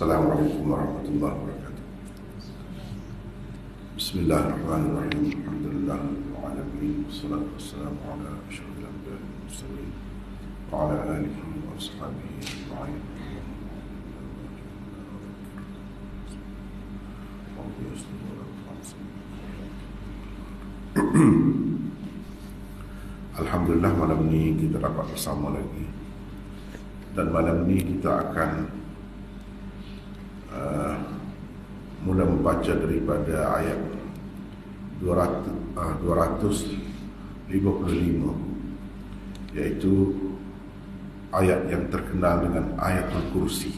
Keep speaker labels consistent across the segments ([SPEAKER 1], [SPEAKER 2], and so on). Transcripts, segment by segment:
[SPEAKER 1] Assalamualaikum warahmatullahi wabarakatuh. Bismillahirrahmanirrahim. Alhamdulillah rabbil alamin. Wassalatu wassalamu ala asyrafil anbiya'i wal mursalin wa ala alihi wa ashabihi ajma'in. Alhamdulillah, malam ini kita dapat bersama lagi. Dan malam ini kita akan mula membaca daripada ayat 255, iaitu ayat yang terkenal dengan ayatul kursi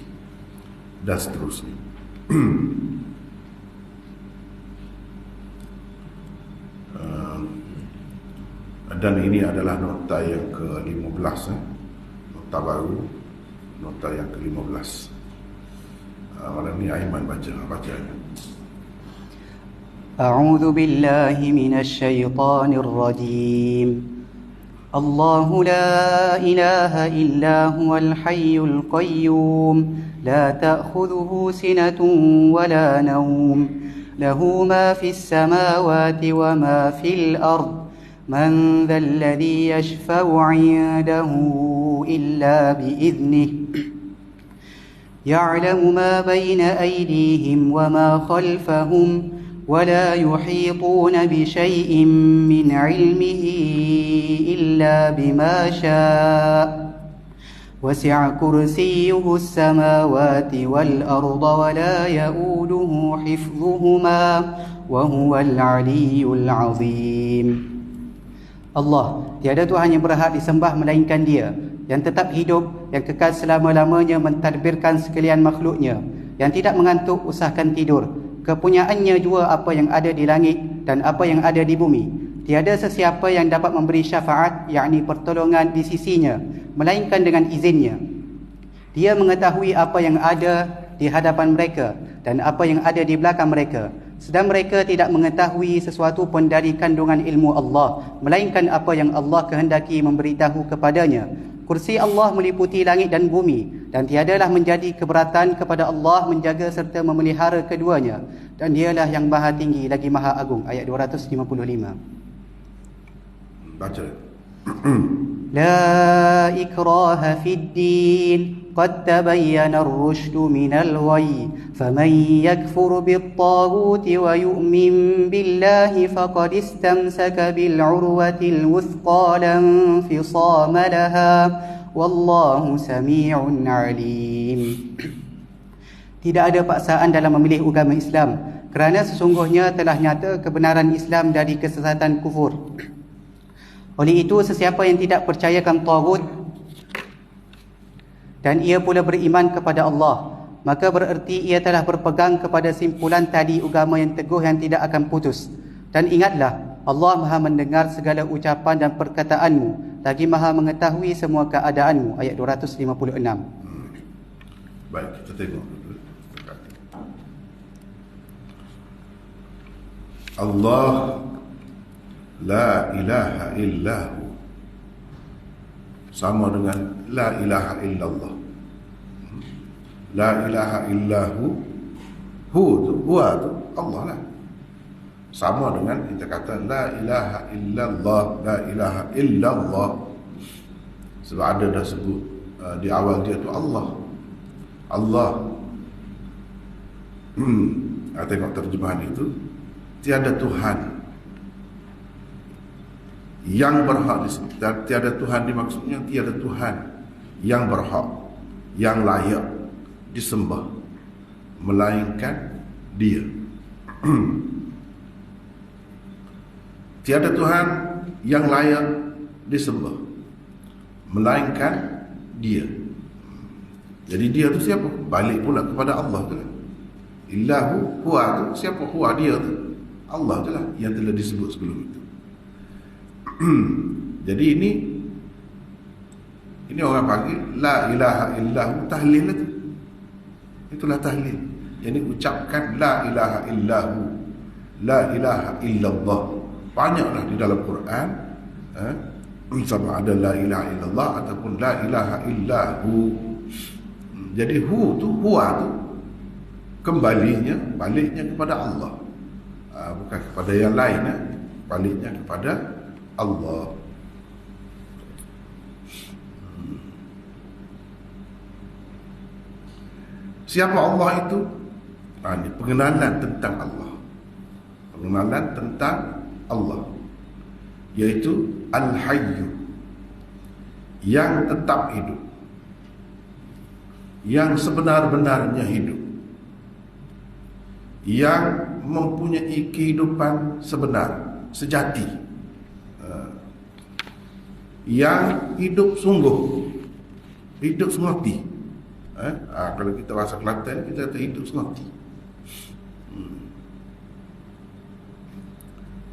[SPEAKER 1] dan seterusnya. Dan ini adalah nota yang ke-15, nota baru, nota yang ke-15. Malam ini Aiman baca.
[SPEAKER 2] أعوذ بالله من الشيطان الرجيم. الله لا إله إلا هو الحي القيوم لا تأخذه سنة ولا نوم له ما في السماوات وما في الأرض من ذا الذي يشفع عنده إلا بإذنه يعلم ما بين أيديهم وما خلفهم ولا يحيطون بشيء من علمه إلا بما شاء وسع كرسيه السماوات والأرض ولا يؤوده حفظهما وهو العلي العظيم. Allah, tiada Tuhan yang berhak disembah melainkan Dia, yang tetap hidup, yang kekal selama-lamanya mentadbirkan sekalian makhluknya, yang tidak mengantuk usahakan tidur. Kepunyaannya jua apa yang ada di langit dan apa yang ada di bumi. Tiada sesiapa yang dapat memberi syafaat, yakni pertolongan di sisinya, melainkan dengan izinnya. Dia mengetahui apa yang ada di hadapan mereka dan apa yang ada di belakang mereka. Sedang mereka tidak mengetahui sesuatu pun dari kandungan ilmu Allah, melainkan apa yang Allah kehendaki memberitahu kepadanya. Kursi Allah meliputi langit dan bumi, dan tiadalah menjadi keberatan kepada Allah menjaga serta memelihara keduanya, dan Dialah yang maha tinggi lagi maha agung. Ayat 255.
[SPEAKER 1] Baca.
[SPEAKER 2] لا إكراه في الدين قد تبين الرشد من الغي فمن يكفر بالطاغوت ويؤمن بالله فقد استمسك بالعروة الوثقى لا انفصام لها والله سميع عليم. Tidak ada paksaan dalam memilih agama Islam, kerana sesungguhnya telah nyata kebenaran Islam dari kesesatan kufur. Oleh itu, sesiapa yang tidak percayakan taghut dan ia pula beriman kepada Allah, maka bererti ia telah berpegang kepada simpulan tali agama yang teguh yang tidak akan putus. Dan ingatlah, Allah maha mendengar segala ucapan dan perkataanmu, lagi maha mengetahui semua keadaanmu. Ayat 256.
[SPEAKER 1] Baik, kita tengok. Allah la ilaha illahu sama dengan la ilaha illallah. La ilaha illahu, huwa tu Allah lah. Sama dengan kita kata la ilaha illallah, la ilaha illallah. Sebab ada dah sebut di awal dia tu Allah. Tengok terjemahan itu, tiada Tuhan yang berhak disembah. Tiada Tuhan dimaksudnya tiada Tuhan yang berhak, yang layak disembah melainkan Dia. Tiada Tuhan yang layak disembah melainkan Dia. Jadi Dia tu siapa? Balik pula kepada Allah tu lah. Illahu huwa tu siapa? Huwa Dia tu Allah tu lah yang telah disebut sebelum itu. Jadi ini orang panggil la ilaha illahu, tahlil itu. Itulah tahlil. Jadi ucapkan la ilaha illahu, la ilaha illallah. Banyaklah di dalam Quran, sama ada la ilaha illallah ataupun la ilaha illahu. Jadi huwa tu baliknya kepada Allah, bukan kepada yang lain. Baliknya kepada Allah. Siapa Allah itu? Ini pengenalan tentang Allah. Pengenalan tentang Allah, yaitu Al-Hayyu, yang tetap hidup, yang sebenar-benarnya hidup, yang mempunyai kehidupan sebenar, sejati, yang hidup sungguh, hidup sengoti. Kalau kita bahasa Kelantan, kita kata hidup sengoti.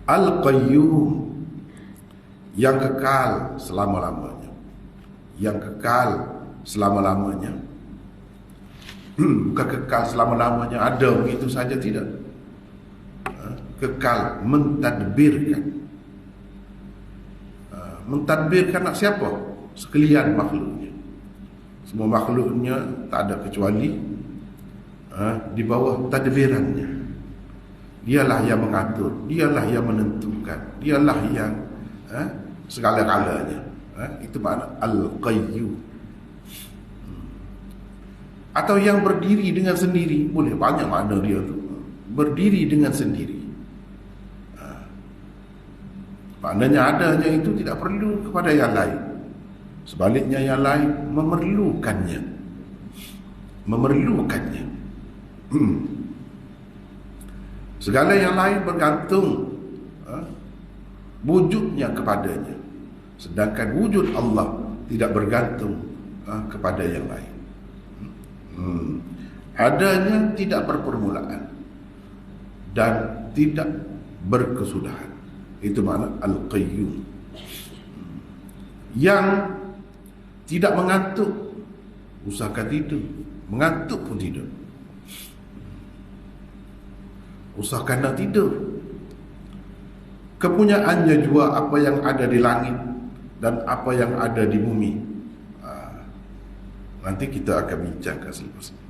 [SPEAKER 1] Al-Qayyum, yang kekal selama-lamanya. Yang kekal selama-lamanya. Bukan kekal selama-lamanya ada begitu saja, tidak. Kekal mentadbirkan. Mentadbirkan nak siapa? Sekalian makhluknya. Semua makhluknya tak ada kecuali di bawah tadbirannya. Dialah yang mengatur, dialah yang menentukan, dialah yang segala-galanya. Itu makna Al-Qayyum. Atau yang berdiri dengan sendiri, boleh banyak makna dia tu. Berdiri dengan sendiri. Maknanya adanya itu tidak perlu kepada yang lain. Sebaliknya yang lain memerlukannya. Segala yang lain bergantung wujudnya kepadanya, sedangkan wujud Allah tidak bergantung kepada yang lain. Adanya tidak berpermulaan dan tidak berkesudahan. Itu makna Al-Qayyum. Yang tidak mengantuk, usahakan tidur. Mengantuk pun tidur, usahakan nak tidur. Kepunyaannya juga apa yang ada di langit dan apa yang ada di bumi. Nanti kita akan bincangkan selepas ini.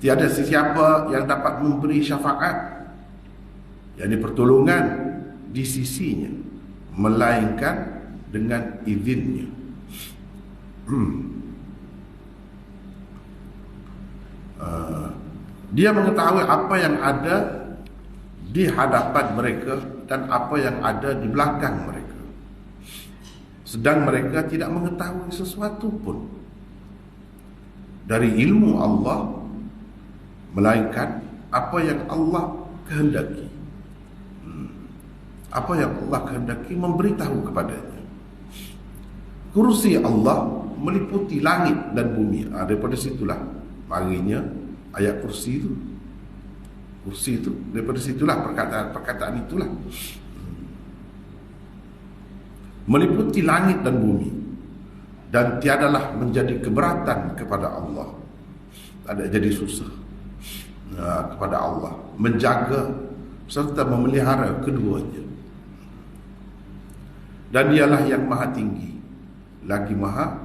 [SPEAKER 1] Tiada sesiapa yang dapat memberi syafaat, yakni pertolongan di sisinya, melainkan dengan izinnya. Dia mengetahui apa yang ada di hadapan mereka dan apa yang ada di belakang mereka, sedang mereka tidak mengetahui sesuatu pun dari ilmu Allah, melainkan apa yang Allah kehendaki. Apa yang Allah kehendaki memberitahu kepadanya. Kursi Allah meliputi langit dan bumi. Daripada situlah marinya ayat kursi itu. Kursi itu, daripada situlah perkataan itulah. Meliputi langit dan bumi, dan tiadalah menjadi keberatan kepada Allah, tak ada jadi susah kepada Allah menjaga serta memelihara keduanya. Dan dialah yang maha tinggi lagi maha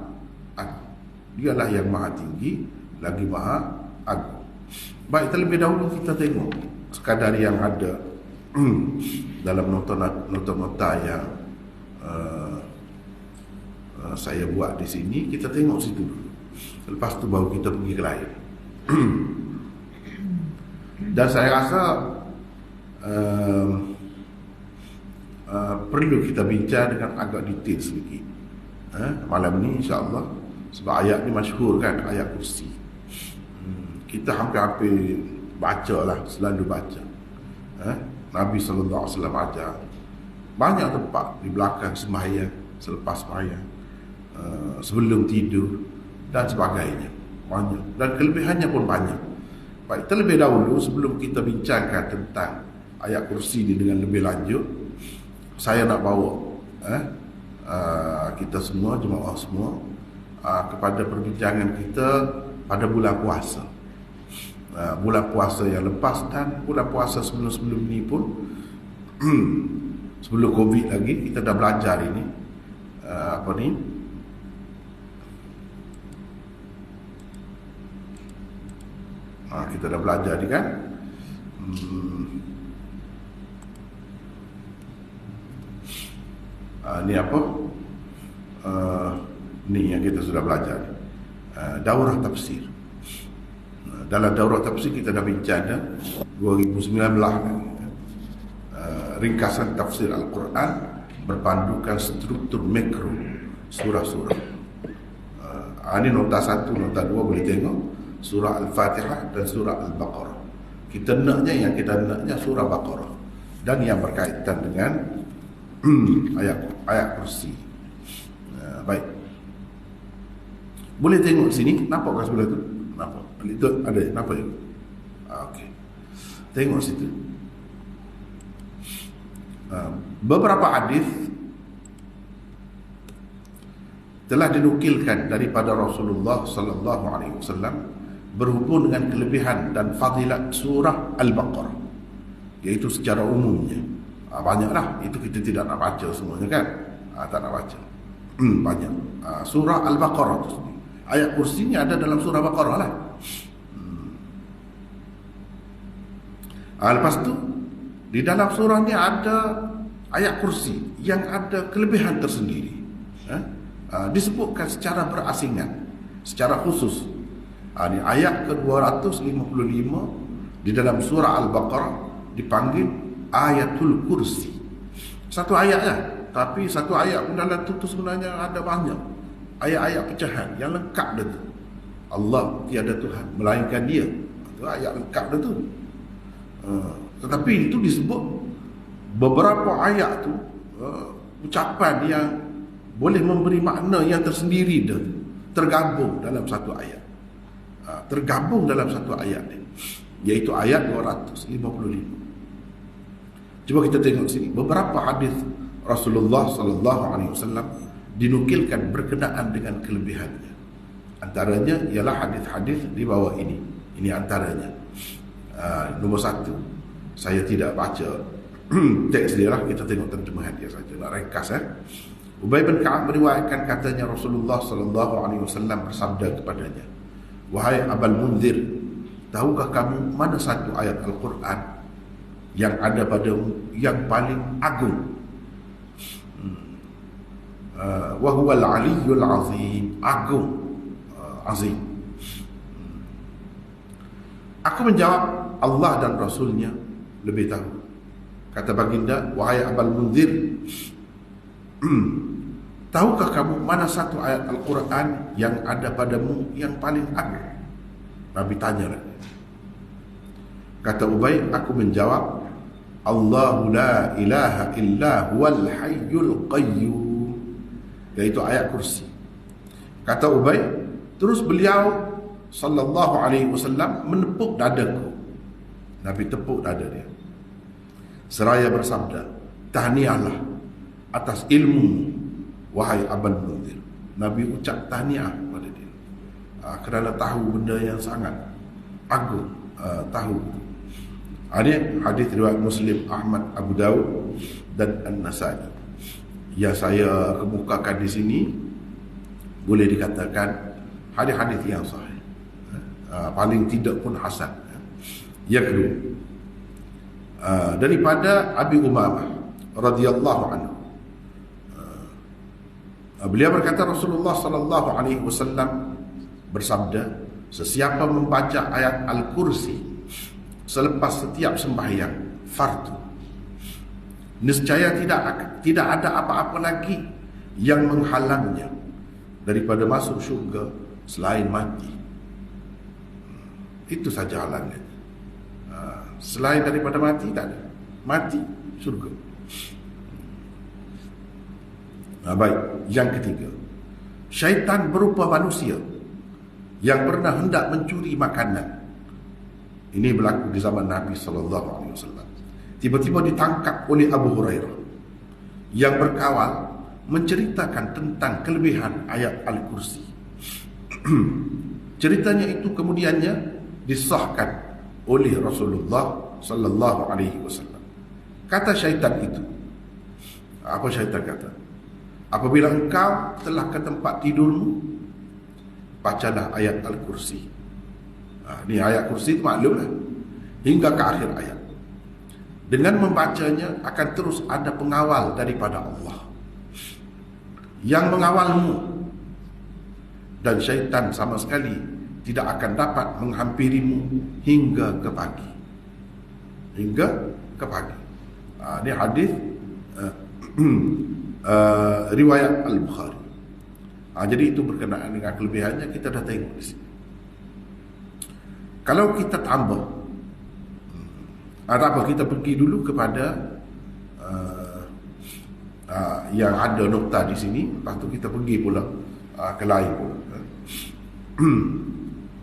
[SPEAKER 1] agung. Dialah yang maha tinggi lagi maha agung. Baik, terlebih dahulu kita tengok sekadar yang ada dalam nota-nota yang saya buat di sini. Kita tengok situ dulu, lepas tu baru kita pergi ke lain. Dan saya rasa perlu kita bincang dengan agak detail sedikit malam ni, insya-Allah, sebab ayat ni masyhur kan, ayat kursi. Kita hampir-hampir baca lah, selalu baca. Nabi SAW ajar banyak tempat, di belakang sembahyang, selepas sembahyang, sebelum tidur dan sebagainya, banyak, dan kelebihannya pun banyak. Baik, terlebih dahulu sebelum kita bincangkan tentang ayat kursi ini dengan lebih lanjut, saya nak bawa kita semua, jemaah semua, kepada perbincangan kita pada bulan puasa. Bulan puasa yang lepas dan bulan puasa sebelum-sebelum ni pun sebelum Covid lagi, kita dah belajar ini Kita dah belajar ni kan. Ni apa? Ni yang kita sudah belajar. Daurah tafsir. Dalam daurah tafsir kita dah bincang 2019 kan. Ringkasan tafsir Al-Quran berpandukan struktur makro surah-surah. Ini nota 1, nota 2 boleh tengok surah Al-Fatihah dan surah Al-Baqarah. Kita naknya surah Baqarah dan yang berkaitan dengan ayat kursi. Baik. Boleh tengok sini, nampak kat sebelah tu? Nampak. Itu ada, nampak ya? Okey. Tengok situ. Beberapa hadis telah dinukilkan daripada Rasulullah sallallahu alaihi wasallam berhubung dengan kelebihan dan fadilat surah Al-Baqarah, iaitu secara umumnya. Banyaklah, itu kita tidak nak baca semuanya kan. Tak nak baca. Banyak. Surah Al-Baqarah tu sendiri. Ayat kursinya ada dalam surah Baqarah lah. Lepas tu di dalam surah ni ada ayat kursi yang ada kelebihan tersendiri. Disebutkan secara berasingan, secara khusus. Ini ayat ke-255 di dalam surah Al-Baqarah dipanggil Ayatul Kursi. Satu ayat ya, tapi satu ayat pun dalam tu sebenarnya ada banyak ayat-ayat pecahan yang lengkap dah tu. Allah tiada Tuhan melainkan Dia. Itu ayat lengkap dah tu. Tetapi itu disebut beberapa ayat tu ucapan yang boleh memberi makna yang tersendiri dah, tergabung dalam satu ayat. Tergabung dalam satu ayat ni, iaitu ayat 255. Cuba kita tengok sini beberapa hadis Rasulullah sallallahu alaihi wasallam dinukilkan berkenaan dengan kelebihannya. Antaranya ialah hadis-hadis di bawah ini. Ini antaranya. Nombor 1, saya tidak baca teks dia lah, kita tengok terjemahan dia saja, nak ringkas. Ubay bin Ka'ab meriwayatkan katanya Rasulullah sallallahu alaihi wasallam bersabda kepadanya, "Wahai Abul Munzir, tahukah kamu mana satu ayat Al-Quran yang ada padamu yang paling agung? Wa huwal aliyyul azim." Agung, azim. Aku menjawab, Allah dan Rasulnya lebih tahu. Kata baginda, "Wahai Abul Munzir, tahukah kamu mana satu ayat Al-Quran yang ada padamu yang paling agung?" Nabi tanya lagi. Kata Ubay, aku menjawab, "Allahu la ilaha illa huwal hayyul qayyum." Iaitu ayat kursi. Kata Ubay, terus beliau sallallahu alaihi wasallam menepuk dadaku. Nabi tepuk dada dia seraya bersabda, "Tahniahlah atas ilmu, wahai Abul Munzir." Nabi ucap tahniah pada dia kerana tahu benda yang sangat agung. Tahu. Ini hadis riwayat Muslim, Ahmad, Abu Daud dan An-Nasai. Yang saya kemukakan di sini boleh dikatakan hadis-hadis yang sahih. Paling tidak pun hasan. Yang kedua, daripada Abi Umamah radhiyallahu anhu, beliau berkata Rasulullah sallallahu alaihi wasallam bersabda, sesiapa membaca ayat Al-Kursi selepas setiap sembahyang fardu, niscaya tidak ada apa-apa lagi yang menghalangnya daripada masuk syurga selain mati. Itu saja halangannya. Selain daripada mati, tak ada. Mati, syurga. Baik, yang ketiga, syaitan berupa manusia yang pernah hendak mencuri makanan. Ini berlaku di zaman Nabi SAW. Tiba-tiba ditangkap oleh Abu Hurairah yang berkawal menceritakan tentang kelebihan ayat Al-Kursi. Ceritanya itu kemudiannya disahkan oleh Rasulullah sallallahu alaihi wasallam. Kata syaitan itu, apa syaitan kata? Apabila engkau telah ke tempat tidurmu, bacalah ayat Al-Kursi. Ni ayat kursi itu maklumlah. Hingga ke akhir ayat. Dengan membacanya akan terus ada pengawal daripada Allah yang mengawalmu, dan syaitan sama sekali tidak akan dapat menghampirimu hingga ke pagi. Hingga ke pagi. Ini hadis riwayat Al-Bukhari. Jadi itu berkenaan dengan kelebihannya, kita dah tengok di sini. Kalau kita tambah, apa kita pergi dulu kepada yang ada nokta di sini, lepas tu kita pergi pula ke lain pula.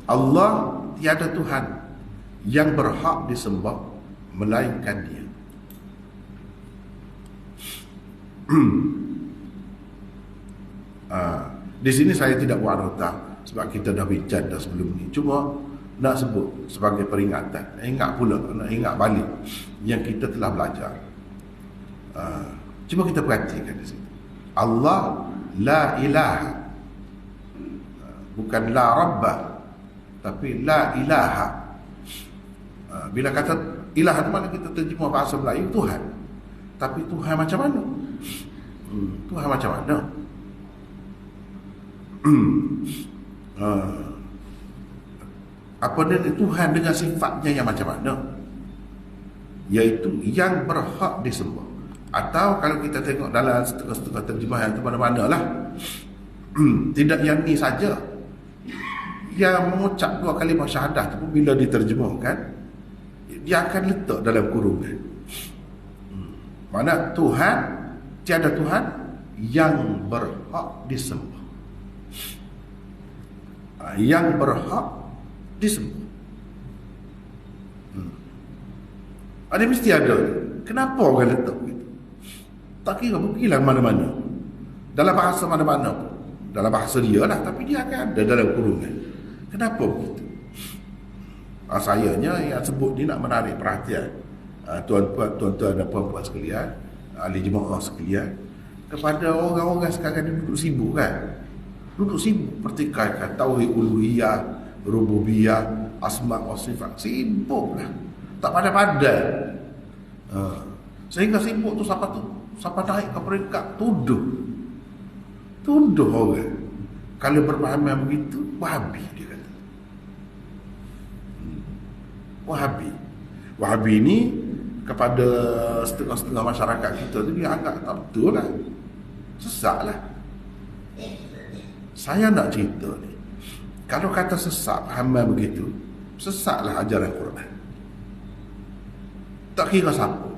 [SPEAKER 1] Allah tiada Tuhan yang berhak disembah melainkan Dia. Di sini saya tidak buat nota sebab kita dah bincang dah sebelum ni. Cuma nak sebut sebagai peringatan, ingat pula, nak ingat balik yang kita telah belajar. Cuma kita perhatikan di sini, Allah la ilaha, bukan la rabbah, tapi la ilaha. Bila kata ilah itu mana kita terjemah bahasa Melayu Tuhan, tapi Tuhan macam mana? Tuhan macam mana? Apa dia Tuhan dengan sifatnya yang macam mana? Iaitu yang berhak disembah. Atau kalau kita tengok dalam setengah-setengah terjemahan itu mana-mana lah, tidak yang ni saja, yang mengucap dua kalimah syahadah itu pun bila diterjemahkan, dia akan letak dalam kurungan. Mana Tuhan, tiada Tuhan yang berhak disembah. Yang berhak disembah. Ada mesti ada. Kenapa orang letak begitu? Tak kira pergilah mana-mana, dalam bahasa mana-mana pun, dalam bahasa dia lah, tapi dia akan ada dalam kurungan. Kenapa begitu? Sayanya yang sebut ni nak menarik perhatian tuan-tuan dan puan-puan sekalian, ahli jemaah sekalian, kepada orang-orang sekarang ni duduk sibuk kan, duduk sibuk pertikaikan tauhid uluhiyah, rububiyah, asma wa sifat. Sibuk lah, tak pandai-pandai. Sehingga sibuk tu siapa naik ke peringkat tuduh orang. Kalau berpahaman begitu, Wahabi dia kata. Wahabi ni kepada setengah-setengah masyarakat kita tu dia anggap tak betul lah, sesat lah. Saya nak cerita ni, kalau kata sesat pahaman begitu, sesatlah ajaran Quran. Tak kira siapa,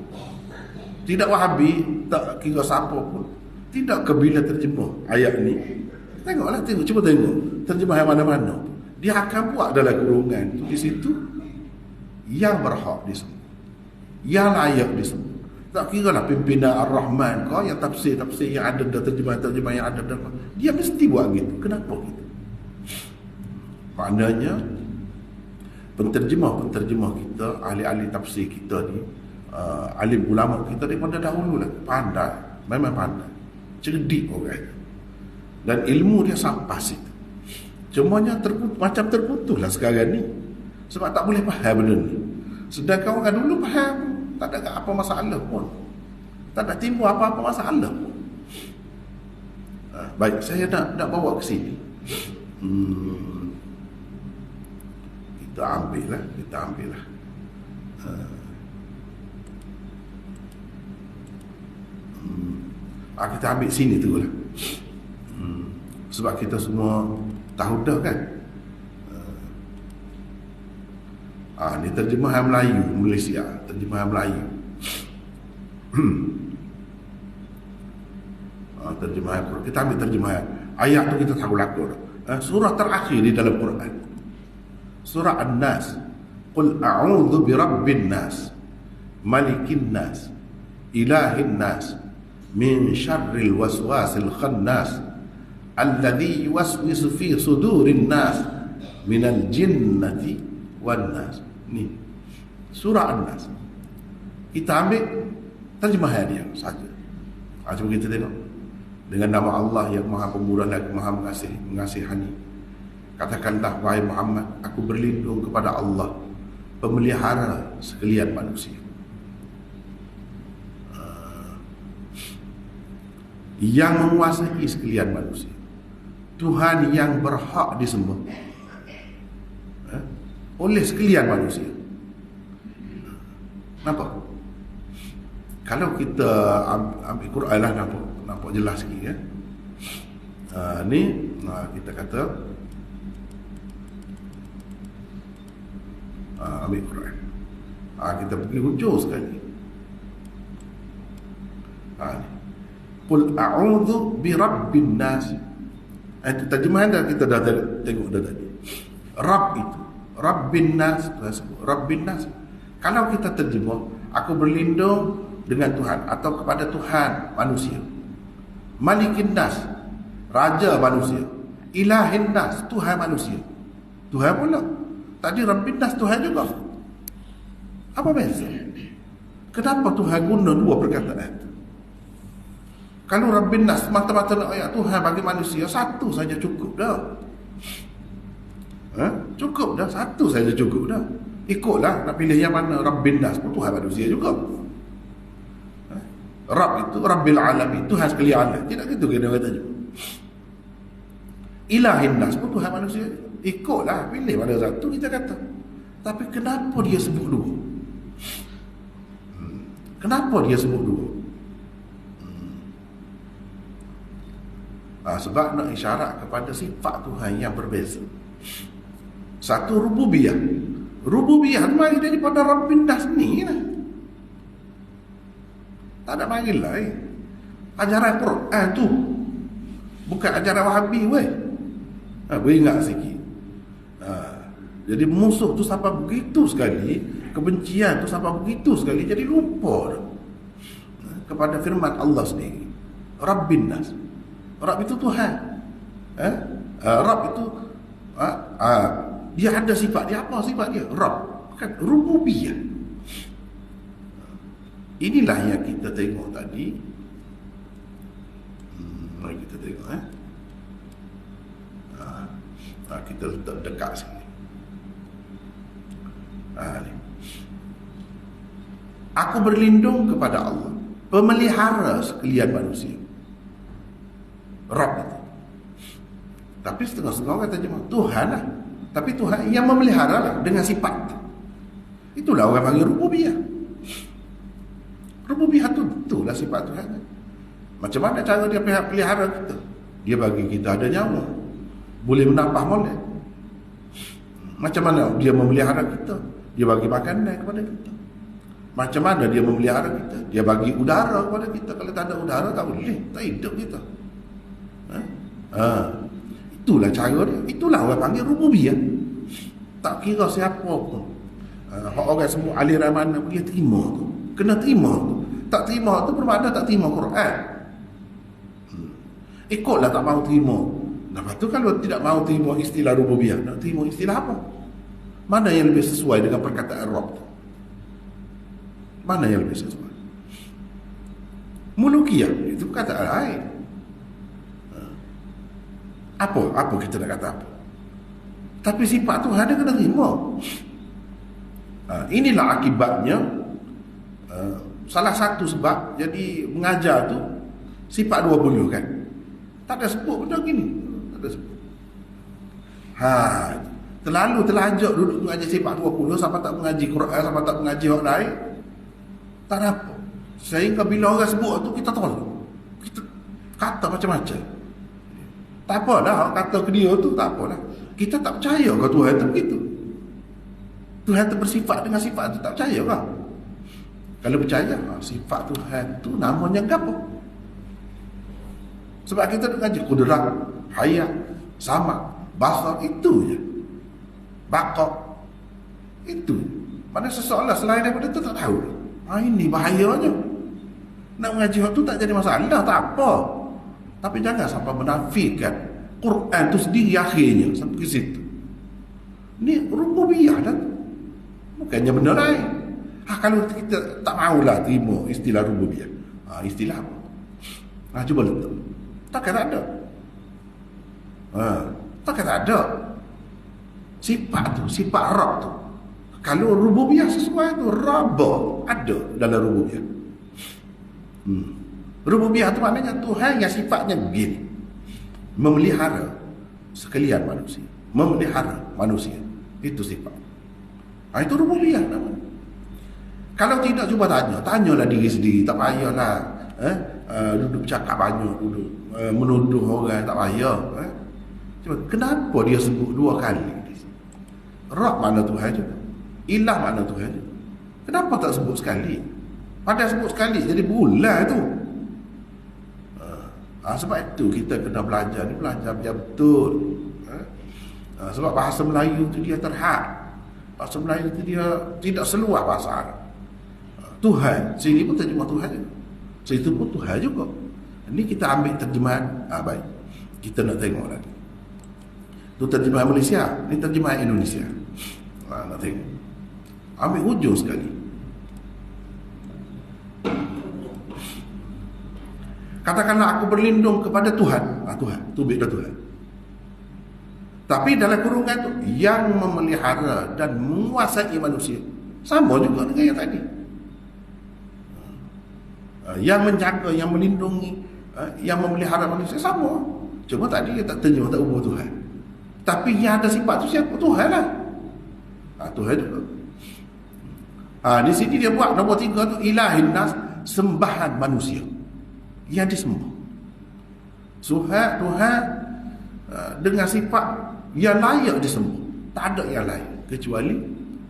[SPEAKER 1] tidak Wahabi, tak kira siapa pun, tidak kebila terjemah ayat ni, cuba tengok terjemah yang mana-mana, dia akan buat dalam kurungan tu, di situ yang berhak disembah, yang layak disembah. Tak kira lah pimpinan Ar-Rahman kau yang tafsir-tafsir yang ada dan terjemah-terjemah yang ada dalam, dia mesti buat gitu. Kenapa gitu? Maknanya penterjemah kita, ahli-ahli tafsir kita ni, alim ulama kita daripada dahulu lah, pandai, memang pandai, cerdik orang, dan ilmu dia sampai situ. Cumanya macam terputus lah sekarang ni, sebab tak boleh faham benda ni. Sedangkan orang dulu faham, tak ada apa masalah pun, tak ada timbul apa-apa masalah pun. Baik, saya nak bawa ke sini. Kita ambil lah. Kita ambil sini tu lah. Sebab kita semua tahu dah kan. Ni terjemahan Melayu Malaysia, terjemahan Melayu. Terjemahan Quran. Kita ambil terjemahan ayat tu, kita tahu lagu dah. Surah terakhir di dalam Quran, surah An-Nas. Qul a'udzu birabbin nas, malikin nas, ilahin nas, min syarril waswasil khannas, alladzi yuwaswisu fi sudurin nas, minal jinnati wan nas. Ni surah An-Nas. Kita ambil terjemahan dia saja. Cuba kita tengok. Dengan nama Allah yang Maha Pemurah lagi Maha Mengasihani. Katakanlah, wahai Muhammad, aku berlindung kepada Allah, pemelihara sekalian manusia, yang menguasai sekalian manusia, Tuhan yang berhak disembah oleh sekalian manusia. Nampak? Kalau kita ambil Quran lah, nampak jelas sikit ya. Ni kita kata ambil Quran. Kita pergi hujung sekali. Qul a'udzu birabbin nas. Itu terjemahan dah, kita dah tengok dah tadi. Rabb itu, Rabbin nas, Rabbin nas. Kalau kita terjemah, aku berlindung dengan Tuhan atau kepada Tuhan manusia. Malikin nas, raja manusia. Ilahin nas, Tuhan manusia. Tuhan pula. Tadi Rabbin nas, Tuhan juga. Apa beza? Kenapa Tuhan guna dua perkataan? Kalau Rabbin nas mata-mata nak ayat Tuhan bagi manusia, satu saja cukup dah. Cukup dah, satu saja cukup dah. Ikutlah nak pilih yang mana. Rabbin nas pun Tuhan manusia juga. Rabb itu Rabbil alamin, Tuhan sekalian alam. Tidak gitu kita kata. Ilahin nas pun Tuhan manusia. Ikutlah, pilih mana satu kita kata. Tapi kenapa dia sebut dua? Kenapa dia sebut dua? Sebab nak isyarat kepada sifat Tuhan yang berbeza. Satu, rububiyah. Rububiyah mari daripada Rabbin nas ni lah. Tak ada panggil lah ajaran Quran tu, bukan ajaran Wahabi weh. Boleh ingat sikit. Jadi musuh tu sampai begitu sekali, kebencian tu sampai begitu sekali, jadi lupa kepada firman Allah sendiri. Rabbin nas. Rabb itu Tuhan. Rabb itu dia ada sifat dia. Apa sifat dia? Rabb. Bukan rububiyah. Inilah yang kita tengok tadi. Mari kita tengok kita letak dekat sini. Ni. Aku berlindung kepada Allah, pemelihara sekalian manusia. Rabb itu. Tapi setengah-setengah orang kata Tuhan lah. Tapi Tuhan yang memelihara lah dengan sifat. Itulah orang panggil rububiyah. Rububiyah tu itulah sifat Tuhan. Macam mana cara dia pelihara kita? Dia bagi kita ada nyawa, boleh menapah molek. Macam mana dia memelihara kita? Dia bagi makanan kepada kita. Macam mana dia memelihara kita? Dia bagi udara kepada kita. Kalau tak ada udara tak boleh, tak hidup kita. Itulah cara dia. Itulah orang panggil rububiyah. Tak kira siapa pun, orang semua aliran mana pun dia terima tu. Kena terima tu. Tak terima tu bermakna tak terima Quran. Ikutlah tak mahu terima. Lepas tu kalau tidak mahu terima istilah rububiyah, nak terima istilah apa? Mana yang lebih sesuai dengan perkataan Rabb tu? Mana yang lebih sesuai? Mulukiyah itu perkataan lain. Apa kita nak kata apa? Tapi sifat Tuhan dia kena terima. Inilah akibatnya. Salah satu sebab jadi mengajar tu sifat 20 kan. Tak ada sebut benda gini. Tak ada sebut. Terlalu terlanjur duduk mengajar sifat 20 sampai tak mengaji Quran, sampai tak mengaji hak lain. Tak ada apa. Sehingga bila orang sebut tu kita tolak. Kita kata macam-macam. Tak apalah kata ke dia tu, tak apalah. Kita tak percaya ke Tuhan tu begitu. Tuhan tu bersifat dengan sifat tu, tak percaya ke? Kalau percaya, sifat Tuhan tu namanya apa? Sebab kita nak ngaji kudrat, hayat, sama, basar, itu je. Baqa, itu. Mana seseorang selain daripada itu tak tahu. Ini bahayanya. Nak mengaji hak tu tak jadi masalah, tak apa. Tapi jangan sampai menafikan Quran tu sendiri akhirnya sampai ke situ. Ni rububiyah dah. Bukannya benda lain. Kalau kita tak maulah terima istilah rububiyah. Istilah apa? Cuba letak. Takkan tak ada. Takkan tak ada. Sifat tu, sifat Rabb tu. Kalau rububiyah sesuai tu, Rabb ada dalam rububiyah. Rububiyah tu maknanya Tuhan yang sifatnya begini, memelihara sekalian manusia, memelihara manusia. Itu sifat. Itu rububiyah namanya. Kalau tidak, cuba tanyalah diri sendiri. Tak payahlah duduk bercakap banyak, duduk menuduh orang, tak payah. Cuba, kenapa dia sebut dua kali? Rabb makna Tuhan juga, ilah makna Tuhan juga. Kenapa tak sebut sekali? Padahal sebut sekali jadi berulang tu. Sebab itu kita kena belajar biar betul. Sebab bahasa Melayu tu dia terhad. Bahasa Melayu tu dia tidak seluas bahasa Arab. Tuhan, sini pun terjemah Tuhan juga, situ pun Tuhan juga. Ini kita ambil terjemahan. Baik, kita nak tengok lagi. Itu terjemahan Malaysia, ini terjemahan Indonesia. Nak tengok. Ambil hujung sekali. Katakanlah aku berlindung kepada Tuhan. Tuhan, tubik dah Tuhan. Tapi dalam kurungan tu, yang memelihara dan menguasai manusia. Sama juga dengan yang tadi. Yang menjaga, yang melindungi, yang memelihara manusia, sama. Cuma tadi dia tak terjemah, tak ubah Tuhan. Tapi yang ada sifat tu siapa? Tuhan lah. Tuhan juga. Di sini dia buat nombor 3 tu, ilahin nas, sembahan manusia yang disembah. Tuhan dengan sifat yang layak disembah. Tak ada yang lain kecuali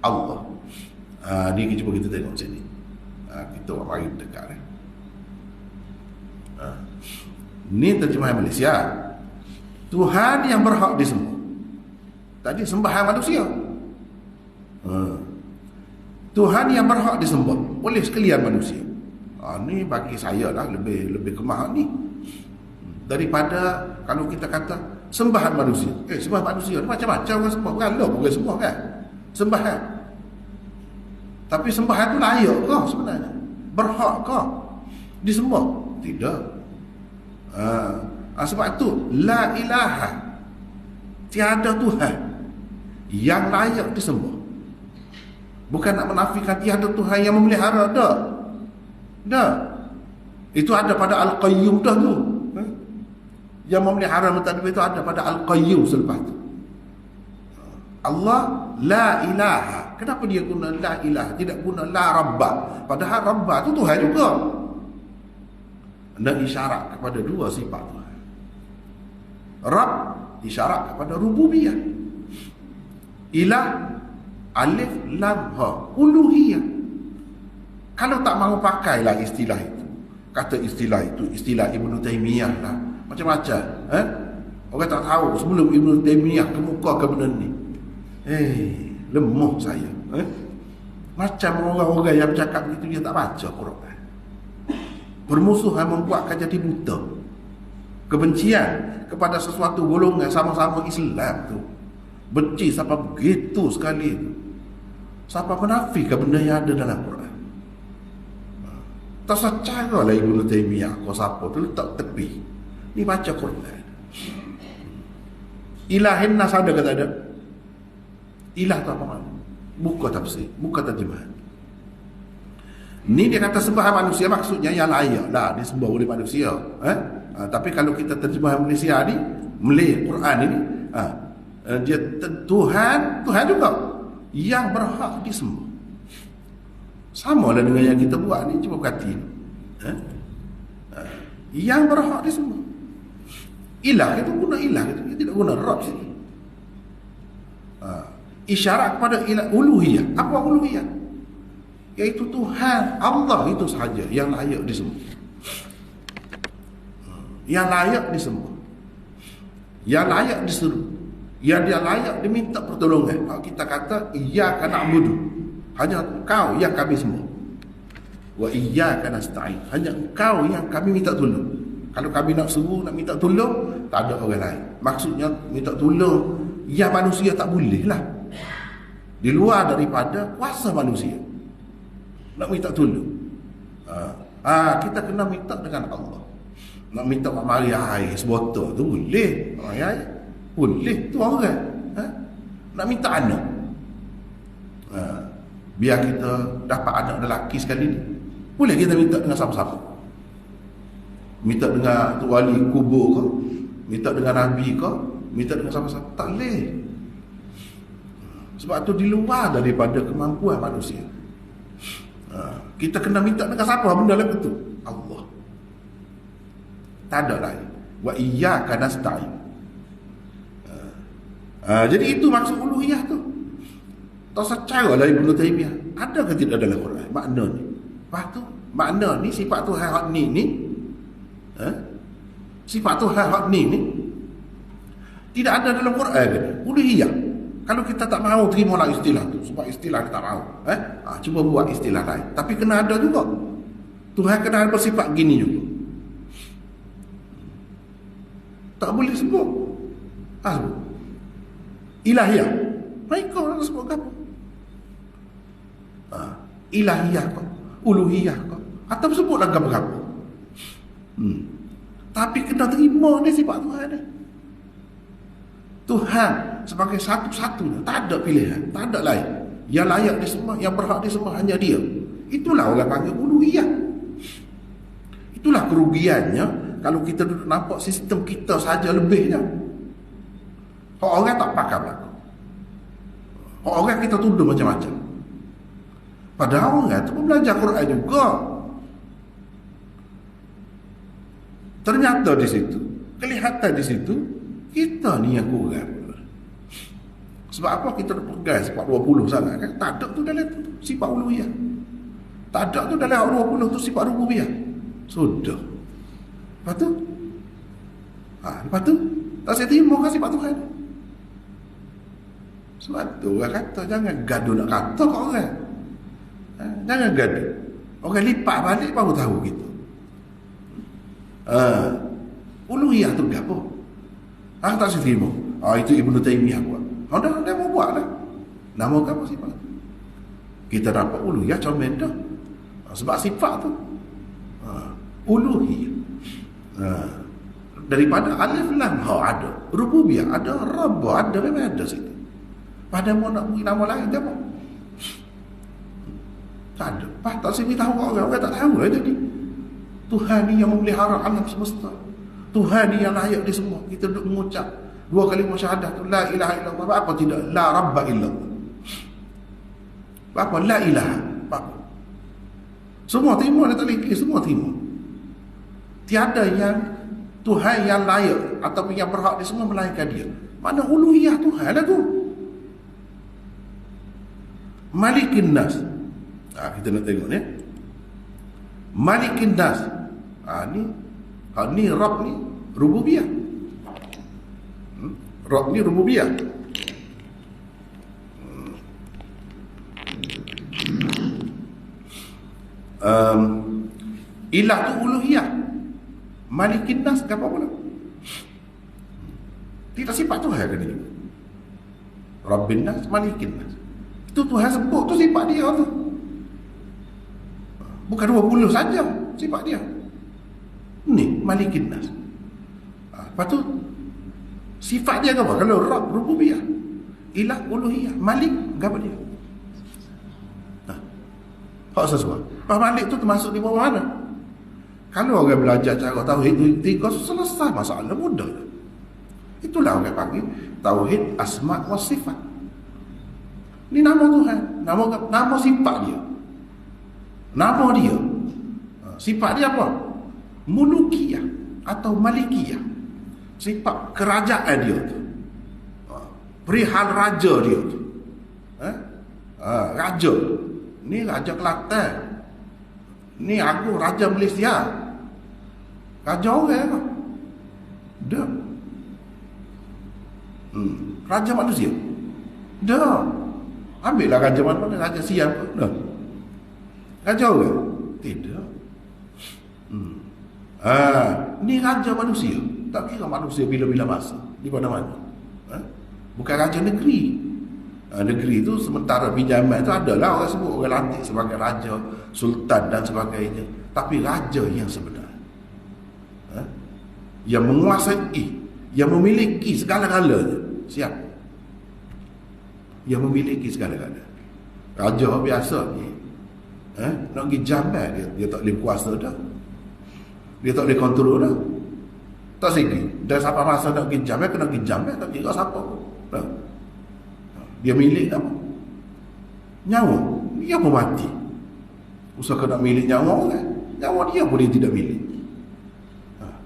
[SPEAKER 1] Allah. Ni cuba kita tengok sini. Kita mari dekat. Ni terjemahan Malaysia. Tuhan yang berhak disembah. Tadi sembahan manusia. Tuhan yang berhak disembah oleh sekalian manusia. Ni bagi saya lah lebih kemah ni daripada kalau kita kata sembahan manusia. Sembahan manusia macam-macam orang sembah, beralok bukan semua kan sembahan. Tapi sembahan tu layak ke sebenarnya? Berhak ke disembah? Tidak. Sebab itu la ilaha, tiada Tuhan yang layak disembah. Bukan nak menafikan tiada Tuhan yang memelihara, dah. Itu ada pada Al-Qayyum dah tu. Yang memelihara mentadbir itu ada pada Al-Qayyum selepas tu. Allah la ilaha. Kenapa dia guna la ilaha, tidak guna la rabba? Padahal rabba tu Tuhan juga. Dan isyarat kepada dua sifat Tuhan. Rabb isyarat kepada rububiyah. Ilah, alif lam ha, uluhiyah. Kalau tak mahu pakailah istilah itu, kata istilah itu istilah Ibnu Taimiyah lah, macam-macam. Orang tak tahu sebelum Ibnu Taimiyah kemukakan benda ni. Lemah saya. Macam orang-orang yang bercakap begitu, dia tak baca Quran. Permusuhan membuatkan jadi buta. Kebencian kepada sesuatu golongan sama-sama Islam tu, benci sampai begitu sekali tu, sampai menafikan benda yang ada dalam Quran. Tak secara lah Ibnu Taimiyah kau siapa tu letak tepi, ni baca Quran. Ilahin nas ada ke tak ada? Ilah tu apa makna? Buka tafsir, buka terjemahan. Ni dia kata sembahan manusia, maksudnya yang layak lah disembah oleh manusia. Tapi kalau kita terjemahan Malaysia ni, Malay Quran ini, dia Tuhan juga yang berhak disembah. Sama lah dengan yang kita buat ni, cuba perhati. Yang berhak disembah. Ilah itu guna ilah, kita tidak guna Rabb sini. Isyarat kepada ilah uluhiyah. Apa uluhiyah? Iaitu Tuhan Allah itu sahaja yang layak disembah. Yang layak disembah, yang layak diseru, yang dia layak diminta pertolongan. Kita kata iyyaka na'budu, hanya Engkau yang kami sembah. Wa iyyaka nasta'in, hanya Engkau yang kami minta tolong. Kalau kami nak seru, nak minta tolong, tak ada orang lain. Maksudnya minta tolong yang manusia tak boleh lah, di luar daripada kuasa manusia nak minta tolong. Kita kena minta dengan Allah. Nak minta mari air sebotol tu boleh. Air boleh tu orang. nak minta anak. Biar kita dapat anak lelaki sekali ni, boleh kita minta dengan siapa-siapa. Minta dengan tu wali kubur ke, minta dengan nabi ke, minta dengan siapa-siapa, tak boleh. Sebab tu di luar daripada kemampuan manusia. Kita kena minta dengan siapa benda lagu tu? Allah. Tak ada lain. Wa iyyaka nasta'in. Jadi itu maksud uluhiyah tu. Tak secara lah Ibnu Taimiyah. Ada ke tidak dalam Quran makna ni? Lepas tu makna ni sifat Tuhan hak ni sifat Tuhan hak ni tidak ada dalam Quran ke? Uluhiyah. Kalau kita tak mahu terima lah istilah tu, sebab istilah kita tak mahu, cuba buat istilah lain. Tapi kena ada juga. Tuhan kena bersifat gini juga. Tak boleh sebut. Sebut ilahiyah. Mereka nak sebut apa? Ilahiyah kau, uluhiyah kau, atau sebut apa-apa. Tapi kena terima ni sifat Tuhan ni. Tuhan sebagai satu-satunya, tak ada pilihan, tak ada lain. Yang layak disembah, yang berhak disembah hanya dia. Itulah orang panggil uluhiyah. Itulah kerugiannya kalau kita duduk nampak sistem kita saja lebihnya. Orang tak pakar berlaku. Orang kita tuduh macam-macam. Padahal orang tu pun belajar Quran juga. Ternyata di situ, kelihatan di situ, kita ni yang kurang. Sebab apa kita pegang sifat 20 sangat kan? Tak ada tu dalam sifat uluhiyah. Tak ada tu dalam 20 tu sifat rububiyah. Sudah. Lepas tu? Lepas tu? Tak saya terima kan sifat Tuhan. Sebab tu orang kata jangan gaduh nak kata kat orang. Jangan gaduh. Orang lipat balik baru tahu gitu. Uluhiyah tu apa? Tak saya terima. Itu Ibnu Taimiyah buat. Dia mau buat lah. Nama apa sifat? Kita dapat uluhiyah comel dah. Sebab sifat tu uluhiyah. Daripada alif lam ada, rububiyah ada, rabb ada, memang ada situ. Pada mau nak beri nama lain dia apa? Tak ada. Tak sini tahu orang tak tahu lah jadi. Tuhan ni yang memelihara alam semesta. Tuhan ni yang layak di semua. Kita duduk mengucap 2 kalimah syahadah tu, la ilaha illallah. Apa tidak? La rabba illallah. Apa? La ilaha. Apa? Semua terima, dia tak lagi. Semua terima. Tiada yang Tuhan yang layak ataupun yang berhak di semua melainkan dia. Mana uluhiyah Tuhan lah tu. Malikin Nas. Kita nak tengok ni. Malikin Nas. Ni Rabb ni rububiyah. Rabb ni rububiyah. Ilah tu uluhiyah. Malikin Nas apa pula? Tidak sifat Tuhan kan ini. Rabbin Nas, Malikin Nas. Itu Tuhan sebut tu sifat dia tu. Bukan 20 saja sifat dia. Ni Malikin Nas. Lepas tu sifat dia apa? Kalau Rabb rububiyah, ilah uluhiyah, Malik apa dia? Hak sesuai. Pak Malik tu termasuk di bawah mana? Kalau orang belajar cara tauhid tu 3 selesai masalah mudah. Itulah orang panggil tauhid asma wa sifat. Ini nama Tuhan, nama sifat dia. Nama dia. Sifat dia apa? Mulukiyah atau malikiyah. Sifat kerajaan dia tu. Perihal raja dia tu. Raja. Ni Raja Kelantan. Ni aku Raja Malaysia. Raja orang apa? Dah. Raja manusia. Dah. Ambillah raja mana? Raja siam pun. Dah. Raja orang? Tidak. Ni raja manusia. Tak kira manusia bila-bila masa. Di mana-mana. Bukan raja negeri. Negeri itu sementara pinjaman itu adalah orang sebut orang lantik sebagai raja, sultan dan sebagainya. Tapi raja yang sebenar, yang menguasai, yang memiliki segala-galanya. Siap. Yang memiliki segala-galanya. Raja biasa ni nak pergi jambat dia tak boleh kuasa dah. Dia tak boleh kontrol dah. Tak segi. Dan siapa masa nak pergi jambat, kena pergi jambat, tak kira siapa pun. Dia milik apa? Nyawa. Dia pun mati. Usaha nak milik nyawa kan? Nyawa dia pun dia tidak milik.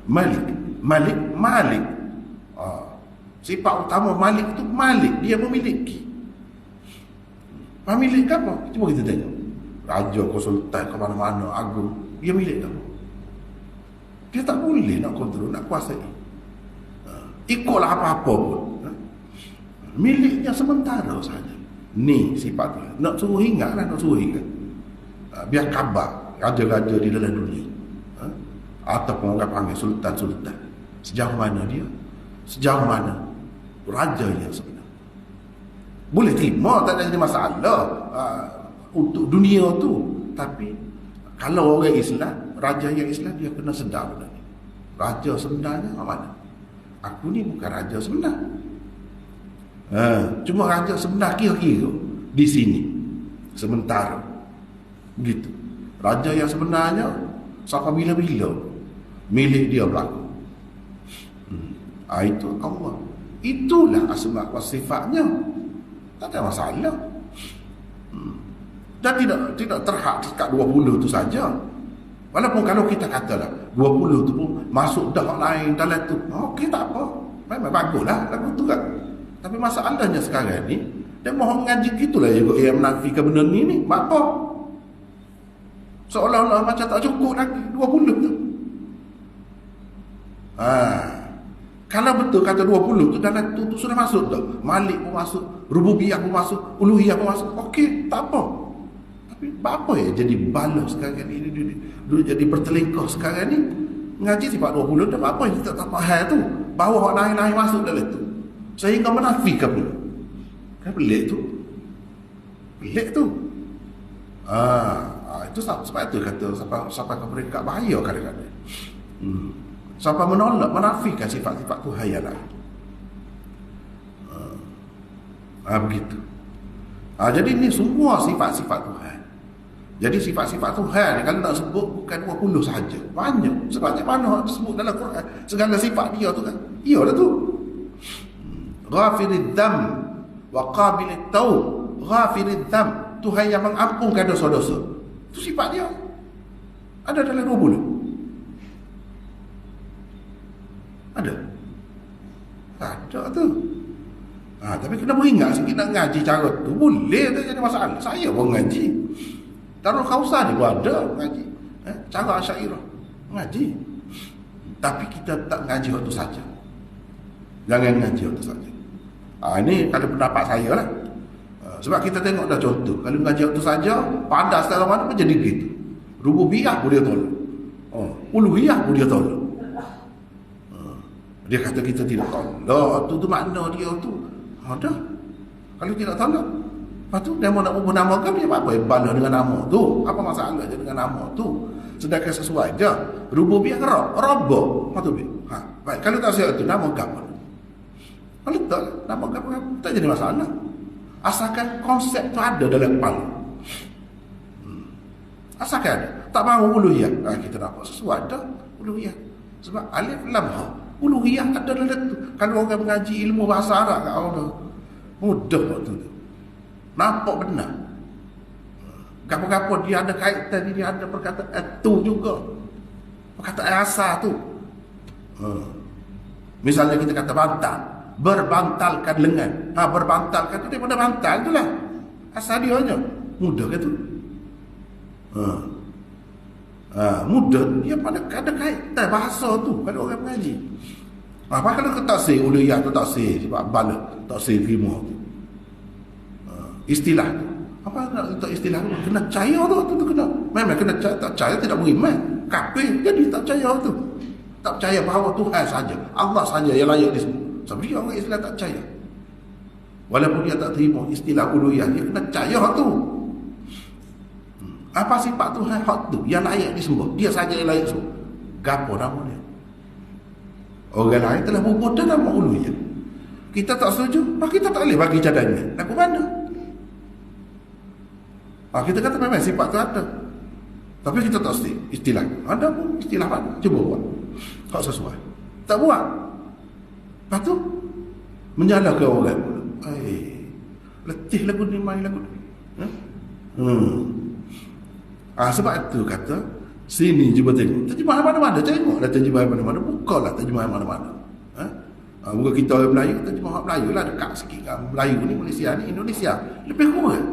[SPEAKER 1] Malik. Sifat utama Malik itu Malik. Dia memiliki. Milik apa? Cuba kita tengok. Raja ke sultan ke mana-mana agung, dia milik apa? Dia tak boleh nak kontrol, nak kuasai. Ikutlah apa-apa pun. Miliknya sementara saja. Ni sifat dia. Nak suruh ingat lah, nak suruh ingat. Biar khabar raja-raja di dalam dunia. Ataupun orang panggil sultan-sultan. Sejauh mana dia? Sejauh mana raja yang sebenar? Boleh terima, tak ada masalah untuk dunia tu. Tapi kalau orang Islam, raja yang Islam, dia kena sedar benda ni. Raja sebenarnya mana? Aku ni bukan raja sebenar. Cuma raja sebenar kira-kira di sini sementara. Begitu. Raja yang sebenarnya sampai bila-bila milik dia berlaku. Itu Allah. Itulah asma wa sifatnya. Tak ada masalah. Dan tidak terhad dekat 20 tu saja. Walaupun kalau kita katalah 20 tu pun masuk dah lain dalam tu, okey, tak apa. Memang baguslah lagu tu kan. Tapi masalahnya sekarang ni, dia mahu mengaji gitulah juga yang menafikan benda ni. Apa? Seolah-olah macam tak cukup lagi 20 tu. Kalau betul kata 20 tu dalam tu sudah masuk dah. Malik pun masuk, rububiyah pun masuk, uluhiyah pun masuk. Okey, tak apa. Tapi apa ya jadi balas sekarang ni? Dia jadi bertelingkah sekarang ni. Ngaji sifat 20 dah apa yang kita tak faham tu. Bawa orang lain-lain masuk dalam tu. Sehingga menafikan pula. Kan pelik tu. Pelik tu. Itu sebab itu kata sampai ke mereka bahaya kadang-kadang. Sampai menolak, menafikan sifat-sifat Tuhan yang lain. Begitu. Jadi ini semua sifat-sifat Tuhan. Jadi sifat-sifat Tuhan ni kalau nak sebut bukan 20 sahaja. Banyak. Sebanyak mana disebut dalam Quran. Segala sifat dia tu kan. Iyalah tu. Ghafirid dzam wa qabilit taub. Ghafirid dzam. Tuhan yang mengampunkan dosa-dosa. Itu sifat dia. Ada dalam 20. Ada tu. Tapi kena beringat sikit nak ngaji cara tu. Boleh tak jadi masalah. Saya pun ngaji. Darul Khausar ni pun ada ngaji. Cara Asy'ariyah ngaji. Tapi kita tak ngaji waktu saja. Jangan ngaji waktu saja. Ini kalau pendapat saya lah. Sebab kita tengok dah contoh. Kalau ngaji waktu saja, pada sekarang mana pun jadi gitu. Rububiyah pun dia tolak. Uluhiyah pun dia tolak. Dia kata kita tidak tolak. Tu makna dia tu. Ada. Kalau tidak tolak. Lepas tu dia nak menamakan dia apa? Balas dengan nama tu. Apa masalah je dengan nama tu? Sedangkan sesuai je. Rububiyah Rabb. Apa tu? Baik. Kalau tak siap tu nama apa? Kalau tak nama apa? Tak jadi masalah. Asalkan konsep tu ada dalam kepala. Asalkan ada. Tak mahu uluhiyah. Kita nampak sesuai dah uluhiyah. Sebab alif lam ha. Uluhiyah ada dalam tu. Kalau orang mengaji ilmu bahasa Arab kat orang mudah waktu tu. Nampak benar. Gapo-gapo dia ada kaitan, dia ada perkataan itu juga. Perkataan asal tu. Misalnya kita kata bantal, berbantalkan lengan. Berbantalkan itu daripada bantal tu lah. Asal dia aja. Mudah ke tu? Mudah. Dia pada ada kaitan bahasa tu kalau orang mengaji. Apa kalau kita taksir uluhiyah tu taksir sebab bala taksir terima tu. Istilah tu. Apa nak letak istilah tu? Kena percaya tu kena. Memang kena percaya, tak percaya tidak beriman. Kafir jadi tak percaya tu. Tak percaya bahawa Tuhan saja, Allah saja yang layak disembah. Sebab dia orang Islam tak percaya. Walaupun dia tak terima istilah uluhiyah, dia kena percaya tu. Apa sifat Tuhan hak tu yang layak disembah? Dia saja yang layak disembah. Gapo nama dia? Orang lain telah membuat nama uluhiyah. Kita tak setuju, kita tak boleh bagi cadangan. Lagu mana? Kita kata memang sifat tu ada, tapi kita tak setuju istilah. Ada pun istilah mana? Cuba buat tak sesuai, tak buat. Lepas tu menyalahkan orang pula. Letih lagu ni, main lagu ni. Sebab itu kata sini cuba tengok terjemahan mana-mana, tengoklah terjemahan mana-mana, bukalah terjemahan mana-mana. Bukan kita orang Melayu, terjemahan Melayu lah dekat sikit kan. Melayu ni, Malaysia ni, Indonesia lebih kurang.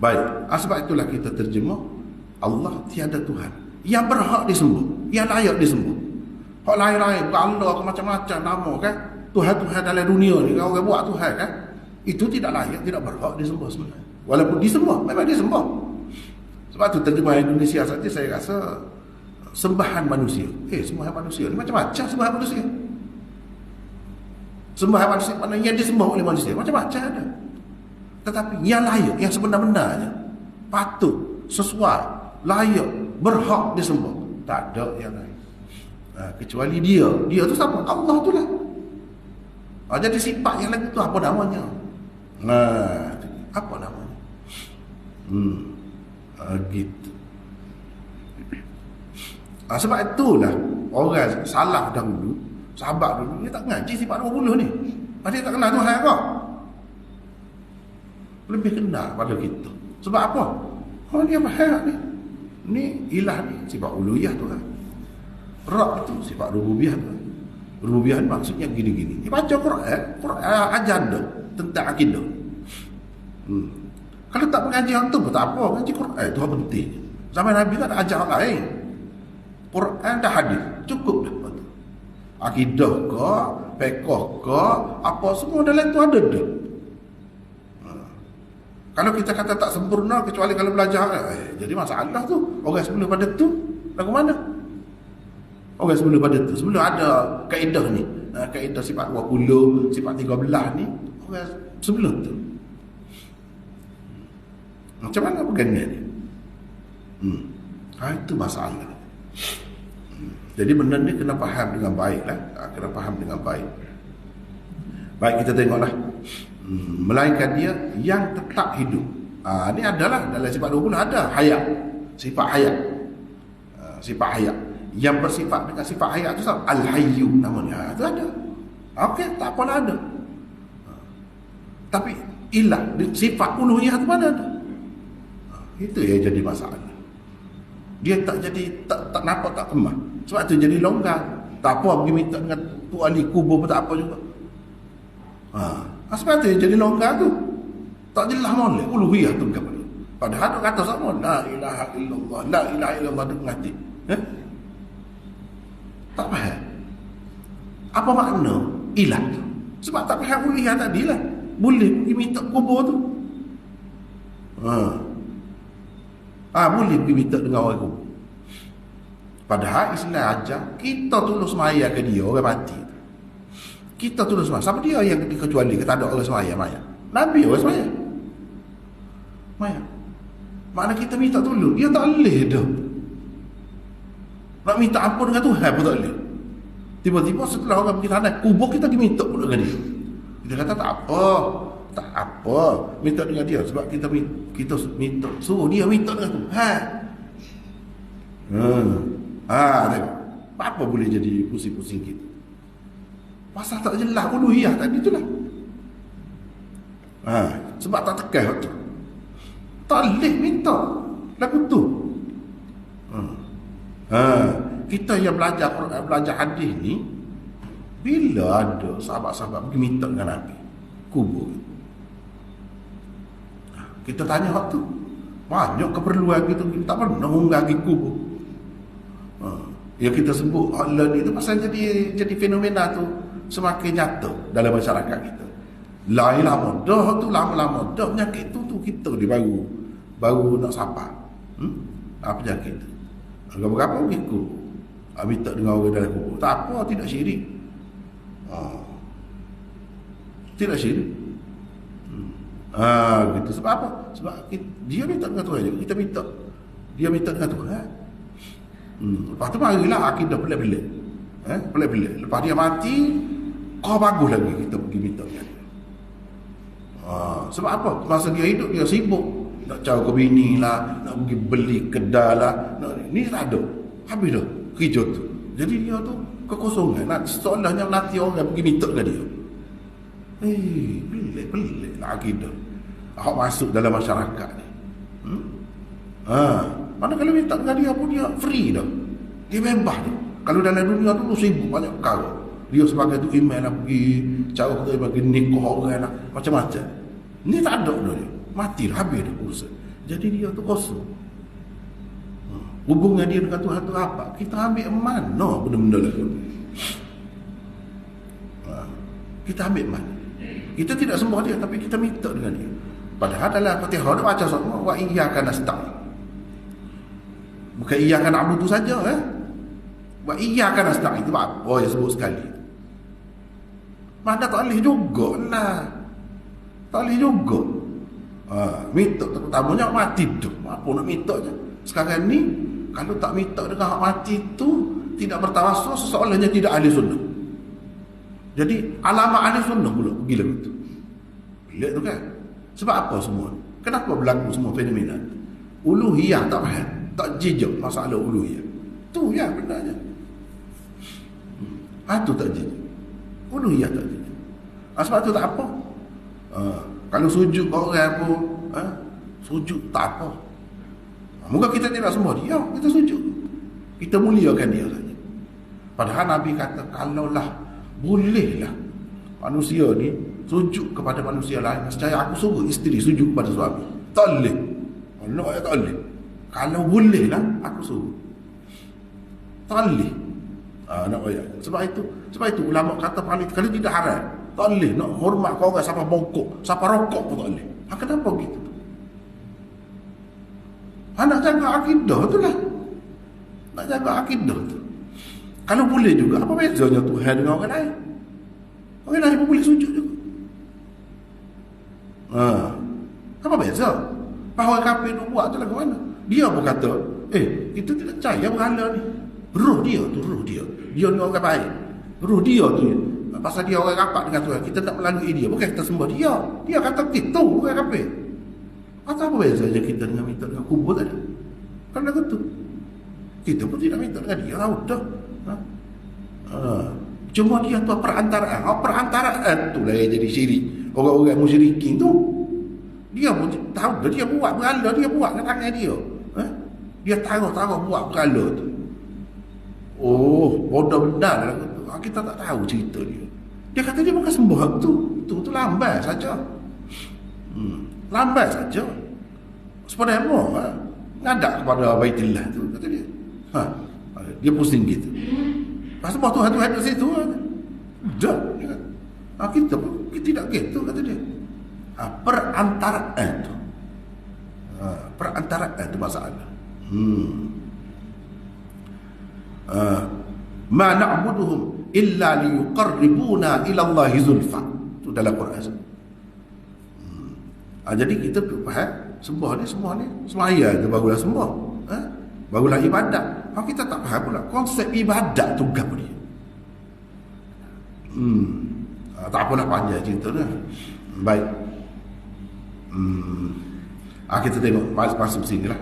[SPEAKER 1] Baik, sebab itulah kita terjemah Allah tiada Tuhan yang berhak disembah, yang layak disembah. Hak lain-lain, Allah ke macam-macam nama kan, Tuhan-Tuhan dalam dunia ni, kalau orang buat Tuhan kan, itu tidak layak, tidak berhak disembah sebenarnya. Walaupun disembah, memang disembah. Sebab tu terjemahan Indonesia saja saya rasa sembahan manusia. Sembahan manusia ni macam-macam sembahan manusia. Sembahan manusia mana yang disembah oleh manusia, macam-macam ada. Tetapi yang layak, yang sebenar-benarnya, patut, sesuai, layak, berhak disembah, tak ada yang lain. Kecuali dia tu siapa? Allah tu lah. Jadi sifat yang lain tu apa namanya? Apa namanya? Gitu. Sebab itulah orang salah dahulu, sahabat dulu, dia tak ngaji sifat 20 ni. Dia tak kenal Tuhan kau. Lebih kenal pada kita. Sebab apa? Dia faham ni. Ni ilah ni sifat uluhiyah Tuhan. Rabb tu sifat rububiyah Tuhan. Rububiyah maksudnya gini-gini. Dia baca Quran ajar dah tentang akidah. Kalau tak mengaji tu pun tak apa, mengaji Quran tu penting. Zaman Nabi tak ada ajar lain. Quran dah hadis, cukup dah. Akidah ke, fiqh ke, apa semua dalam tu ada dah. Kalau kita kata tak sempurna kecuali kalau belajar, jadi masalah tu. Orang sebelum pada tu lagu mana? Orang sebelum pada tu, sebelum ada kaedah ni, kaedah sifat 20, sifat 13 ni, orang sebelum tu. Macam mana pegangan ni? Itu masalah. Jadi benda ni kena faham dengan baik lah. Kena faham dengan baik. Baik, kita tengoklah. Melainkan dia yang tetap hidup. Ini adalah dalam sifat 20 ada hayat. Sifat hayat. Sifat hayat. Yang bersifat dengan sifat hayat tu sama. Al-Hayyu namanya. Itu ada. Okey, tak apalah ada. Tapi ilah, sifat uluhiyah tu mana ada? Itu yang jadi masalah. Dia tak jadi, tak nampak, tak kemah. Sebab tu jadi longgar. Tak apa pergi minta dengan tu ahli kubur pun tak apa juga. Sebab tu jadi longgar tu. Tak jelas molek uluhiyah tu kepada. Padahal dia kata sama, la ilaha illallah, la ilaha illallah tu mengerti. Tak faham. Apa makna ilah tu? Sebab tak faham uluhiyah tadi lah. Boleh pergi minta kubur tu. Boleh pergi minta dengan orang kubur. Padahal Islam ajar kita tolong semaya ke dia orang mati. Kita tolong semaya. Siapa dia yang dikecuali kita ada orang semaya maya? Nabi orang semaya. Maya. Makna kita minta tolong, dia tak boleh dah. Nak minta ampun dengan Tuhan pun tak boleh. Tiba-tiba setelah orang pergi sana kubur kita diminta pula dengan dia. Kita kata tak apa, minta dengan dia sebab kita minta, suruh dia minta dengan Tuhan. Tengok. Apa boleh jadi pusing-pusing kita? Pasal tak jelas uluhiyah tadi itulah. Sebab tak tekan waktu. Tak boleh minta lagu tu. Kita yang belajar hadis ni, bila ada sahabat-sahabat pergi minta dengan Nabi kubur, kita tanya waktu banyak keperluan kita tak pernah menggagi kubur. Ya kita sebut Allah ni tu pasal jadi fenomena tu semakin nyata dalam masyarakat kita. Lama dah tu lama-lama dah penyakit tu kita dia baru nak sabar. Penyakit tu. Berapa ikut minta dengan orang dalam kubur. Tak apa, tidak syirik. Tidak syirik. Gitu. Sebab apa? Sebab dia minta dengan Tuhan juga. Kita minta. Dia minta dengan Tuhan. Lepas tu marilah akidah pelik-pelik. Pelik-pelik. Lepas dia mati, kau bagus lagi kita pergi minta dia. Sebab apa? Masa dia hidup dia sibuk nak cari ke bini lah, nak pergi beli kedai lah, ni tak ada. Habis dah kerja tu. Jadi dia tu kekosongan. Seolahnya nanti orang pergi minta ke dia. Pelik-pelik lah akidah. Awak masuk dalam masyarakat ni. Mana kalau minta dengan dia pun dia free dah. Dia bebas dah. Kalau dalam dunia tu sibuk banyak perkara. Dia sebagai tu email lah pergi, cara kita bagi nikah orang lah, macam-macam. Ni tak ada dah dia. Mati dah, habis dah urusan. Jadi dia tu kosong. Hubungan dia dengan Tuhan tu apa? Kita ambil mana benda-benda lagu ni? Kita ambil mana? Kita tidak sembah dia, tapi kita minta dengan dia. Padahal dalam Fatihah dia baca semua wa iyyaka nasta'in. Bukan iyyaka na'budu saja wa iyyaka nasta'in itu apa yang sebut sekali. Mana tak boleh juga lah. Tak boleh juga. Minta terutamanya mati tu. Apa nak minta je. Sekarang ni kalau tak minta dengan hak mati tu tidak bertawasul, seseorangnya tidak ahli sunnah. Jadi alamat ahli sunnah pula gila begitu. Bila tu kan. Sebab apa semua? Kenapa berlaku semua fenomena? Uluhiyah tak faham, tak jejak masalah uluhiyah. Tu ya benarnya. Tu tak jejak. Uluhiyah tak jejak. Sebab tu tak apa. Kalau sujud orang pun sujud tak apa. Moga kita tidak sembah dia, kita sujud. Kita muliakan dia saja. Padahal Nabi kata kalaulah bolehlah manusia ni sujud kepada manusia lain, nescaya aku suruh isteri sujud kepada suami. Tak boleh. Allah tak boleh. Kalau bolehlah aku suruh. Tak boleh. Nak ayat. Sebab itu ulama kata paling kalau tidak haram. Tak boleh nak hormat kau orang siapa bongkok, siapa rokok pun tak boleh. Kenapa gitu? Nak jaga akidah tu lah. Nak jaga akidah tu. Kalau boleh juga, apa bezanya Tuhan dengan orang lain? Orang lain pun boleh sujud juga. Apa beza? Bahawa kafir tu buat tu lah ke mana? Dia pun kata, kita tidak percaya berhala ni. Roh dia. Dia ni orang baik. Roh dia tu. Pasal dia orang rapat dengan Tuhan, kita tak melalui dia. Bukan kita sembah dia. Dia kata kita orang kafir. Apa bezanya kita dengan minta dengan kubur tadi? Kan lagu tu. Kita pun tidak minta dengan dia. Udah. Cuma dia tu perantaraan. Perantaraan tu lah yang jadi syirik. Orang-orang musyrikin tu, dia pun tahu dia buat berhala, dia buat dengan tangan dia. Dia taruh buat berhala tu. Bodoh benar lagu tu. Kita tak tahu cerita dia. Dia kata dia bukan sembah tu lambat saja. Lambat saja. Sebenarnya ngadak kepada Baitullah tu kata dia. Dia pusing gitu. Pasal Tuhan ada situ. Dah. Kita tidak gitu kata dia. Perantaraan tu. Perantaraan tu masalah. Ma na'buduhum illa liyuqarribuna ila Allahi zulfa. Itu dalam Quran. Jadi kita faham sembah ni sembahyang je barulah sembah. Barulah ibadat. Kita tak faham pula konsep ibadat tu apa dia. Tak apa nak panjang cerita ni. Baik. Kita tengok masuk sini lah.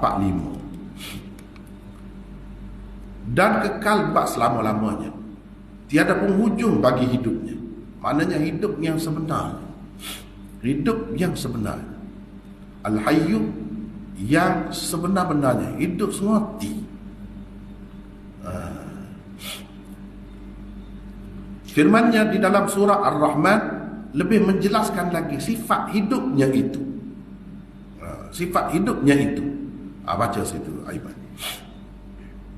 [SPEAKER 1] 445. Dan kekal bak selama-lamanya. Tiada penghujung bagi hidupnya. Maknanya hidup yang sebenar. Hidup yang sebenar. Al-Hayyu yang sebenar-benarnya. Hidup semati. Firmannya di dalam surah Ar-Rahman lebih menjelaskan lagi sifat hidupnya itu. Sifat hidupnya itu. Baca situ Aiman.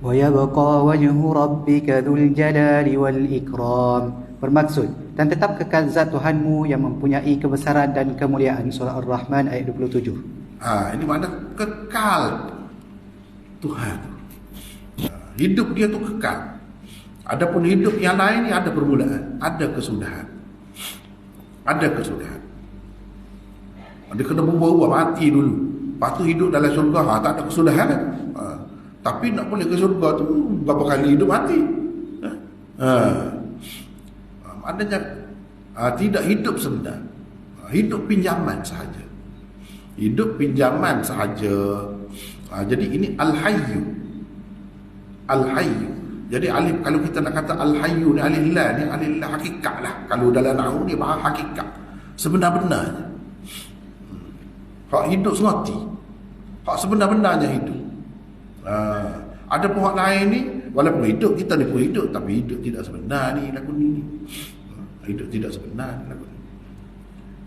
[SPEAKER 2] وَيَبْقَى وَجْهُ رَبِّكَ ذُو الْجَلَالِ وَالْإِكْرَامِ. Bermaksud, dan tetap kekal zat Tuhanmu yang mempunyai kebesaran dan kemuliaan. Surah Ar-Rahman ayat 27.
[SPEAKER 1] Ini makna kekal Tuhan. Hidup dia tu kekal. Adapun hidup yang lain ni ada permulaan, ada kesudahan. Ada kesudahan. Dia kena berubah-ubah, mati dulu. Lepas tu hidup dalam syurga, tak ada kesudahan. Tapi nak boleh ke syurga tu berapa kali hidup mati. Maknanya tidak hidup sebenar, hidup pinjaman sahaja, hidup pinjaman sahaja. Jadi ini al-hayyu, al-hayyu. Jadi alif, kalau kita nak kata al-hayyu ni alif lam ni, alif lam hakikat lah. Kalau dalam nahwu ni bahasa hakikat, sebenar-benarnya. Hak hidup semati, hak sebenar-benarnya hidup. Ada pihak lain ni, walaupun hidup, kita ni pun hidup, tapi hidup tidak sebenar ni lagu ni. Hidup tidak sebenar ni lagu ni.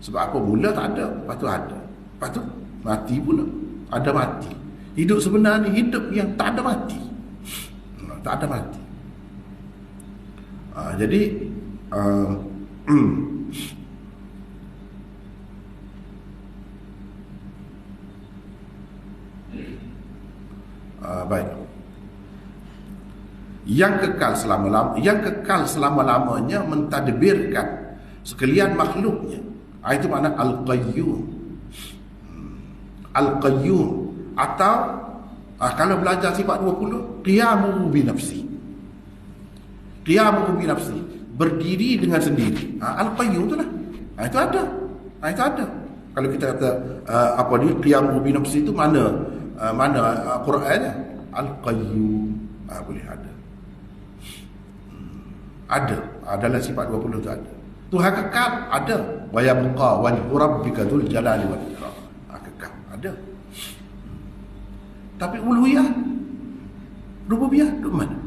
[SPEAKER 1] Sebab apa? Mula tak ada, lepas tu ada, lepas tu mati pula, ada mati. Hidup sebenar ni hidup yang tak ada mati, tak ada mati. Jadi baik. Yang kekal selama-lamanya mentadbirkan sekalian makhluknya. Itu makna al-qayyum. Al-qayyum, atau kalau belajar sifat 20, qiyamuhu bi nafsi. Qiyamuhu bi nafsi, berdiri dengan sendiri. Al-qayyum tu lah. Itu ada. Itu ada. Kalau kita kata apa ni qiyamuhu bi nafsi itu mana Qurannya? Al-qayyum. Boleh ada. Ada. Dalam sifat 20 tu ada. Tuhan kekal, ada. Wa yabqa wajhu rabbika dzul jalali wal ikram. Kekal, ada. Tapi uluhiyah, rububiyah di mana?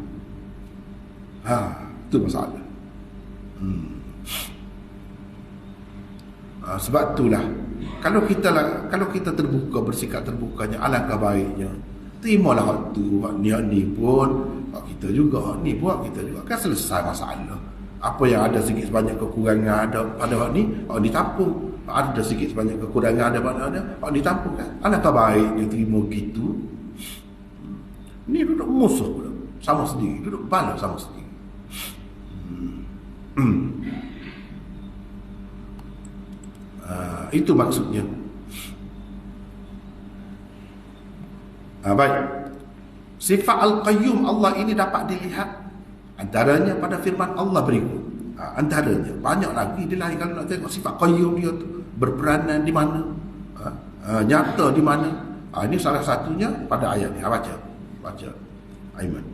[SPEAKER 1] Itu masalah. Sebab itulah kalau kita terbuka, bersikap terbukanya, alangkah baiknya terimalah hak tu, hak ni pun hak kita juga, hak ni pun hak kita juga, kan selesai masalah. Apa yang ada sikit sebanyak kekurangan ada pada hak ni ditampung. Ada sikit sebanyak kekurangan ada pada hak ditampung, kan. Alangkah baik dia terima gitu. Ni duduk musuh pula, sama sendiri, duduk bala sama sendiri. Itu maksudnya. Baik. Sifat Al-Qayyum Allah ini dapat dilihat antaranya pada firman Allah berikut. Antaranya banyak lagi dia lain. Kalau nak tengok sifat Qayyum dia tu berperanan di mana, nyata di mana. Ini salah satunya pada ayat ni. Baca Aiman.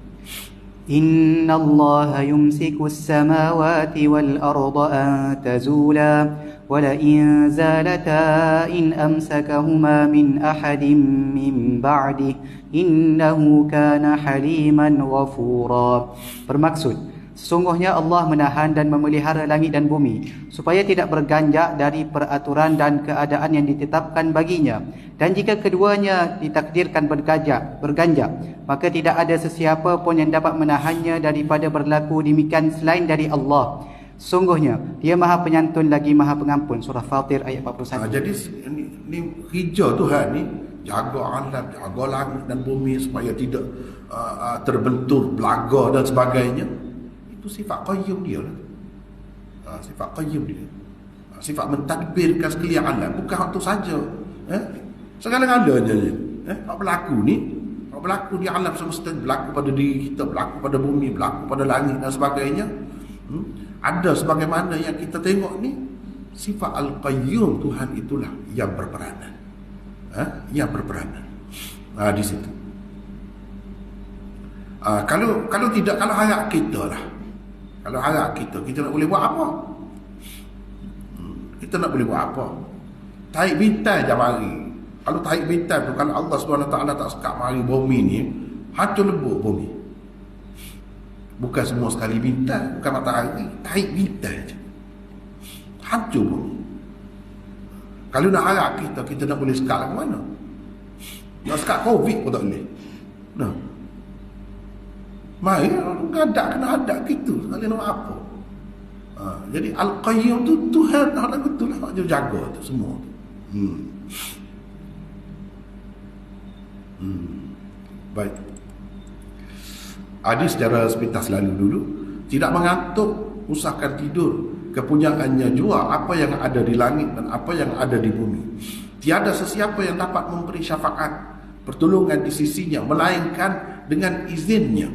[SPEAKER 2] Inna Allah yumsiku as-samawati wal arda an tazula wa la in zalata in amsakahuma min ahadin min ba'dih innahu kana haliman ghafura. Bermaksud, sesungguhnya Allah menahan dan memelihara langit dan bumi supaya tidak berganjak dari peraturan dan keadaan yang ditetapkan baginya. Dan jika keduanya ditakdirkan berganjak, maka tidak ada sesiapa pun yang dapat menahannya daripada berlaku demikian selain dari Allah. Sungguhnya Dia Maha Penyantun lagi Maha Pengampun. Surah Fatir ayat 41.
[SPEAKER 1] Jadi ni hijau Tuhan ni jaga alam, jaga langit dan bumi supaya tidak terbentur, belaga dan sebagainya. Itu sifat qayyum dia lah. Sifat qayyum dia. Sifat mentadbirkan sekalian alam. Bukan hak tu saja. Segala-galanya je. Hak berlaku ni, hak berlaku di alam semesta, berlaku pada diri kita, berlaku pada bumi, berlaku pada langit dan sebagainya. Ada sebagaimana yang kita tengok ni, sifat Al-Qayyum Tuhan itulah yang berperanan. Yang berperanan. Di situ. Kalau tidak, kalau harap kita lah. Kalau harap kita nak boleh buat apa? Kita nak boleh buat apa? Tarik bintang je mari. Kalau tarik bintang tu, kalau Allah SWT tak sekat mari bumi ni, hancur lebur bumi. Bukan semua sekali bintang, bukan matahari, tarik bintang je, hancur bumi. Kalau nak harap kita nak boleh sekat ke mana? Nak sekat COVID pun tak boleh. Mari kena hadap gitu sekali nak apa. Jadi Al-Qayyum tu Tuhan nak betul lah, dia jaga tu semua tu. Baik. Secara sepintas lalu dulu, tidak mengantuk, usahakan tidur, kepunyaannya jua apa yang ada di langit dan apa yang ada di bumi. Tiada sesiapa yang dapat memberi syafaat pertolongan di sisinya melainkan dengan izinnya.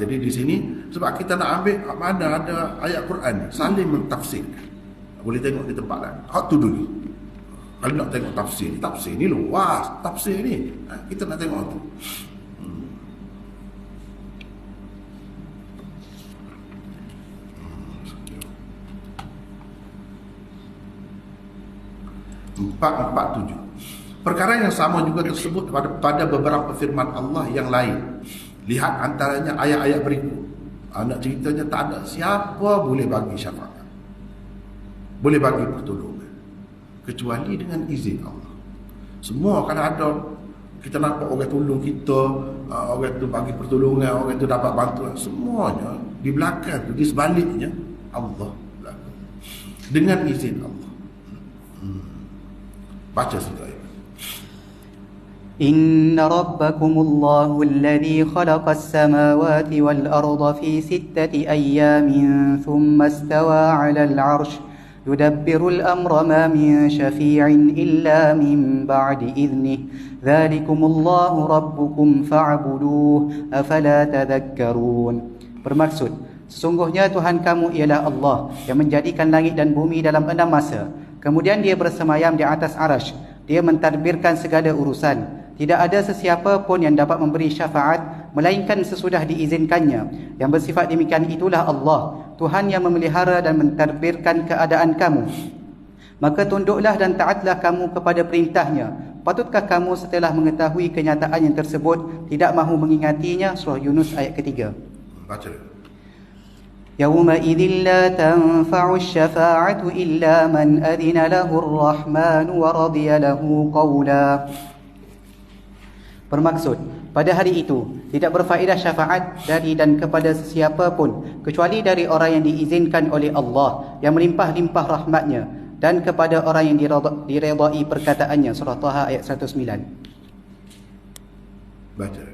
[SPEAKER 1] Jadi di sini sebab kita nak ambil mana ada ayat Quran ni, saling mentafsirkan. Boleh tengok di tempat lain. Hak tu dulu. Kalau nak tengok tafsir ni luas. Tafsir ni kita nak tengok tu. Empat tujuh. Perkara yang sama juga tersebut pada beberapa firman Allah yang lain. Lihat antaranya ayat-ayat berikut. Nak ceritanya tak ada siapa boleh bagi syafaat, boleh bagi pertolongan kecuali dengan izin Allah. Semua kalau ada kita nampak orang tolong kita, orang tu bagi pertolongan, orang tu dapat bantuan, semuanya di belakang tu, di sebaliknya Allah belakang. Dengan izin Allah. Baca surah ini.
[SPEAKER 2] إن ربكم الله الذي خلق السماوات والأرض في 6 أيام ثم استوى على العرش يدبر الأمر ما من شفيع إلا من بعد إذنه ذلكم الله ربكم فاعبدوه أفلا تذكرون. Bermaksud, sesungguhnya Tuhan kamu ialah Allah yang menjadikan langit dan bumi dalam 6 masa. Kemudian dia bersemayam di atas arasy. Dia mentadbirkan segala urusan. Tidak ada sesiapa pun yang dapat memberi syafaat melainkan sesudah diizinkannya. Yang bersifat demikian itulah Allah, Tuhan yang memelihara dan mentadbirkan keadaan kamu. Maka tunduklah dan taatlah kamu kepada perintahnya. Patutkah kamu setelah mengetahui kenyataan yang tersebut tidak mahu mengingatinya? Surah Yunus ayat ketiga.
[SPEAKER 1] Baca.
[SPEAKER 2] يومئذ لا تنفع الشفاعة إلا من أذن له الرحمن ورضي له قولا. Bermaksud, pada hari itu tidak berfaedah syafaat dari dan kepada sesiapa pun kecuali dari orang yang diizinkan oleh Allah yang melimpah-limpah rahmatnya, dan kepada orang yang diredai perkataannya. Surah Taha ayat 109.
[SPEAKER 1] Baca.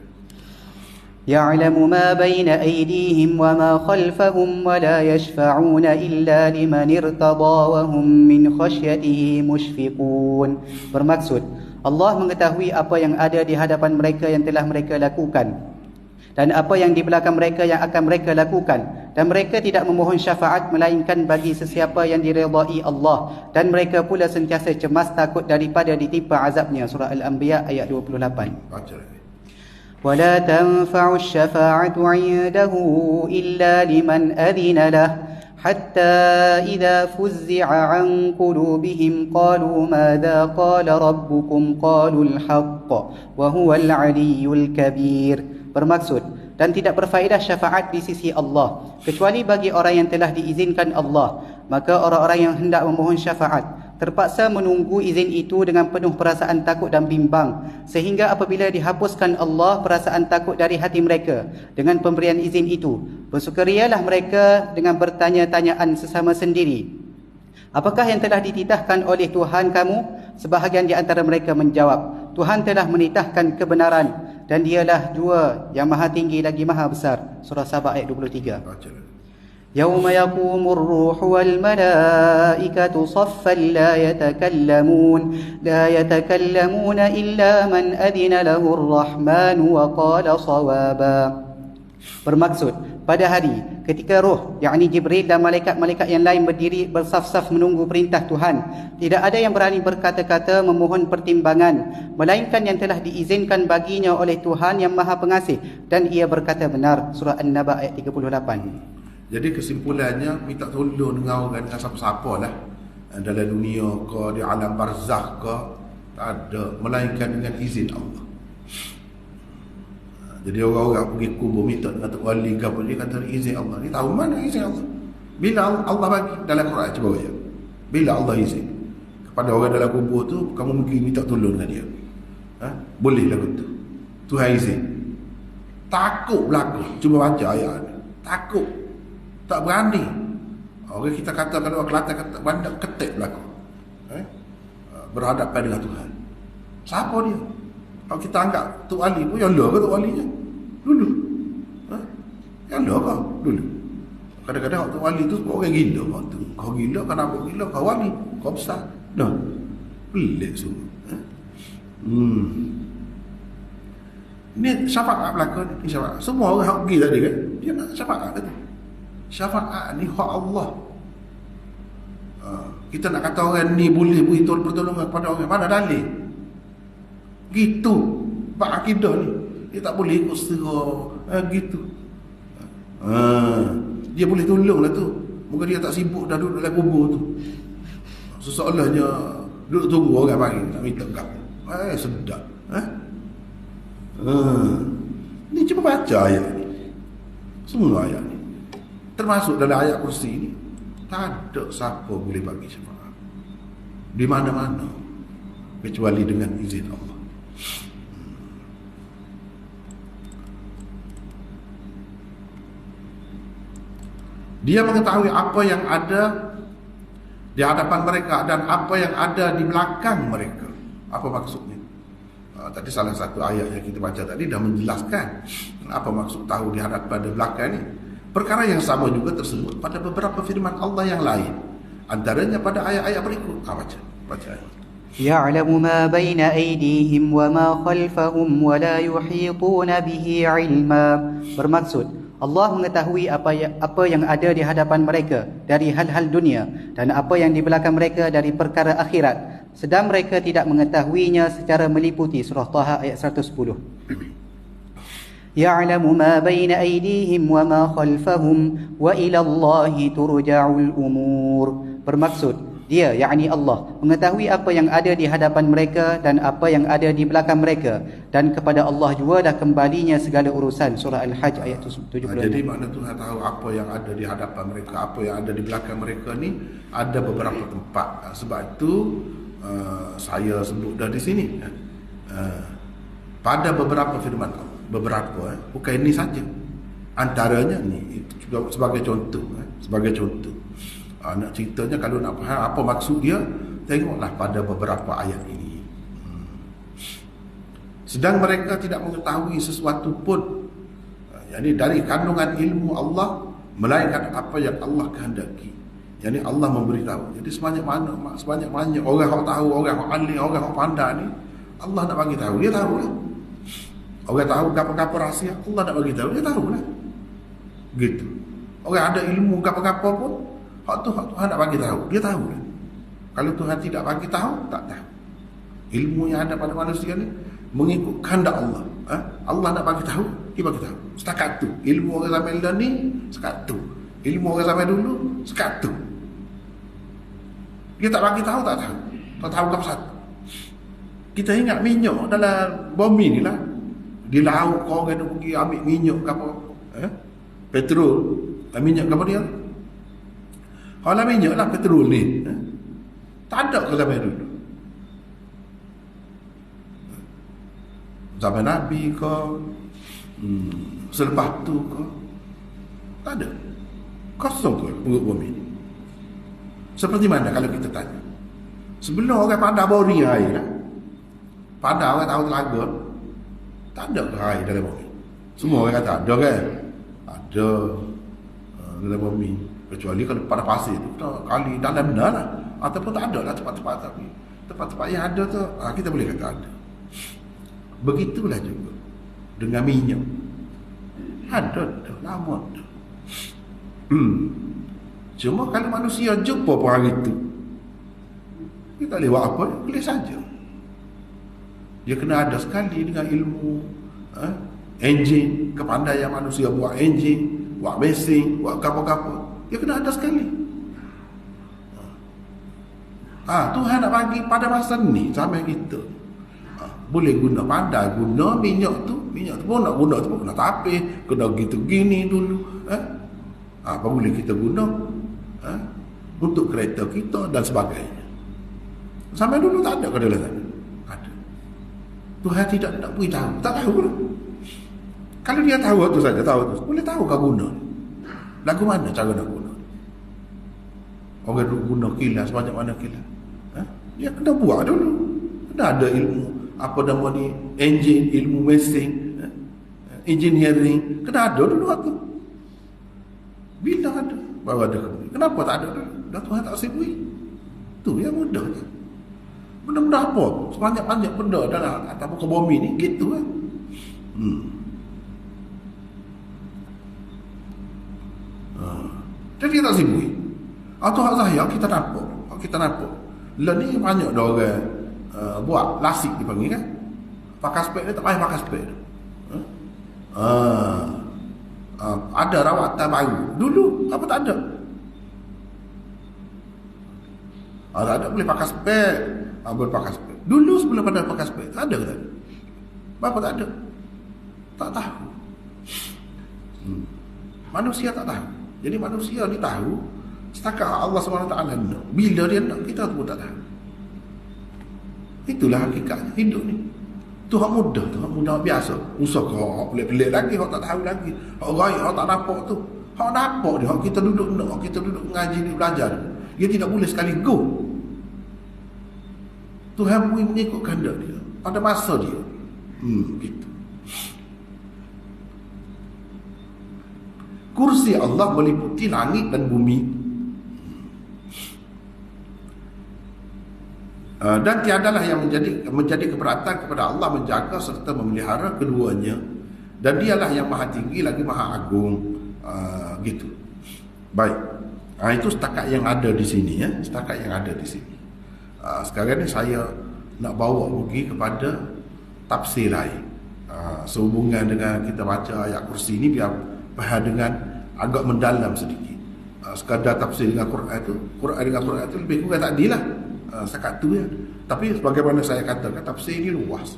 [SPEAKER 2] يعلم ما بين أيديهم وما خلفهم ولا يشفعون إلا لمن ارتضى وهم من خشيته مشفقون. Bermaksud, Allah mengetahui apa yang ada di hadapan mereka yang telah mereka lakukan dan apa yang di belakang mereka yang akan mereka lakukan, dan mereka tidak memohon syafaat melainkan bagi sesiapa yang diredai Allah, dan mereka pula sentiasa cemas takut daripada ditimpa azabnya. Surah Al-Anbiya ayat 28.
[SPEAKER 1] Baca lagi.
[SPEAKER 2] ولا تنفع الشفاعة عنده إلا لمن أذن له حتى إذا فزع عن قلوبهم قالوا ماذا قال ربكم قالوا الحق وهو العلي الكبير. Bermaksud, dan tidak berfaedah syafaat di sisi Allah kecuali bagi orang yang telah diizinkan Allah. Maka orang-orang yang hendak memohon syafaat terpaksa menunggu izin itu dengan penuh perasaan takut dan bimbang, sehingga apabila dihapuskan Allah perasaan takut dari hati mereka dengan pemberian izin itu, bersukarialah mereka dengan bertanya-tanyaan sesama sendiri, apakah yang telah dititahkan oleh Tuhan kamu? Sebahagian di antara mereka menjawab, Tuhan telah menitahkan kebenaran, dan dialah Jua yang maha tinggi lagi maha besar. Surah Sabah ayat 23.
[SPEAKER 1] Baca.
[SPEAKER 2] يوم يقوم الروح والملائكة صفا لا يتكلمون إلا من أذن له الرحمن وقال صوابا. Bermaksud, pada hari ketika roh, yakni Jibril dan malaikat-malaikat yang lain berdiri bersaf-saf menunggu perintah Tuhan, tidak ada yang berani berkata-kata memohon pertimbangan melainkan yang telah diizinkan baginya oleh Tuhan yang Maha Pengasih, dan ia berkata benar. Surah An-Naba ayat 38.
[SPEAKER 1] Jadi kesimpulannya, minta tolong dengan orang, dengan siapa-siapa lah, dalam dunia ke, di alam barzakh ke, tak ada, melainkan dengan izin Allah. Jadi orang-orang pergi kubur minta dengan Tok Wali ke apa, dia kata izin Allah. Ni tahu mana izin Allah? Bila Allah bagi dalam Quran, cuba baca. Bila Allah izin kepada orang dalam kubur tu, kamu pergi minta tolong dengan dia. Boleh lagu tu. Tuhan izin. Takut berlaku. Cuba baca ayat ni. Takut. Tak berani. Orang kita kata, kalau orang Kelantan kata bandar ketik berlaku. Berhadapan dengan Tuhan. Siapa dia? Kalau kita anggap Tok Wali pun, yang lah ke Tok Walinya? Dulu. Yang lah ke? Dulu. Kadang-kadang Tok Wali tu orang gila. Kau gila, kenapa gila? Kau wali. Kau besar. Dah. Pelik semua. Ini syafaat belaka ni, syafaat. Semua orang hak pergi tadi kan, dia nak syafaat tadi. Syafaat ni hak Allah. Kita nak kata orang ni boleh beri pertolongan kepada orang, mana dalil? Gitu bab akidah ni. Dia tak boleh ikut setera gitu. Dia boleh tolong lah tu. Moga dia tak sibuk dah duduk dalam kubur tu. Seseolahnya duduk tunggu orang mari nak minta kap. Sedap. Ni cuba baca ayat ni. Semua ayat ni. Termasuk dalam ayat kursi ni. Tak ada siapa boleh bagi syafaat di mana-mana kecuali dengan izin Allah. Dia mengetahui apa yang ada di hadapan mereka dan apa yang ada di belakang mereka. Apa maksudnya? Tadi salah satu ayat yang kita baca tadi dah menjelaskan apa maksud tahu di hadapan dan belakang ni. Perkara yang sama juga tersebut pada beberapa firman Allah yang lain. Antaranya pada ayat-ayat berikut. Baca ayat.
[SPEAKER 2] يعلم ما بين أيديهم وما خلفهم ولا يحيطون به علما. Bermaksud Allah mengetahui apa yang ada di hadapan mereka dari hal-hal dunia dan apa yang di belakang mereka dari perkara akhirat, sedang mereka tidak mengetahuinya secara meliputi. Surah Taha ayat 110. يعلم ما بين أيديهم وما خلفهم وإلى الله ترجع الأمور. Bermaksud dia, yakni Allah, mengetahui apa yang ada di hadapan mereka dan apa yang ada di belakang mereka, dan kepada Allah juga dah kembalinya segala urusan. Surah Al-Hajj ayat 76.
[SPEAKER 1] Jadi makna Tuhan tahu apa yang ada di hadapan mereka, apa yang ada di belakang mereka ni ada beberapa tempat. Sebab itu saya sebut dah di sini pada beberapa firman Allah. Beberapa bukan ini saja, antaranya ni itu juga sebagai contoh. Nak ceritanya kalau nak faham apa maksud dia, tengoklah pada beberapa ayat ini. Sedang mereka tidak mengetahui sesuatu pun yakni dari kandungan ilmu Allah melainkan apa yang Allah kehendaki. Yakni Allah memberitahu. Jadi sebanyak mana orang yang tahu, orang yang alim, orang yang pandai ni, Allah nak bagi tahu, dia tahu lah. Orang tahu apa-apa rahsia, Allah nak bagi tahu, dia tahu lah. Gitu. Orang ada ilmu apa-apa pun, hak Tuhan nak bagi tahu, dia tahu lah. Kalau Tuhan tidak bagi tahu, tak tahu. Ilmu yang ada pada manusia ni mengikut kehendak Allah. Allah nak bagi tahu, dia bagi tahu. Setakat tu. Ilmu orang zaman ni setakat tu. Ilmu orang zaman dulu setakat tu. Dia tak bagi tahu, tak tahu. Tak tahu apa satu. Kita ingat minyak dalam bumi ni lah. Di laut kau kena pergi ambil minyak ke apa? Petrol. Minyak ke apa dia? Kalau minyak lah petrol ni. Tak ada ke zaman dulu. Zaman Nabi ke, selepas tu ke, tak ada. Kosong ke perut bumi. Seperti mana kalau kita tanya? Sebelum orang pandai bori air lah. Pandai orang tahu telaga, tak ada ke air dalam bumi. Semua orang kata ada kan? Ada dalam bumi. Kecuali kalau pada pasir tu, kali dalam benar lah. Ataupun tak ada lah tempat-tempat, tapi tempat-tempat yang ada tu kita boleh kata ada. Begitulah juga dengan minyak. Ada lama tu. Cuma kalau manusia jumpa perang itu, dia tak boleh buat apa, boleh saja. Dia kena ada sekali dengan ilmu enjin, kepandaian manusia buat enjin, buat mesin, buat kapal-kapal. Dia kena ada sekali. Tuhan nak bagi pada masa ni sampai kita boleh guna, pandai guna minyak tu pun nak guna tu pun kena tapis, kena gitu gini dulu. Apa boleh kita guna untuk kereta kita dan sebagainya. Sampai dulu tak ada ke dalam sana? Ada. Tuhan tidak nak beritahu, tak tahu lah. Kalau dia tahu tu saja, tahu tu, boleh tahu kau guna. Lagu mana cara nak guna? Orang guna kilas, banyak mana kilas. Dia kena buat dulu. Kena ada ilmu. Apa nama ni? Enjin, ilmu mesin, engineering. Kena ada dulu tu. Bila ada? Baru ada kemudian. Kenapa tak ada dulu? Dah Tuhan tak sibui. Tu yang mudahnya. Benda-benda apa? Sebanyak-banyak benda dalam atas muka bumi ni, gitu kan. Jadi kita tak sibuk. Atau hak zahir kita nampak. Kita nampak. Lah ni banyak dah orang buat lasik dipanggil kan. Pakai spek dia tak payah pakai spek. Ada rawatan baru. Dulu apa tak ada. Tak ada boleh pakai spek. Boleh pakai spek. Dulu sebelum ada pakai spek tak ada ke tak ada? Bapa tak ada. Tak tahu. Manusia tak tahu. Jadi manusia ni tahu setakat Allah SWT nak. Bila dia nak, kita pun tak tahu. Itulah hakikatnya hidup ni. Tu hak mudah biasa. Usah kau pelik-pelik lagi, hak tak tahu lagi. Hak gaib, hak tak nampak tu. Hak nampak dia, hak kita duduk nak, hak kita duduk mengaji ni belajar. Dia tidak boleh sekaligus. Tuhan mengikut kehendak dia pada masa dia. Gitu. Kursi Allah meliputi langit dan bumi. Dan tiadalah yang menjadi keberatan kepada Allah menjaga serta memelihara keduanya. Dan dialah yang maha tinggi lagi maha agung. Gitu. Baik. Itu setakat yang ada di sini ya. Setakat yang ada di sini. Sekarang ni saya nak bawa pergi kepada tafsir lain. Sehubungan dengan kita baca ayat kursi ini biar faham dengan agak mendalam sedikit. Sekadar tafsir dengan Quran itu lebih kurang tak adil lah. Sekat tu ya. Tapi sebagaimana saya katakan, tafsir ini luas.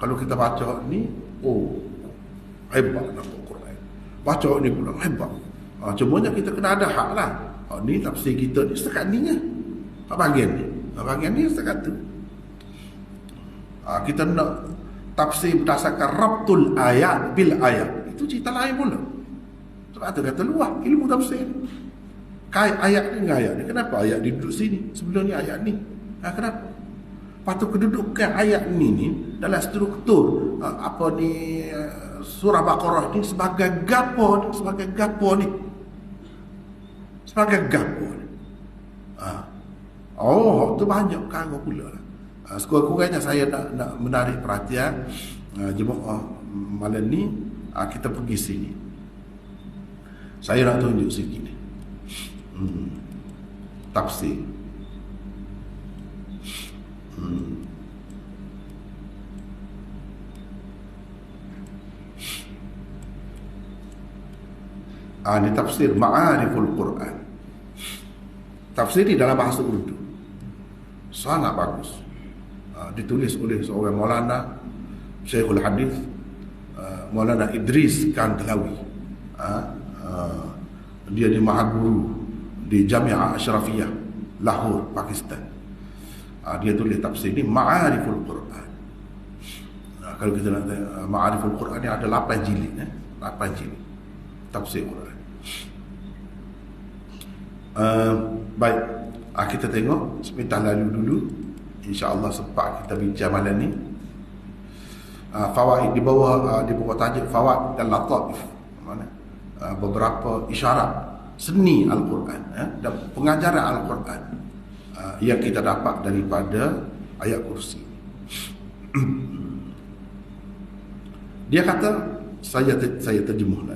[SPEAKER 1] Kalau kita baca ni, hebat nampak Quran. Baca ni pula hebat. Cumanya kita kena ada hak lah. Ni tafsir kita ni setakat ni ya. Bahagian ni setakat tu. Kita nak tafsir berdasarkan rabtul ayat bil ayat. Itu cerita lain pula. Sebab tu kata luah ilmu tafsir. Kait ayat ni dengan ayat ni. Kenapa ayat ni duduk sini? Sebelum ni ayat ni. Kenapa? Patut kedudukan ayat ni dalam struktur surah Baqarah ni sebagai gapo ni. Sebagai gapo ni. Tu banyak perkara pula lah. Sekurang-kurangnya saya nak menarik perhatian jemaah malam ni. Kita pergi sini. Saya nak tunjuk sikit ni. Tafsir. Ini tafsir Ma'ariful Quran. Tafsir ini dalam bahasa Urdu. Sangat bagus. Ditulis oleh seorang Maulana Syekhul Hadis Maulana Idris Kandlawi. Dia di Mahaguru di Jami'ah Ashrafiyah Lahore, Pakistan. Dia tulis tafsir ini Ma'ariful Quran. Kalau kita nak Ma'ariful Quran ni ada 8 jilid 8 jilid tafsir Quran. Baik, kita tengok sebentar lalu dulu. InsyaAllah sempat kita bincang malam ni. Fawaid di bawah tajuk Fawaid dan Lataif. Mana? Beberapa isyarat seni Al-Quran dan pengajaran Al-Quran yang kita dapat daripada ayat kursi. Dia kata, saya terjemuhlah,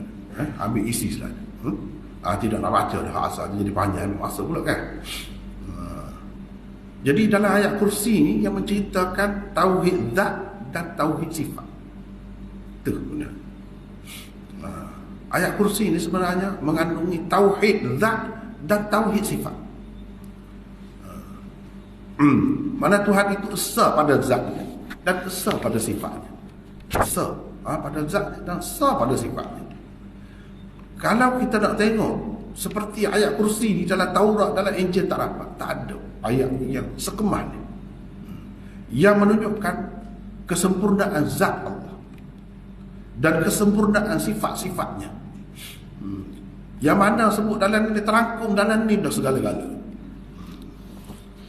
[SPEAKER 1] ambil isi saja. Tidak nak baca dah asal jadi panjang, ambil masa pula kan. Jadi dalam ayat kursi ni yang menceritakan tauhid zat dan tauhid sifat. Itu benar. Ayat kursi ini sebenarnya mengandungi tauhid zat dan tauhid sifat. Mana Tuhan itu esa pada zatnya dan esa pada sifatnya. Esa pada zat dan esa pada sifatnya. Kalau kita nak tengok seperti ayat kursi di dalam Taurat, dalam Injil tak dapat, tak ada ayat yang sekemah ni yang menunjukkan kesempurnaan zat Allah dan kesempurnaan sifat-sifatnya. Yang mana sebut dalam ini, terangkum dalam ini dah segala-gala.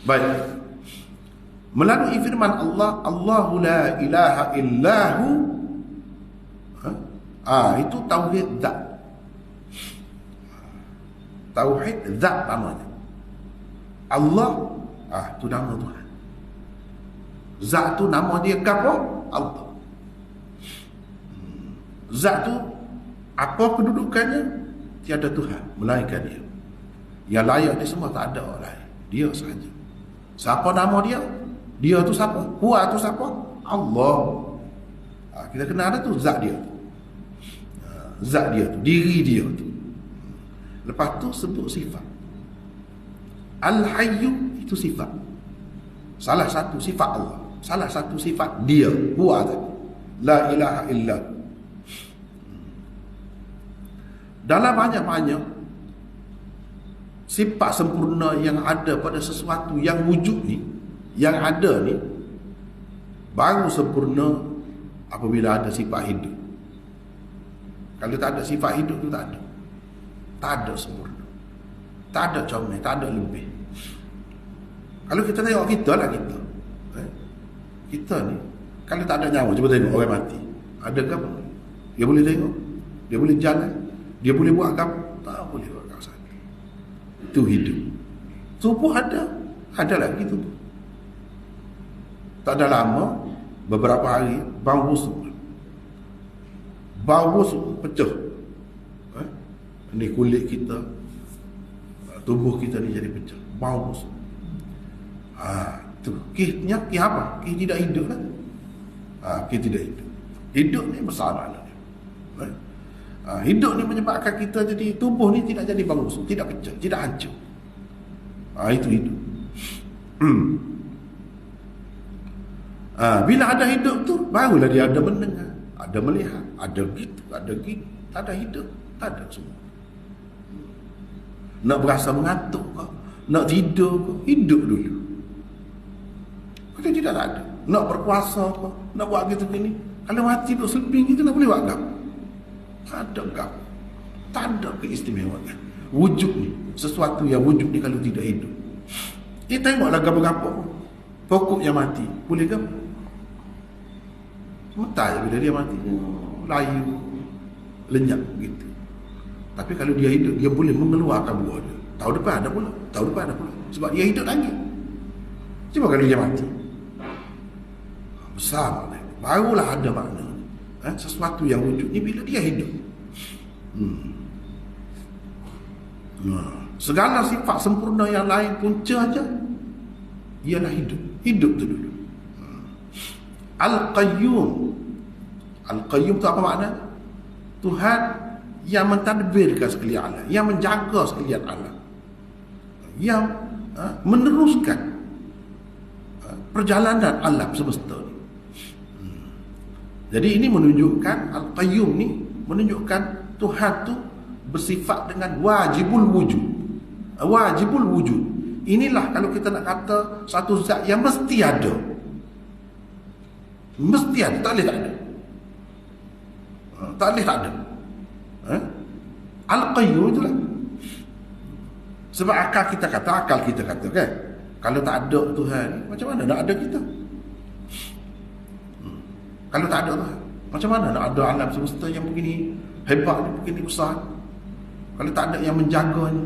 [SPEAKER 1] Baik. Melalui firman Allah, Allahu la ilaha illahu, itu tauhid zat. Tauhid zat namanya. Allah, tu nama Tuhan. Zat tu nama dia apa? Allah. Zat tu apa kedudukannya? Tiada Tuhan melainkan dia. Yang layak ni semua tak ada orang lain, dia sahaja. Siapa nama dia? Dia tu siapa? Huwa tu siapa? Allah. Kita kenal ada tu zat dia tu. Zat dia tu, diri dia tu. Lepas tu sebut sifat. Al-Hayyu itu sifat. Salah satu sifat Allah. Salah satu sifat dia. Huwa tadi. La ilaha illa. Dalam banyak-banyak sifat sempurna yang ada pada sesuatu yang wujud ni, yang ada ni, baru sempurna apabila ada sifat hidup. Kalau tak ada sifat hidup tu tak ada. Tak ada sempurna. Tak ada comel, tak ada lebih. Kalau kita tengok kita lah kita. Kita ni, kalau tak ada nyawa, cuba tengok orang mati. Ada ke apa? Dia boleh tengok. Dia boleh jalan. Dia boleh buat apa? Tak boleh buat apa. Itu hidup. Tubuh ada. Ada lagi tubuh. Tak ada lama, beberapa hari, bau busuk. Bau busuk pecah. Ini kulit kita, tubuh kita ni jadi pecah. Bau busuk. Tu. Kisnya kis apa? Kis tidak hidup lah. Kis tidak hidup. Hidup ni besar maknanya. Hidup ni menyebabkan kita jadi, tubuh ni tidak jadi bau busuk, tidak pecah, tidak hancur. Itu hidup. Bila ada hidup tu, barulah dia ada mendengar, ada melihat, ada gitu, ada gitu. Tak ada hidup, tak ada semua. Nak berasa mengantuk ke, nak tidur ke, hidup dulu. Kalau tidak tak ada. Nak berkuasa ke, nak buat gitu gini. Kalau mati duduk seliping kita nak boleh buat gap. Tak ada gap. Tak ada keistimewaan. Wujud ni, sesuatu yang wujud ni kalau tidak hidup. Kita tengoklah gapa-gapa. Pokok yang mati, boleh gap? Sementara bila dia mati, layu, lenyap gitu. Tapi kalau dia hidup, dia boleh mengeluarkan buah dia. Tahun depan ada pula, tahun depan ada pula. Sebab dia hidup lagi. Cuba kalau dia mati, besar makna. Barulah ada makna. Sesuatu yang wujud ni bila dia hidup. Segala sifat sempurna yang lain punca ialah hidup. Hidup tu dulu. Al-Qayyum. Al-Qayyum tu apa makna? Tuhan yang mentadbirkan sekalian alam, yang menjaga sekalian alam, yang meneruskan perjalanan alam semesta ni. Jadi ini menunjukkan, Al-Qayyum ni menunjukkan Tuhan tu bersifat dengan wajibul wujud. Wajibul wujud. Inilah kalau kita nak kata satu zat yang mesti ada. Mesti ada, tak boleh tak ada. Tak boleh tak ada. Al-Qayyum itulah. Sebab akal kita kata kan, kalau tak ada Tuhan, macam mana nak ada kita? Kalau tak ada Tuhan, macam mana nak ada alam semesta yang begini hebat ni, begini besar? Kalau tak ada yang menjaganya,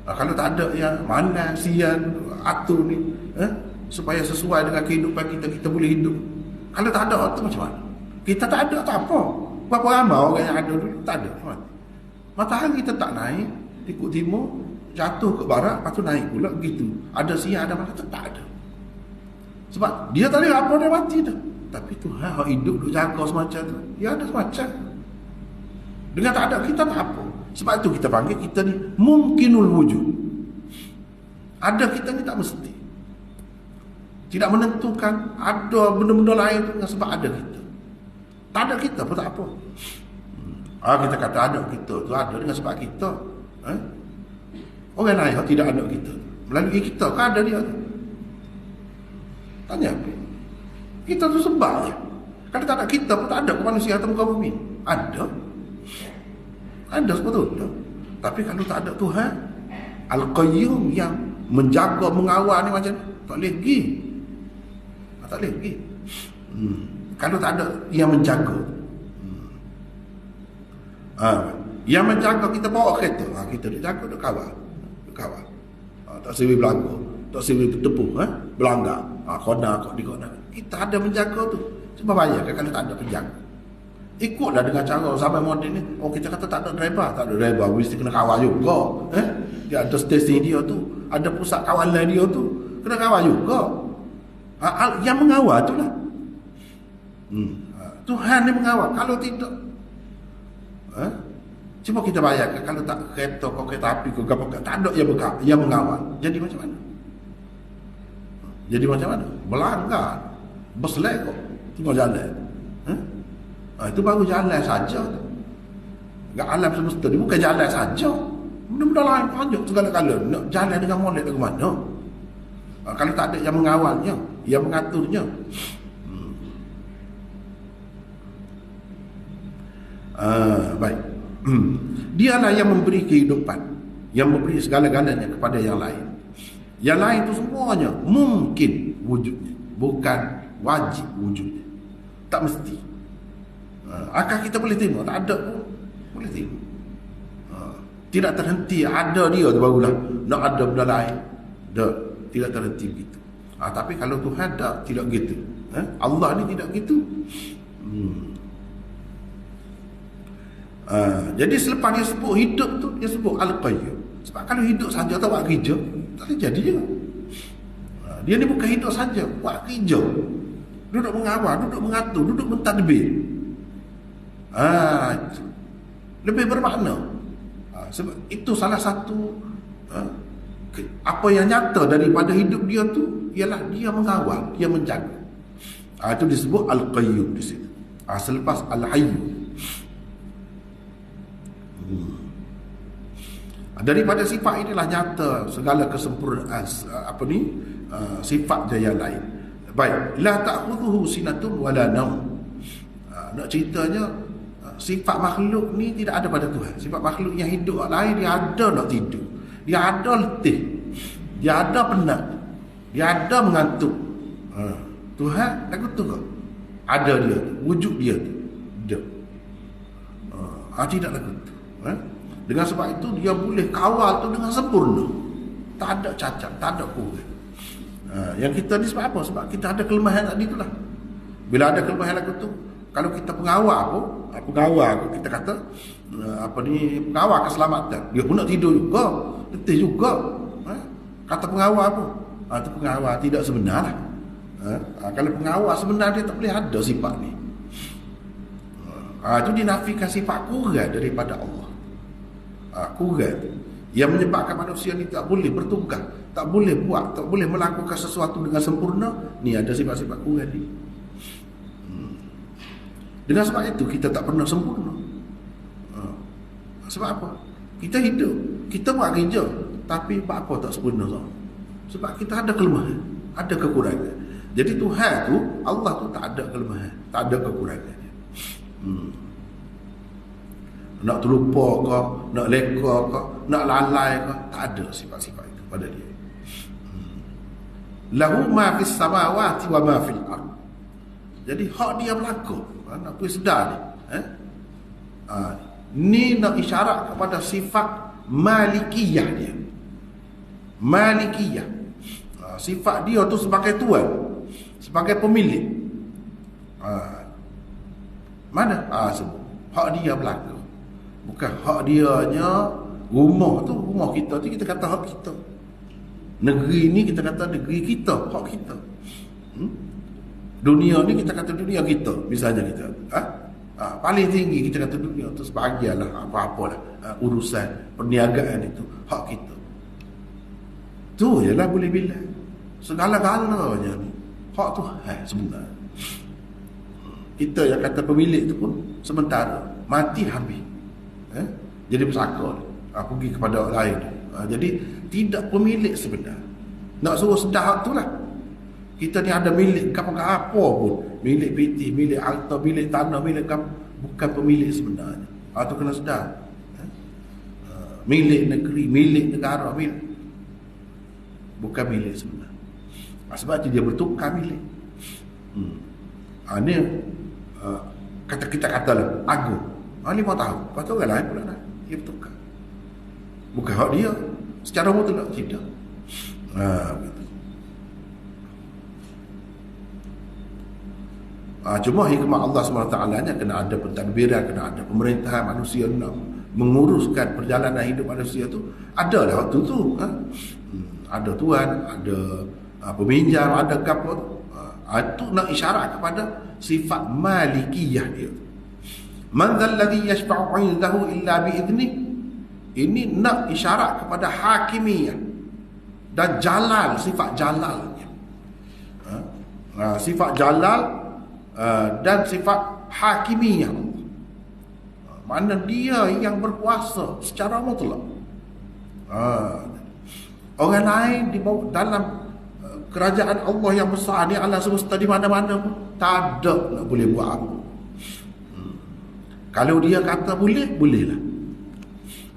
[SPEAKER 1] kalau tak ada yang mana sian atur ni, supaya sesuai dengan kehidupan kita, kita boleh hidup. Kalau tak ada tu macam mana? Kita tak ada tak apa. Berapa ramai orang yang ada dulu tak ada. Matahari kita tak naik, ikut timur, jatuh ke barat, lepas tu naik pula begitu. Ada siang, ada malam, tak ada. Sebab dia tak boleh apa, dia mati dah. Tapi Tuhan hidup duk jaga semacam tu. Dia ada semacam. Dengan tak ada kita tak apa. Sebab tu kita panggil kita ni mungkinul wujud. Ada kita ni tak mesti. Tidak menentukan ada benda-benda lain tu sebab ada kita. Tak ada kita pun tak apa. Kita kata ada kita tu ada dengan sebab kita. Orang lain tidak ada kita. Melalui kita kan ada dia tu. Tanya apa? Kita tu sebabnya. Kalau tak ada kita pun tak ada manusia atas muka bumi. Ada. Ada sebetulnya. Tapi kalau tak ada Tuhan, Al-Qayyum yang menjaga, mengawal ni macam ni, tak boleh pergi. Tak boleh pergi. Kalau tak ada yang menjaga. Yang menjaga kita bawa kereta. Kita dia jaga, dia kawal. Tak siwi belangga, tak siwi bertepung, belanggar. Kona, kok di kona. Kita ada menjaga tu. Sebab bahaya kan kalau tak ada penjaga. Ikutlah dengan cara zaman moden ni. Oh, kita kata tak ada driver, mesti kena kawal juga. Dia ada stesen dia tu, ada pusat kawalan dia tu, kena kawal juga. Yang mengawal tu lah. Tuhan ni mengawal. Kalau tidak, cuma kita bayangkan kalau tak kereta kau, kereta api kau, tak ada yang mengawal. Jadi macam mana? Melanggar, berselek kau, tengok jalan. Itu baru jalan saja. Dekat alam semesta ni bukan jalan saja. Benda-benda lain banyak segala-gala. Nak jalan dengan molek ke mana? Kalau tak ada yang mengawalnya, yang mengaturnya. Baik. Dialah yang memberi kehidupan, yang memberi segala-galanya kepada yang lain. Yang lain itu semuanya mungkin wujudnya, bukan wajib wujudnya. Tak mesti. Akal kita boleh terima, tak ada pun boleh terima. Tidak terhenti, ada dia tu barulah nak ada benda lain. Tidak terhenti begitu. Tapi kalau Tuhan tidak gitu. Allah ni tidak gitu. Jadi selepas dia sebut hidup tu, dia sebut Al-Qayyum. Sebab kalau hidup saja tak buat kerja, tak boleh jadi je. Dia ni bukan hidup saja, buat kerja. Duduk mengawal, duduk mengatur, duduk mentadbir. Lebih bermakna. Sebab itu salah satu apa yang nyata daripada hidup dia tu ialah dia mengawal, dia menjaga. Itu disebut Al-Qayyum di situ. Selepas Al-Hayyu. Daripada sifat inilah nyata segala kesempurnaan sifat dia yang lain. Baik, la ta'khudhuhu sinatun wala naum. Nak ceritanya sifat makhluk ni tidak ada pada Tuhan. Sifat makhluk yang hidup lain, dia ada nak tidur, dia ada letih, dia ada penat, dia ada mengantuk. Tuhan lagu tu kau ada dia, wujud dia tu ada. Tidak lagu tu. Dengan sebab itu dia boleh kawal tu dengan sempurna, tak ada cacat, tak ada kurang. Yang kita ni sebab apa? Sebab kita ada kelemahan tadi tu lah. Bila ada kelemahan lagu tu, kalau kita pengawal kita kata pengawal keselamatan, dia pun nak tidur juga, letih juga. Kata pengawal apa? Itu pengawal tidak sebenar lah. Kalau pengawal sebenar, dia tak boleh ada sifat ni. Itu dinafikan sifat kurang daripada Allah. Kurang yang menyebabkan manusia ni tak boleh bertugas, tak boleh buat, tak boleh melakukan sesuatu dengan sempurna. Ni ada sifat-sifat kurang ni. Dengan sebab itu kita tak pernah sempurna. Sebab apa? Kita hidup, kita buat kerja, tapi apa tak sempurna so? Sebab kita ada kelemahan, ada kekurangan. Jadi Tuhan tu, Allah tu tak ada kelemahan, tak ada kekurangan. Nak terlupa ke, nak leka ke, nak lalai ke, tak ada sifat-sifat itu pada dia. Lahu ma fis samawati wa ma fil ard. Jadi hak dia berlaku. Nak pergi sedar ni. Ni nak isyarat kepada sifat malikiyah dia. Malikiyah. Sifat dia tu sebagai tuan, sebagai pemilik. Mana? Sebut. Hak dia berlaku. Bukan hak dianya. Rumah tu, rumah kita tu kita kata hak kita. Negeri ni kita kata negeri kita, hak kita. Dunia ni kita kata dunia kita. Misalnya kita paling tinggi kita kata dunia tu sebahagian lah, apa-apa lah, urusan perniagaan itu hak kita. Tu ialah boleh bilang segala-galanya ni hak Tuhan sebenarnya. Kita yang kata pemilik tu pun sementara, mati habis. Jadi bersakar, pergi kepada orang lain. Jadi tidak pemilik sebenar. Nak suruh sedar hak tu lah. Kita ni ada milik apa pun, milik PT, milik harta, milik tanah, milik kamu, bukan pemilik sebenarnya. Itu kena sedar. Milik negeri, milik negara, milik, bukan milik sebenar. Sebab itu dia bertukar milik. Ini kita katalah agung. 5 tahun. Lepas tu orang lain pula nak. Dia bertukar. Bukan hak dia. Secara mutlak tidak. Begitu. Cuma hikmah Allah SWT nya kena ada pentadbiran, kena ada pemerintahan manusia nak menguruskan perjalanan hidup manusia tu. Ada lah waktu tu. Ada tuan, ada peminjam, ada kapal. Itu nak isyarat kepada sifat malikiyah dia. Man dhal ladhi yashfa'u 'indahu illa bi'idhnih. Ini nak isyarat kepada hakimiyah dan jalal, sifat jalalnya. Sifat jalal dan sifat hakimiyah. Mana dia yang berkuasa secara mutlak. Orang lain di bawah dalam kerajaan Allah yang besar ni, alam semesta di mana-mana pun tak ada nak boleh buat apa. Kalau dia kata boleh, bolehlah.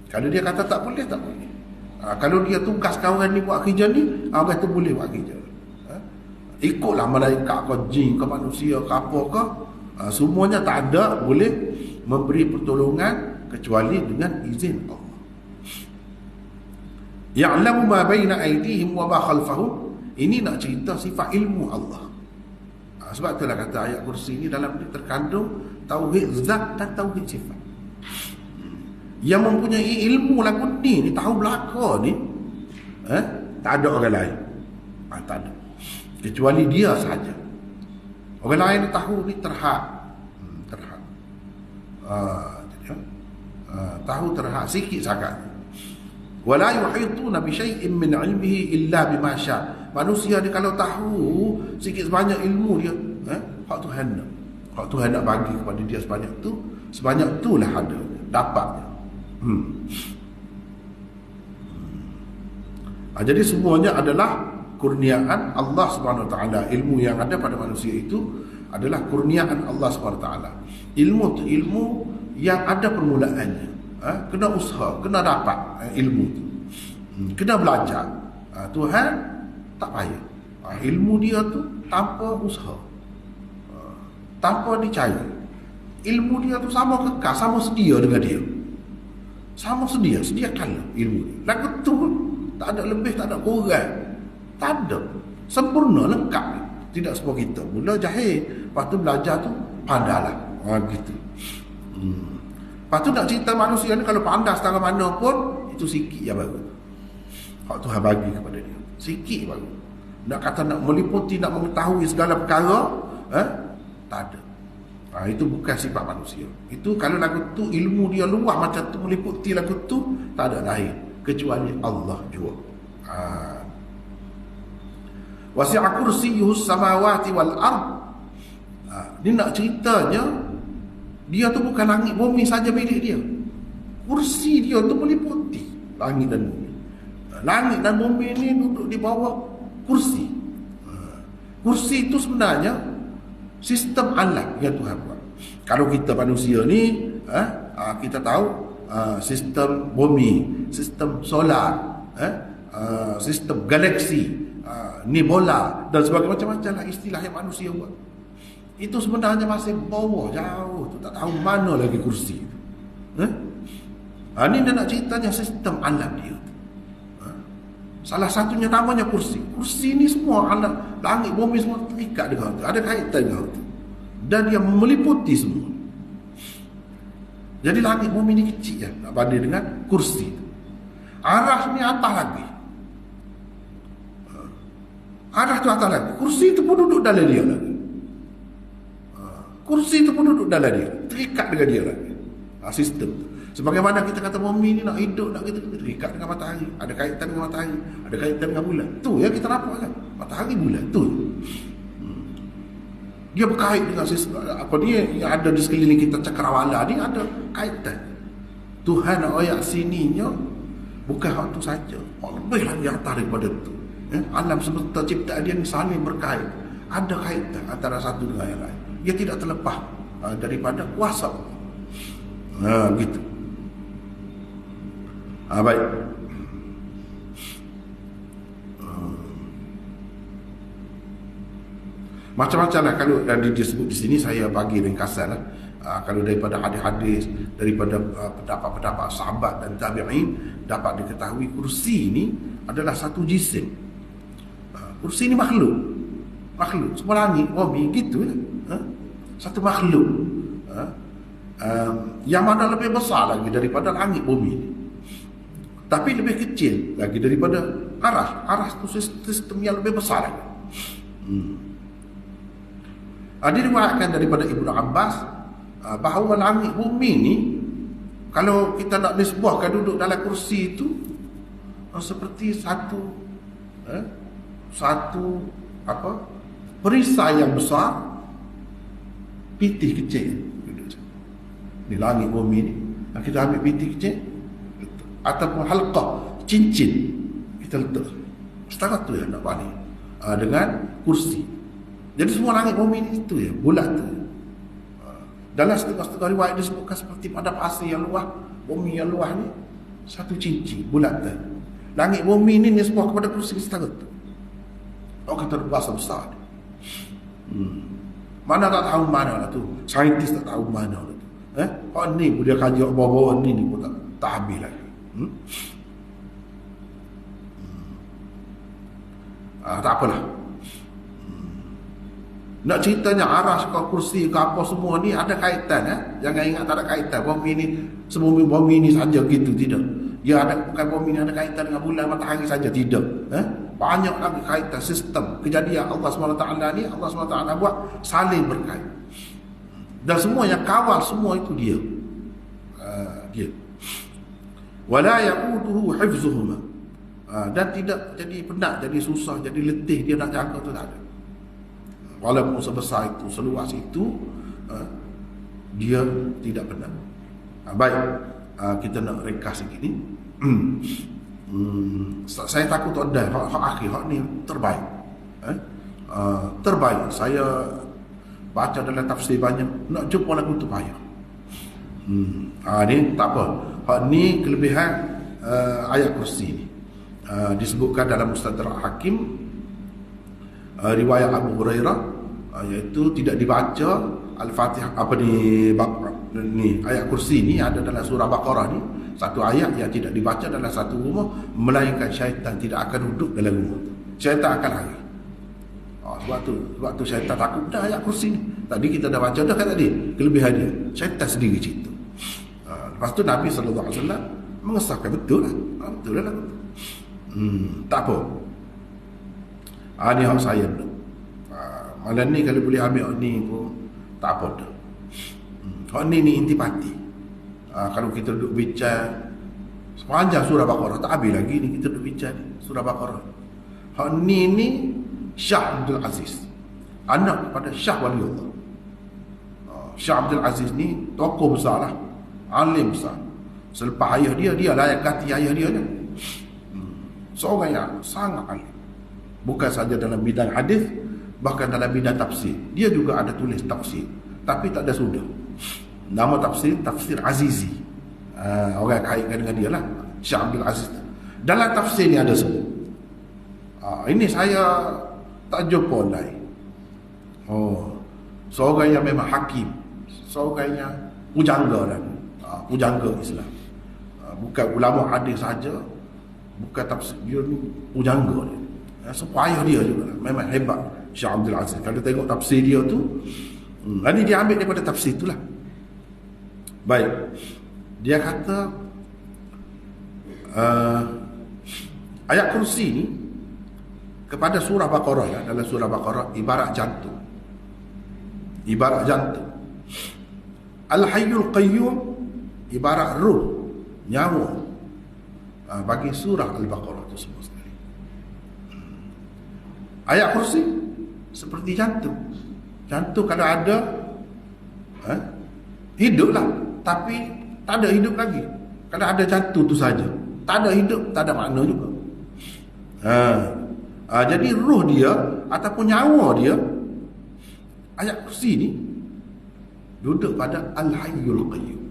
[SPEAKER 1] Kalau dia kata tak boleh, tak boleh. Kalau dia tugaskan orang ni buat kerja ni, orang tu boleh buat kerja. Ikutlah malaikat ke jin ke manusia ke apa ke, semuanya tak ada boleh memberi pertolongan kecuali dengan izin Allah. Ya'lamu ma baina aydihim wa ma khalfahum. Ini nak cerita sifat ilmu Allah. Sebab itulah kata ayat kursi ini dalam dia terkandung tauhid zat dan tauhid sifat. Yang mempunyai ilmu lagu ni tahu belaka ni, tak ada orang lain. Tak ada. Kecuali dia saja. Orang lain tahu ni terhad. Tahu terhad sikit sangat. Wala yuhituna bi syai'in min 'ilmihi illa bima syaa. Manusia ni kalau tahu sikit sebanyak ilmu dia, hak Tuhan nak. Hak Tuhan nak bagi kepada dia sebanyak itulah ada, dapatnya. Jadi semuanya adalah kurniaan Allah Subhanahu Wa Taala. Ilmu yang ada pada manusia itu adalah kurniaan Allah Subhanahu Wa Taala. Ilmu tu ilmu yang ada permulaannya. Kena usaha, kena dapat ilmu tu. Kena belajar. Tuhan tak payah. Ilmu dia tu tanpa usaha, tanpa dicari. Ilmu dia tu sama kekal, sama sedia dengan dia. Sama sedia, sediakanlah ilmu dia. Lagu tu tak ada lebih, tak ada kurang. Tak ada. Sempurna, lengkap. Tidak seperti kita. Mula jahil, lepas tu belajar tu pandailah. Gitu. Lepas tu nak cerita manusia ni kalau pandai setara mana pun, itu sikit yang baru. Hak Tuhan bagi kepada dia. Sikit baru. Nak kata nak meliputi, nak mengetahui segala perkara, tak ada. Itu bukan sifat manusia. Itu kalau lagu tu ilmu dia luas macam tu, meliputi lagu tu, tak ada lain kecuali Allah jua. Wasi'a kursiyyuhu samawati wal ard. Dia nak ceritanya dia tu bukan langit bumi saja milik dia. Kursi dia tu meliputi langit dan bumi. Langit dan bumi ni duduk di bawah kursi. Kursi itu sebenarnya sistem alam yang Tuhan buat. Kalau kita manusia ni kita tahu sistem bumi, sistem solar, sistem galaksi, nibola dan sebagainya, macam-macam lah istilah yang manusia buat. Itu sebenarnya masih bawah jauh tu, tak tahu mana lagi kursi tu. Ini dia nak ceritanya sistem alam dia. Salah satunya namanya kursi. Kursi ni semua alam, langit bumi semua terikat dengan itu, ada kaitan dengan itu, dan dia meliputi semua. Jadi langit bumi ni kecil ya, nak banding dengan kursi. Arah ni atas lagi. Arah tu atas lagi. Kursi tu pun duduk dalam dia lagi. Kursi tu pun duduk dalam dia, terikat dengan dia lagi. Sistem. Sebagaimana kita kata bumi ni nak hidup, nak kita terikat dengan matahari, ada kaitan dengan matahari, ada kaitan dengan bulan. Tu ya kita nampak kan, matahari bulan tu. Dia berkait dengan apa dia yang ada di sekeliling kita, cakrawala ni ada kaitan. Tuhan ayat sininya bukan hak tu saja, lebih lagi atas daripada tu. Alam semesta ciptaan dia ni saling berkait, ada kaitan antara satu dengan yang lain. Dia tidak terlepas daripada kuasa Allah. Gitu. Baik. Macam-macam lah kalau disebut di sini, saya bagi ringkasan lah. Kalau daripada hadis-hadis, daripada pendapat-pendapat sahabat dan tabi'in, dapat diketahui kursi ini adalah satu jisim. Kursi ini makhluk, semua langit, bumi, gitu lah. satu makhluk yang mana lebih besar lagi daripada langit bumi ni, tapi lebih kecil lagi daripada aras. Aras tu sistem yang lebih besar lagi. Diriwayatkan daripada Ibnu Abbas bahawa langit bumi ni, kalau kita nak nisbahkan duduk dalam kursi itu seperti satu perisai yang besar, pitih kecil. Di langit bumi ni kita ambil pitih kecil ataupun halqah, cincin, kita letak setakat tu ya nak balik dengan kursi. Jadi semua langit bumi ni itu ya, bulat tu. Dalam setengah-setengah riwayat disebutkan seperti pada pasir yang luas, bumi yang luas ni satu cincin bulat tu. Langit bumi ni nisbah kepada kursi setakat tu. Orang kata bahasa besar. Mana tak tahu mana lah tu, saintis tak tahu mana lah tu. Ni pun dia kaji bawa-bawa ni pun tak habis lagi. Tak apalah. Nak ceritanya aras ke kursi ke apa semua ni ada kaitan. Jangan ingat tak ada kaitan. Bumi ni, semua bumi ni saja gitu, tidak. Dia ada, bukan bumi ni ada kaitan dengan bulan matahari saja, tidak. Banyak lagi kaitan sistem kejadian Allah SWT ni. Allah SWT buat saling berkait. Dan semua yang kawal semua itu dia. Dia. Wala yaquduhu hifzuhuma. Dan tidak jadi penat, jadi susah, jadi letih dia nak jaga tu tak ada. Walaupun sebesar itu, seluas itu, dia tidak penat. Baik, kita nak ringkas sikit ni. Saya takut ada hak akhir, hak ni terbaik. Terbaik. Saya baca dalam tafsir banyak, nak jumpa lagu tu payah. Ni tak apa. Hak ni kelebihan ayat kursi ni. Disebutkan dalam Mustadrak Hakim, riwayat Abu Hurairah, iaitu tidak dibaca Al-Fatihah ni ayat kursi ni ada dalam surah Baqarah ni, satu ayat yang tidak dibaca dalam satu rumah, melainkan syaitan tidak akan duduk dalam rumah tu. Syaitan akan lari. Sebab tu syaitan takut dah ayat kursi ni. Tadi kita dah baca dah kan tadi kelebihan dia. Syaitan sendiri cerita. Lepas tu Nabi SAW mengesahkan betul lah. Betul lah. Tak apa. Ni hak saya dah. Malam ni kalau boleh ambil ni pun tak apa dah. Hak ni intipati. Kalau kita duduk bincang sepanjang surah Baqarah, tak habis lagi ni kita duduk bincang ni surah Baqarah. Hak ni Shah Abdul Aziz, anak kepada Shah Waliullah. Shah Abdul Aziz ni tokoh besar lah, alim besar. Selepas ayah dia layak ganti ayah dia ni. Seorang yang sangat alim, bukan saja dalam bidang hadis, bahkan dalam bidang tafsir. Dia juga ada tulis tafsir, tapi tak ada sudah. Nama tafsir Azizi. Orang kaitkan dengan dia lah, Shah Abdul Aziz. Dalam tafsir ni ada sebut. Ini saya tak jumpa lain. Seorang yang memang hakim, seorang yang pujangga lah. Pujangga Islam. Bukan ulama hadis saja, bukan tafsir, dia ni pujangga dia. Supaya dia juga memang hebat Shah Abdul Aziz. Kalau tengok tafsir dia tu, ini dia ambil daripada tafsir itulah. Baik. Dia kata ayat kursi ni kepada surah Baqarah ya, dalam surah Baqarah ibarat jantung. Ibarat jantung. Al-Hayyul Qayyum ibarat ruh, nyawa. Bagi surah Al-Baqarah itu semua sekali. Ayat kursi seperti jantung. Jantung kalau ada hiduplah, tapi tak ada hidup lagi. Kalau ada jantung tu saja, tak ada hidup, tak ada makna juga. Jadi ruh dia ataupun nyawa dia, ayat kursi ni duduk pada Al-Hayyul Qayyum.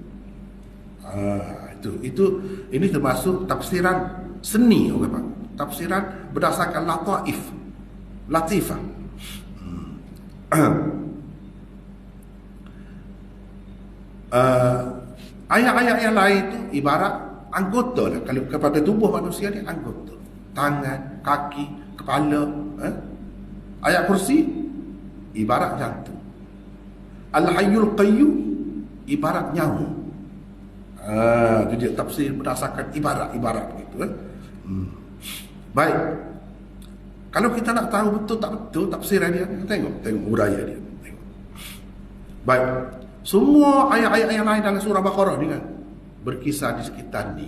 [SPEAKER 1] Ini termasuk tafsiran seni, orang Pak. Tafsiran berdasarkan latifah. Ayat-ayat yang lain itu ibarat anggota lah. Kalau kepada tubuh manusia ni anggota, tangan, kaki, kepala. Ayat kursi ibarat jantung. Al-Hayyul Qayyum ibarat nyawa. Itu dia tafsir berdasarkan ibarat gitu. Baik. Kalau kita nak tahu betul tak betul tafsiran dia, tengok uraya dia. Tengok. Baik. Semua ayat-ayat yang lain dalam surah Baqarah ni kan berkisar di sekitar ni.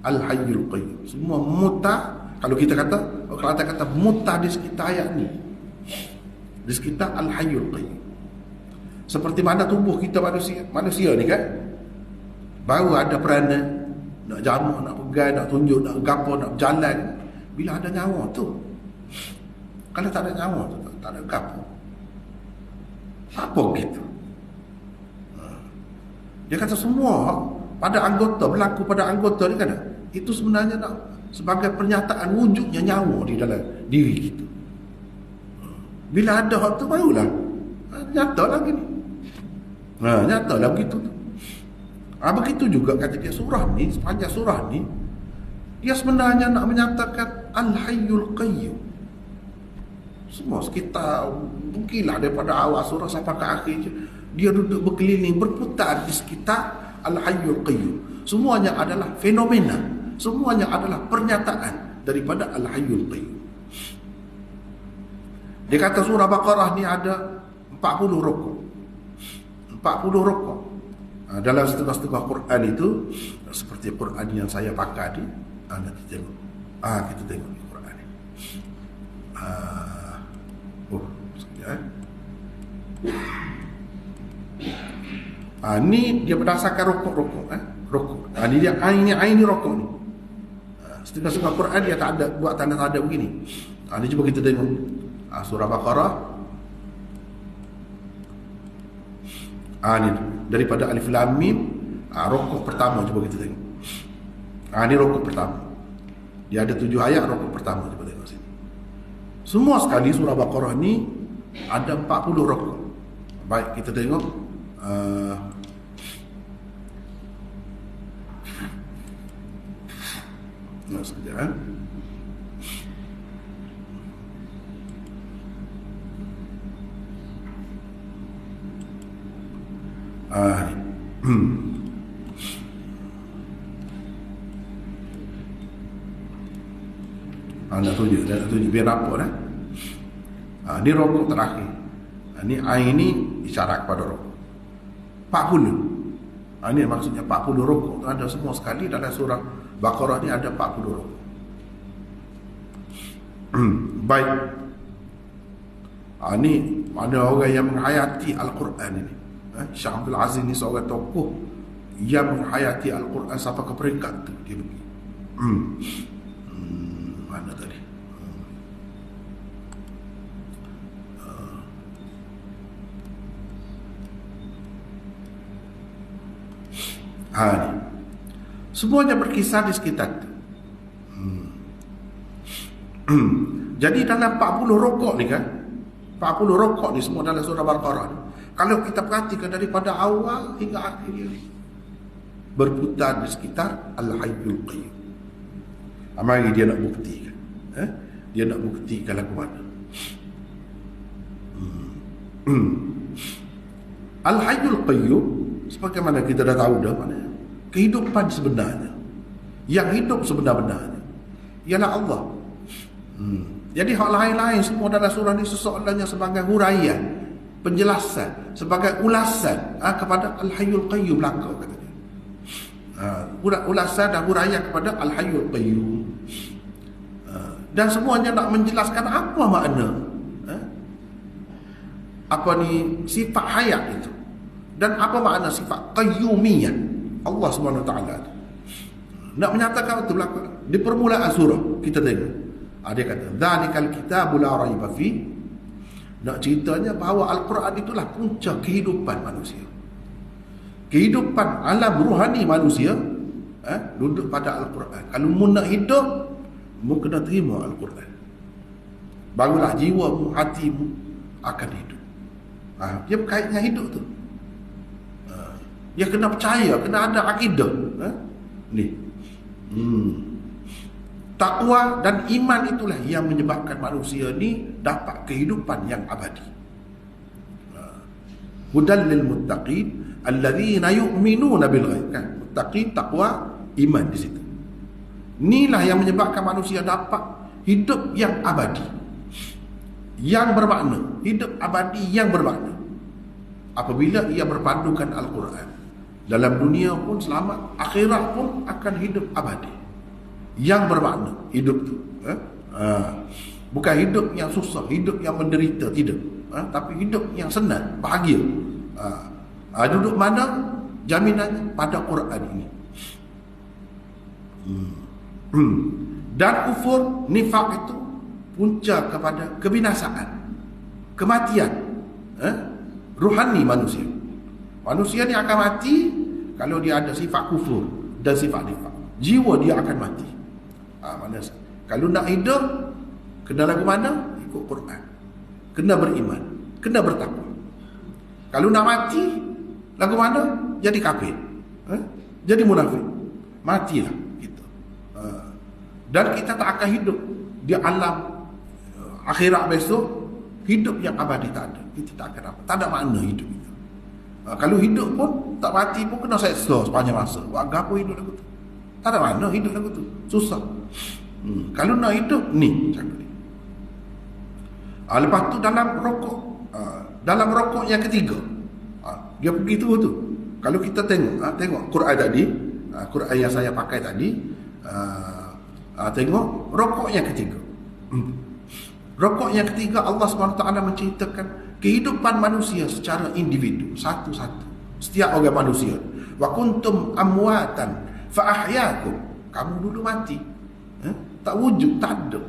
[SPEAKER 1] Al-Hayyul Qayyum. Semua kalau kita kata muta di sekitar ayat ni. Di sekitar Al-Hayyul Qayyum. Seperti mana tubuh kita manusia ni kan, baru ada peranan nak jamak, nak pegang, nak tunjuk, nak gapo, nak berjalan bila ada nyawa tu. Kalau tak ada nyawa tu, tak ada gapo. Apa gitu? Dia kata semua pada anggota, berlaku pada anggota ni kan, itu sebenarnya sebagai pernyataan wujudnya nyawa di dalam diri kita. Bila ada hak tu barulah nyata lagi ni. Nyata lah begitu tu. Begitu juga kata dia surah ni, sepanjang surah ni dia sebenarnya nak menyatakan Al-Hayyul Qayyum. Semua sekitar mungkinlah daripada awal surah sampai ke akhir je, dia duduk berkeliling, berputar di sekitar Al-Hayyul Qayyum. Semuanya adalah fenomena, semuanya adalah pernyataan daripada Al-Hayyul Qayyum. Dia kata surah Baqarah ni ada 40 rukuk. 40 rukuk. Dalam setengah-setengah Quran itu, seperti Quran yang saya pakai ni, nanti tengok. Kita tengok di Quran ni. Sekejap. Ni dia berdasarkan rukuk-rukuk. Rukuk. Ni dia ain ni rukuk ni. Setengah-setengah Quran dia tak ada buat tanda-tanda begini. Ni cuba kita tengok. Surah Baqarah. Ni daripada Alif Lam Mim, rukuk pertama cuba kita tengok. Ni rukuk pertama. Dia ada 7 ayat rukuk pertama, cuba tengok sini. Semua sekali surah Baqarah ni ada 40 rukuk. Baik, kita tengok sekejap. Nak tunjuk biar nampak dah. Ni rokok terakhir. Ni air ni isyarat kepada rokok 40. Ni maksudnya 40 rokok tu ada semua sekali dalam surah Baqarah ni ada 40 rokok. Baik. Ni ada orang yang menghayati Al-Quran ini. Syekh Abdul Aziz ni seorang tokoh yang menghayati Al-Quran sampai ke peringkat tu dia pergi. Mana tadi? Ni. Semuanya berkisar di sekitar tu. Jadi dalam 40 rokok ni kan, 40 rokok ni semua dalam surah Baqarah ni, kalau kita perhatikan daripada awal hingga akhir dia berputar di sekitar Al-Hayyul Qayyum. Mari dia nak buktikan. Dia nak buktikan lagu mana. Al-Hayyul Qayyum, sebagaimana kita dah tahu dah, mana kehidupan sebenarnya, yang hidup sebenar-benarnya ialah Allah. Jadi hal lain-lain semua dalam surah ni sesoalnya sebagai huraian, penjelasan, sebagai ulasan kepada Al-Hayyul Qayyum belaka kata dia. Ulasan dan huraian kepada Al-Hayyul Qayyum. Dan semuanya nak menjelaskan apa makna apa ni sifat hayat itu, dan apa makna sifat qayyumiyah Allah SWT. Nak menyatakan itu belaka di permulaan surah kita tengok. Dia kata dzalikal kitabu la raiba fi. Nak ceritanya bahawa Al-Quran itulah punca kehidupan manusia. Kehidupan alam rohani manusia duduk pada Al-Quran. Kalau mu nak hidup, mu kena terima Al-Quran. Barulah jiwamu, hatimu akan hidup. Dia berkaitan hidup tu. Dia kena percaya, kena ada akidah. Ni. Takwa dan iman itulah yang menyebabkan manusia ni dapat kehidupan yang abadi. Hudal lil muttaqin alladzina yu'minuna bil ghaib. Kan? Muttaqin, takwa, iman di situ. Inilah yang menyebabkan manusia dapat hidup yang abadi, yang bermakna, hidup abadi yang bermakna. Apabila ia berpadukan Al-Quran, dalam dunia pun selamat, akhirat pun akan hidup abadi yang bermakna. Hidup tu bukan hidup yang susah, hidup yang menderita, tidak, tapi hidup yang senang, bahagia. Duduk mana jaminannya? Pada Quran ini. Dan kufur, nifak itu punca kepada kebinasaan, kematian rohani manusia. Manusia ni akan mati kalau dia ada sifat kufur dan sifat nifak. Jiwa dia akan mati. Kalau nak hidup, kena lagu mana? Ikut Quran. Kena beriman, kena bertakwa. Kalau nak mati, lagu mana? Jadi kafir, jadi munafik. Matilah kita. Dan kita tak akan hidup di alam akhirat besok. Hidup yang abadi tak ada. Kita tak akan dapat. Tak ada makna hidup itu. Kalau hidup pun tak mati pun kena seksa sepanjang masa. Buat apa hidup lagu tu? Tak ada makna hidup lagu tu. Susah. Kalau nak hidup ni cara ni. Lepas tu dalam rokok, dalam rokok yang ketiga, dia pergi tu. Kalau kita tengok Quran tadi, Quran yang saya pakai tadi, tengok rokok yang ketiga. Rokok yang ketiga, Allah SWT menceritakan kehidupan manusia secara individu, satu-satu. Setiap orang manusia. Wa kuntum amwatan fa ahyakum. Kamu dulu mati. Tak wujud, tak ada.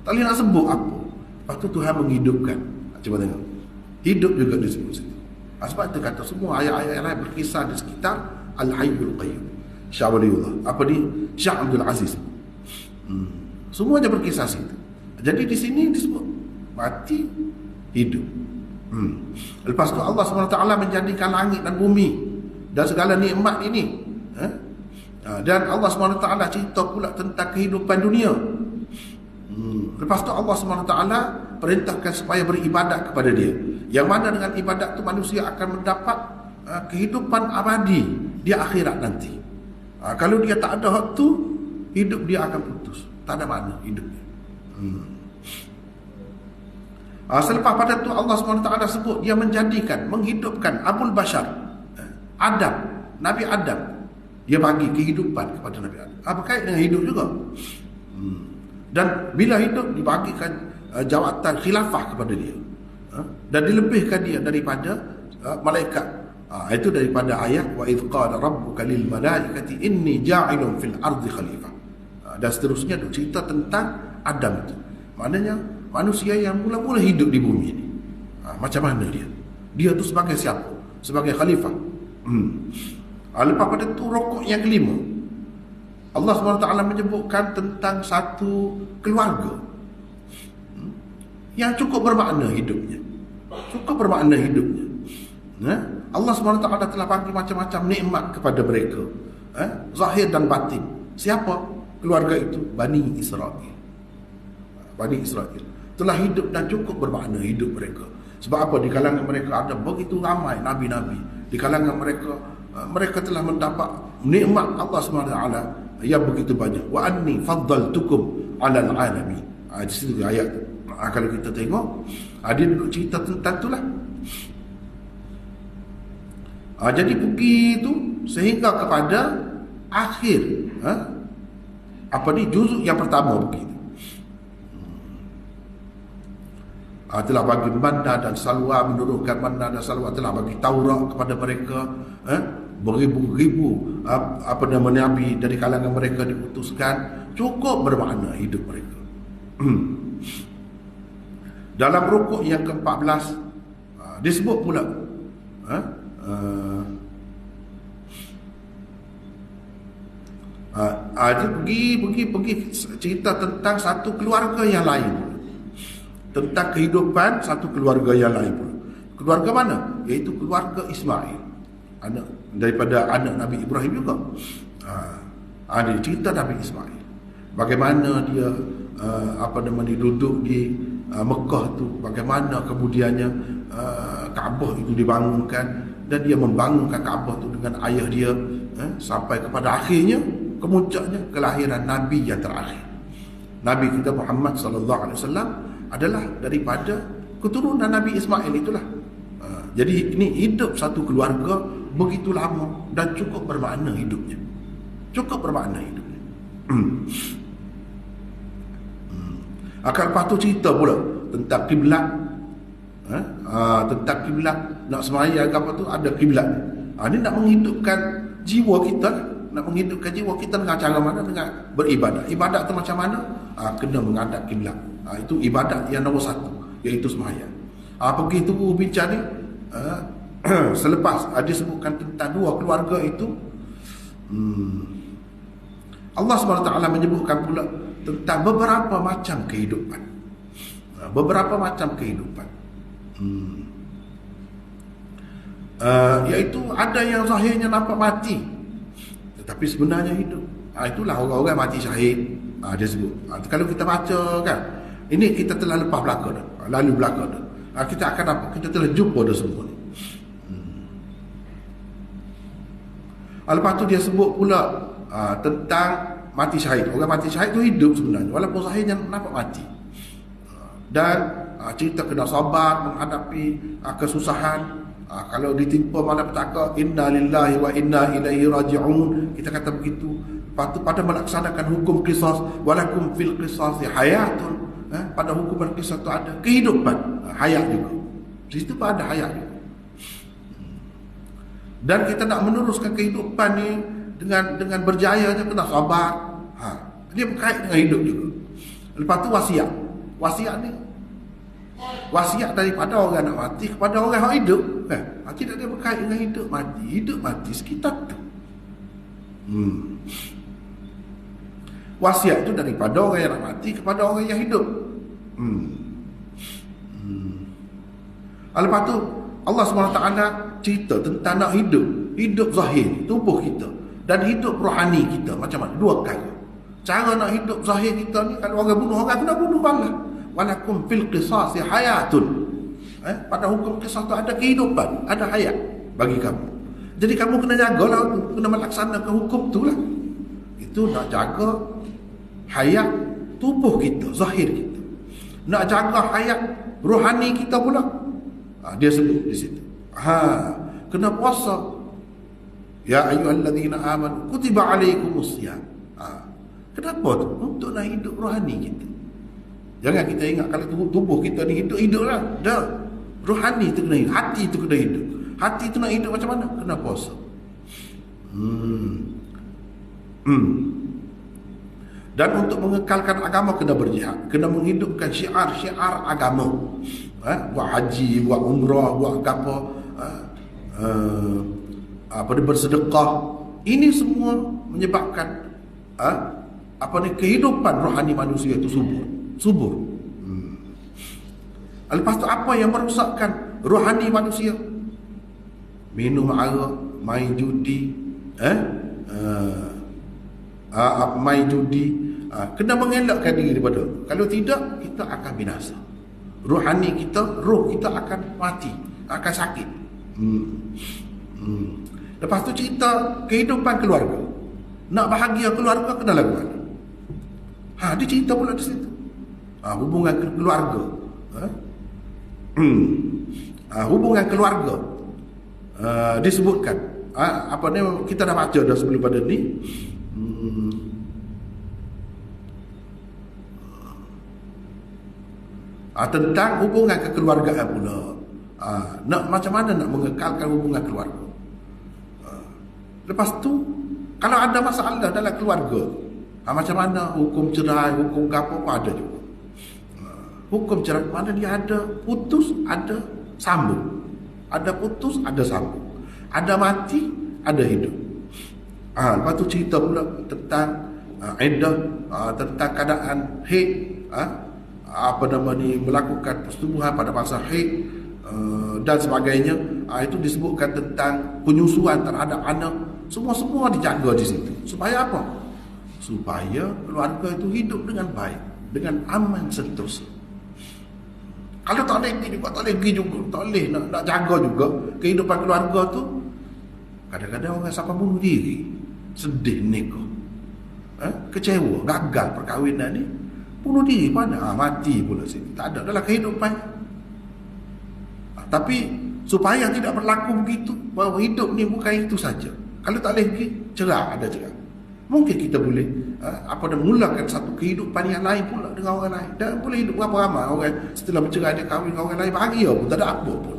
[SPEAKER 1] Tak boleh nak sebut apa. Lepas tu Tuhan menghidupkan. Cuba tengok. Hidup juga disebut situ. Sebab itu kata semua ayat-ayat yang lain berkisah di sekitar Al-Hayyul Qayyum. Syah Waliullah. Apa ni? Syah Abdul Aziz. Semuanya berkisah situ. Jadi di sini disebut mati, hidup. Lepas tu Allah SWT menjadikan langit dan bumi dan segala nikmat ini. Dan Allah SWT cerita pula tentang kehidupan dunia. Lepas tu Allah SWT perintahkan supaya beribadat kepada dia. Yang mana dengan ibadat tu manusia akan mendapat kehidupan abadi di akhirat nanti. Kalau dia tak ada hak tu, hidup dia akan putus. Tak ada makna hidupnya. Selepas pada tu Allah SWT sebut dia menjadikan, menghidupkan Abul Bashar, Adam, Nabi Adam. Dia bagi kehidupan kepada Nabi Adam. Berkait dengan hidup juga. Dan bila hidup dibagikan jawatan khilafah kepada dia. Dan dilebihkan dia daripada malaikat. Itu daripada ayat wa idh qala rabbuka lil malaikati inni ja'ilun fil ardi khalifah. Dan seterusnya tu cerita tentang Adam itu. Maknanya manusia yang mula-mula hidup di bumi ini. Macam mana dia? Dia tu sebagai siapa? Sebagai khalifah. Lepas pada tu rokok yang kelima, Allah SWT menyebutkan tentang satu keluarga yang cukup bermakna hidupnya. Cukup bermakna hidupnya. Allah SWT telah bagi macam-macam nikmat kepada mereka, zahir dan batin. Siapa keluarga itu? Bani Israel. Bani Israel telah hidup dan cukup bermakna hidup mereka. Sebab apa? Di kalangan mereka ada begitu ramai nabi-nabi. Di kalangan mereka, mereka telah mendapat nikmat Allah SWT yang begitu banyak. Wa anni faddaltukum 'alal 'alamin. Di situ ayat tu. Kalau kita tengok, dia duduk cerita tentang itulah. Jadi begitu sehingga kepada akhir juzuk yang pertama begitu. Telah bagi manna dan salwa, menurunkan manna dan salwa, telah bagi Taurat kepada mereka, beribu-ribu nabi dari kalangan mereka diutuskan. Cukup bermakna hidup mereka. Dalam rukuk yang ke-14 disebut pula dia pergi cerita tentang satu keluarga yang lain, tentang kehidupan satu keluarga yang lain pula. Keluarga mana? Iaitu keluarga Ismail, anak daripada anak Nabi Ibrahim juga. Dia cerita Nabi Ismail, bagaimana dia duduk di Mekah tu, bagaimana kemudiannya Kaabah itu dibangunkan, dan dia membangunkan Kaabah itu dengan ayah dia, sampai kepada akhirnya, kemuncaknya kelahiran Nabi yang terakhir. Nabi kita Muhammad sallallahu alaihi wasallam adalah daripada keturunan Nabi Ismail itulah. Jadi ini hidup satu keluarga begitu lama dan cukup bermakna hidupnya. Cukup bermakna hidupnya. Lepas tu cerita pula tentang kiblat. Tentang kiblat, nak sembahyang apa tu ada kiblat. Ini nak menghidupkan jiwa kita, nak menghidupkan jiwa kita dengan cara mana? Dengan beribadat. Ibadat tu macam mana? Kena menghadap kiblat. Itu ibadat yang nombor satu, iaitu sembahyang. Pergi tu bincang ni, selepas disebutkan tentang dua keluarga itu, Allah SWT menyebutkan pula tentang beberapa macam kehidupan. Beberapa macam kehidupan. Iaitu ada yang zahirnya nampak mati, tetapi sebenarnya hidup. Itulah orang-orang mati syahid. Dia sebut. Kalau kita baca kan, ini kita telah lepas belakang dah, lalu belakang dah. Kita akan apa? Kita telah jumpa dah semua ni. Lepas tu dia sebut pula tentang mati syahid. Orang mati syahid tu hidup sebenarnya, walaupun zahirnya nampak mati. Dan cerita kena sabar menghadapi kesusahan. Kalau ditimpa malapetaka, inna lillahi wa inna ilaihi raji'un, kita kata begitu. Lepas tu pada melaksanakan hukum qisas, walakum fil qisasi hayatun. Pada hukuman qisas tu ada kehidupan, hayat juga. Di situ pun ada hayat juga. Dan kita nak meneruskan kehidupan ni dengan berjaya je, kena sabar. Dia berkait dengan hidup juga. Lepas tu wasiat. Wasiat ni wasiat daripada orang nak mati kepada orang yang hidup. Tidak ada berkait dengan hidup mati. Hidup mati sekitar tu. Wasiat itu daripada orang yang nak mati kepada orang yang hidup. Lepas tu Allah SWT cerita tentang nak hidup. Hidup zahir, tubuh kita, dan hidup rohani kita. Macam mana? Dua kali. Cara nak hidup zahir kita ni, kalau orang bunuh orang, kena bunuh balas. Walakum fil qisasi hayatun. Pada hukum qisas tu ada kehidupan, ada hayat bagi kamu. Jadi kamu kena jagalah, kena melaksanakan hukum tu lah. Itu nak jaga hayat tubuh kita, zahir kita. Nak jaga hayat rohani kita pula. Dia sebut di situ. Kena puasa. Ya ayyuhallazina amanu kutiba alaikumusiyam. Kenapa tu? Untuk nak hidup rohani kita. Jangan kita ingat kalau tubuh kita ni hidup-hiduplah. Dah. Rohani tu kena hidup, hati tu kena hidup. Hati tu nak hidup macam mana? Kena puasa. Dan untuk mengekalkan agama kena berjihad, kena menghidupkan syiar-syiar agama. Buat haji, buat umrah, buat apa, bersedekah. Ini semua menyebabkan kehidupan rohani manusia itu subur. Lepas tu apa yang merosakkan rohani manusia? Minum arak, main judi, main judi. Kena mengelakkan diri daripada. Kalau tidak, kita akan binasa. Rohani kita, roh kita akan mati, akan sakit. Lepas tu cerita kehidupan keluarga. Nak bahagia keluarga kena lakukan. Dia cerita pula di situ. Hubungan keluarga. Hubungan keluarga disebutkan. Kita dah baca dah sebelum pada ni. Tentang hubungan kekeluargaan pula. Nak macam mana nak mengekalkan hubungan keluarga. Lepas tu kalau ada masalah dalam keluarga, macam mana hukum cerai, hukum apa ada juga. Hukum cerai mana dia ada putus, ada sambung. Ada putus, ada sambung. Ada mati, ada hidup. Lepas tu cerita pula tentang iddah, tentang keadaan haid, melakukan persetubuhan pada masa haid dan sebagainya. Itu disebutkan tentang penyusuan terhadap anak. Semua dijaga di situ. Supaya apa? Supaya keluarga itu hidup dengan baik, dengan aman sentosa. Kalau tak boleh pergi juga, tak boleh pergi juga, tak boleh nak jaga juga kehidupan keluarga tu. Kadang-kadang orang sampai bunuh diri. Sedih ni kau. Kecewa, gagal perkahwinan ni. Bunuh diri pada mati pula sini. Tak ada dalam kehidupan. Tapi supaya tidak berlaku begitu, bahawa hidup ni bukan itu saja. Kalau tak boleh pergi, cerai, ada cerai. Mungkin kita boleh mulakan satu kehidupan yang lain pula dengan orang lain. Dan boleh hidup berapa ramai orang setelah bercerai dia kahwin dengan orang lain, bahagia pun, tak ada apa pun.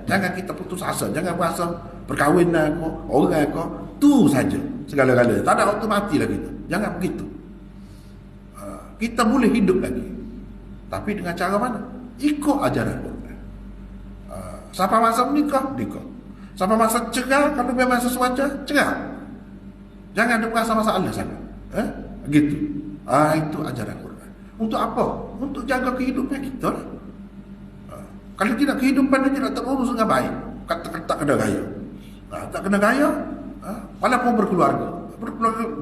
[SPEAKER 1] Jangan kita putus asa, jangan berasa perkahwinan kau, orang kau, tu saja segala-galanya. Tak ada waktu mati lah kita. Jangan begitu. Kita boleh hidup lagi, tapi dengan cara mana? Ikut ajaran Quran. Sampai masa menikah, nikah. Sampai masa cerai, kalau memang sesuatu cerai. Jangan ada merasa masalah sangat. Gitu. Itu ajaran Quran. Untuk apa? Untuk jaga kehidupan kita lah. Kalau tidak, kehidupan dia tidak terurus dengan baik. Tak kena gaya. Tak kena gaya. Walaupun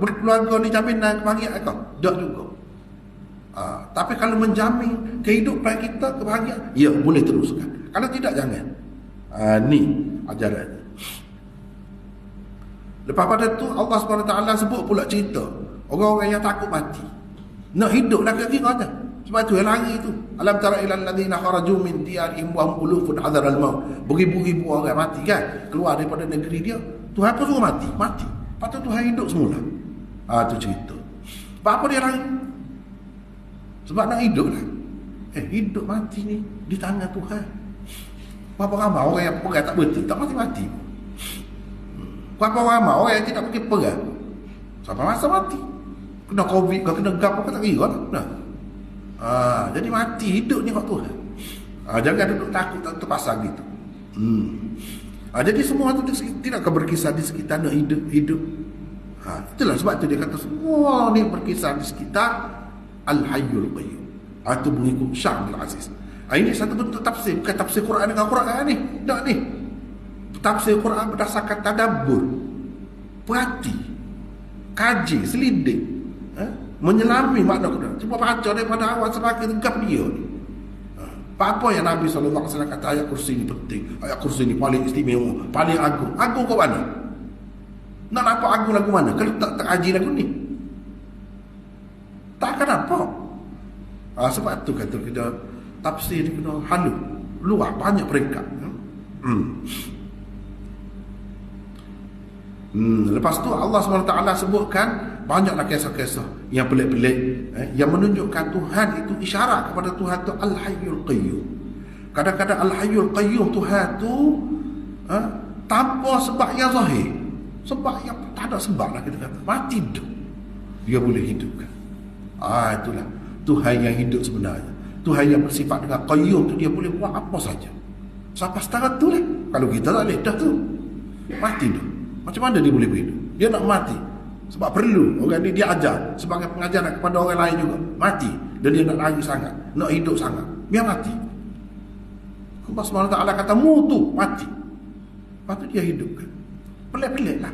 [SPEAKER 1] berkeluarga ni jaminan kebahagiaan kau. Tak juga. Tapi kalau menjamin kehidupan kita kebahagiaan, ya boleh teruskan. Kalau tidak, jangan. Ni ajaran. Lepas pada tu Allah SWT sebut pula cerita orang-orang yang takut mati, nak hidup lagi kata. Sebab tu yang lari tu, alam tara ilal ladzina kharaju min diyarihim wa hum ulufun hadar al-maut. Beribu-ribu orang mati kan, keluar daripada negeri dia. Tuhan pun suruh mati. Lepas tu Tuhan hidup semula. Tu cerita. Sebab apa dia lari? Sebab nak hidup lah. Hidup mati ni di tangan Tuhan. Berapa ramai orang yang perang tak betul, tak mati-mati. Berapa ramai orang yang tidak pergi perang sampai masa mati. Kena COVID ke, kena gap ke, tak kira lah. Jadi mati, hidup ni kat Tuhan. Jangan duduk takut tak terpasang gitu. Jadi semua tu tidak berkisar di sekitar nak hidup. Itulah sebab tu dia kata semua ni berkisar di sekitar Al-Hayyul Qayyum. Itu mengikut Syekh Abdul Aziz. Ini satu bentuk tafsir, bukan tafsir Quran dengan Quran ni. Tak ni. Tafsir Quran berdasarkan tadabbur, perhati, kaji, selidik, menyelami makna Quran. Cuba baca daripada awal sampai tegap dia ni. Apa yang Nabi SAW kata, ayat kursi ni penting, ayat kursi ni paling istimewa, paling agung. Agung kau mana? Nak apa agung lagu mana? Kalau tak kaji lagu ni, takkan apa. Sebab tu kata kita tafsir ni kena halus, luar, banyak peringkat. Lepas tu Allah SWT sebutkan banyaklah kisah-kisah yang pelik-pelik, yang menunjukkan Tuhan itu isyarat kepada Tuhan tu Al-Hayyul Qayyum. Kadang-kadang Al-Hayyul Qayyum Tuhan tu tanpa sebab yang zahir, sebab yang tak ada sebab lah, kita kata mati hidup, dia boleh hidupkan. Itulah Tuhan yang hidup sebenarnya. Tuhan yang bersifat dengan Qayyum tu, dia boleh buat apa saja. Sampai setara tu lah. Kalau kita tak boleh, dah tu mati tu. Macam mana dia boleh hidup? Dia nak mati sebab perlu. Orang ni dia ajar sebagai pengajaran kepada orang lain juga. Mati. Dan dia nak lari sangat, nak hidup sangat, biar mati. Allah SWT kata mutu, mati. Lepas tu dia hidupkan. Pelik-pelik lah.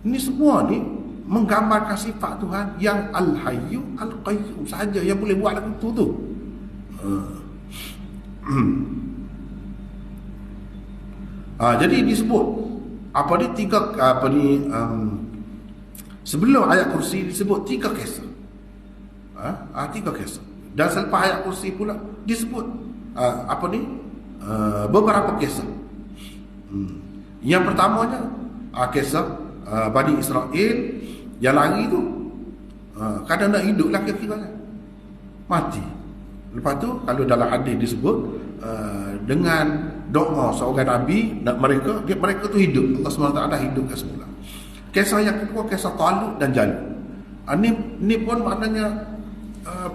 [SPEAKER 1] Ini semua ni menggambarkan sifat Tuhan yang Al-Hayyu Al-Qayyum saja yang boleh buat lagu tu. Jadi disebut sebelum ayat kursi disebut 3 kisah. 3 kisah. Dan selepas ayat kursi pula disebut beberapa kisah. Yang pertamanya kisah Bani Israel yang lari tu, kadang nak hidup lah kira-kira mati. Lepas tu kalau dalam hadis disebut dengan doa seorang Nabi, mereka tu hidup. Allah SWT hidupkan semula. Kisah yang kedua kisah Talut dan Jalut. Ini pun maknanya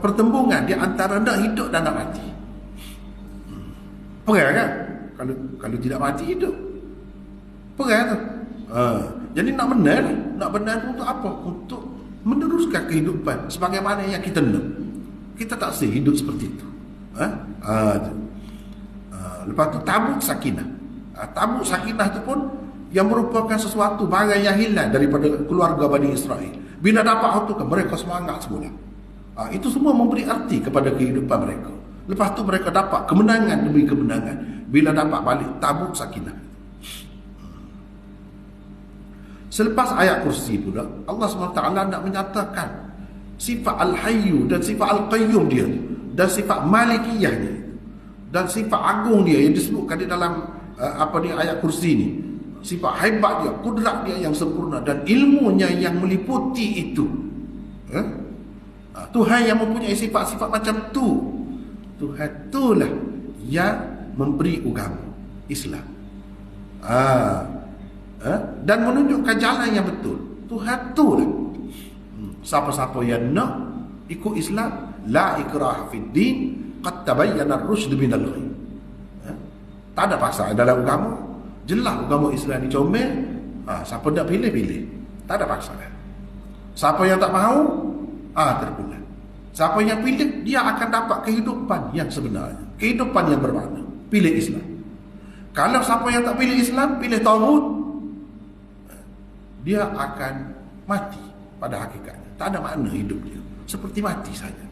[SPEAKER 1] pertembungan di antara nak hidup dan nak mati. Perang kan? Kalau tidak mati hidup, perang tu. Jadi nak benar tu untuk apa? Untuk meneruskan kehidupan sebagaimana yang kita nak. Kita tak sih hidup seperti itu. Lepas tu tabut sakinah. Tabut sakinah itu pun yang merupakan sesuatu barang yang hilang daripada keluarga Bani Israel. Bila dapat itu kan mereka semangat semula. Itu semua memberi arti kepada kehidupan mereka. Lepas tu mereka dapat kemenangan demi kemenangan. Bila dapat balik tabuk sakinah. Selepas ayat kursi pula, Allah SWT nak menyatakan sifat Al-Hayyu dan sifat Al-Qayyum dia, dan sifat Malikiyah dia, dan sifat agung dia yang disebutkan di dalam ayat kursi ni. Sifat hebat dia, kudrat dia yang sempurna, dan ilmunya yang meliputi itu. Tuhan yang mempunyai sifat-sifat macam tu, Tuhan itulah yang memberi agama Islam, dan menunjukkan jalan yang betul. Tuhan itulah. Siapa-siapa yang nak ikut Islam, la ikraha fid din, qad tabayyana ar-rusyd minal ghayy. Tak ada paksaan dalam agama. Jelas agama Islam ni comel. Siapa nak pilih, tak ada paksaan. Siapa yang tak mahu, terpulang. Siapa yang pilih, dia akan dapat kehidupan yang sebenarnya, kehidupan yang bermakna. Pilih Islam. Kalau siapa yang tak pilih Islam, pilih taghut, dia akan mati pada hakikatnya. Tak ada makna hidup dia, seperti mati saja.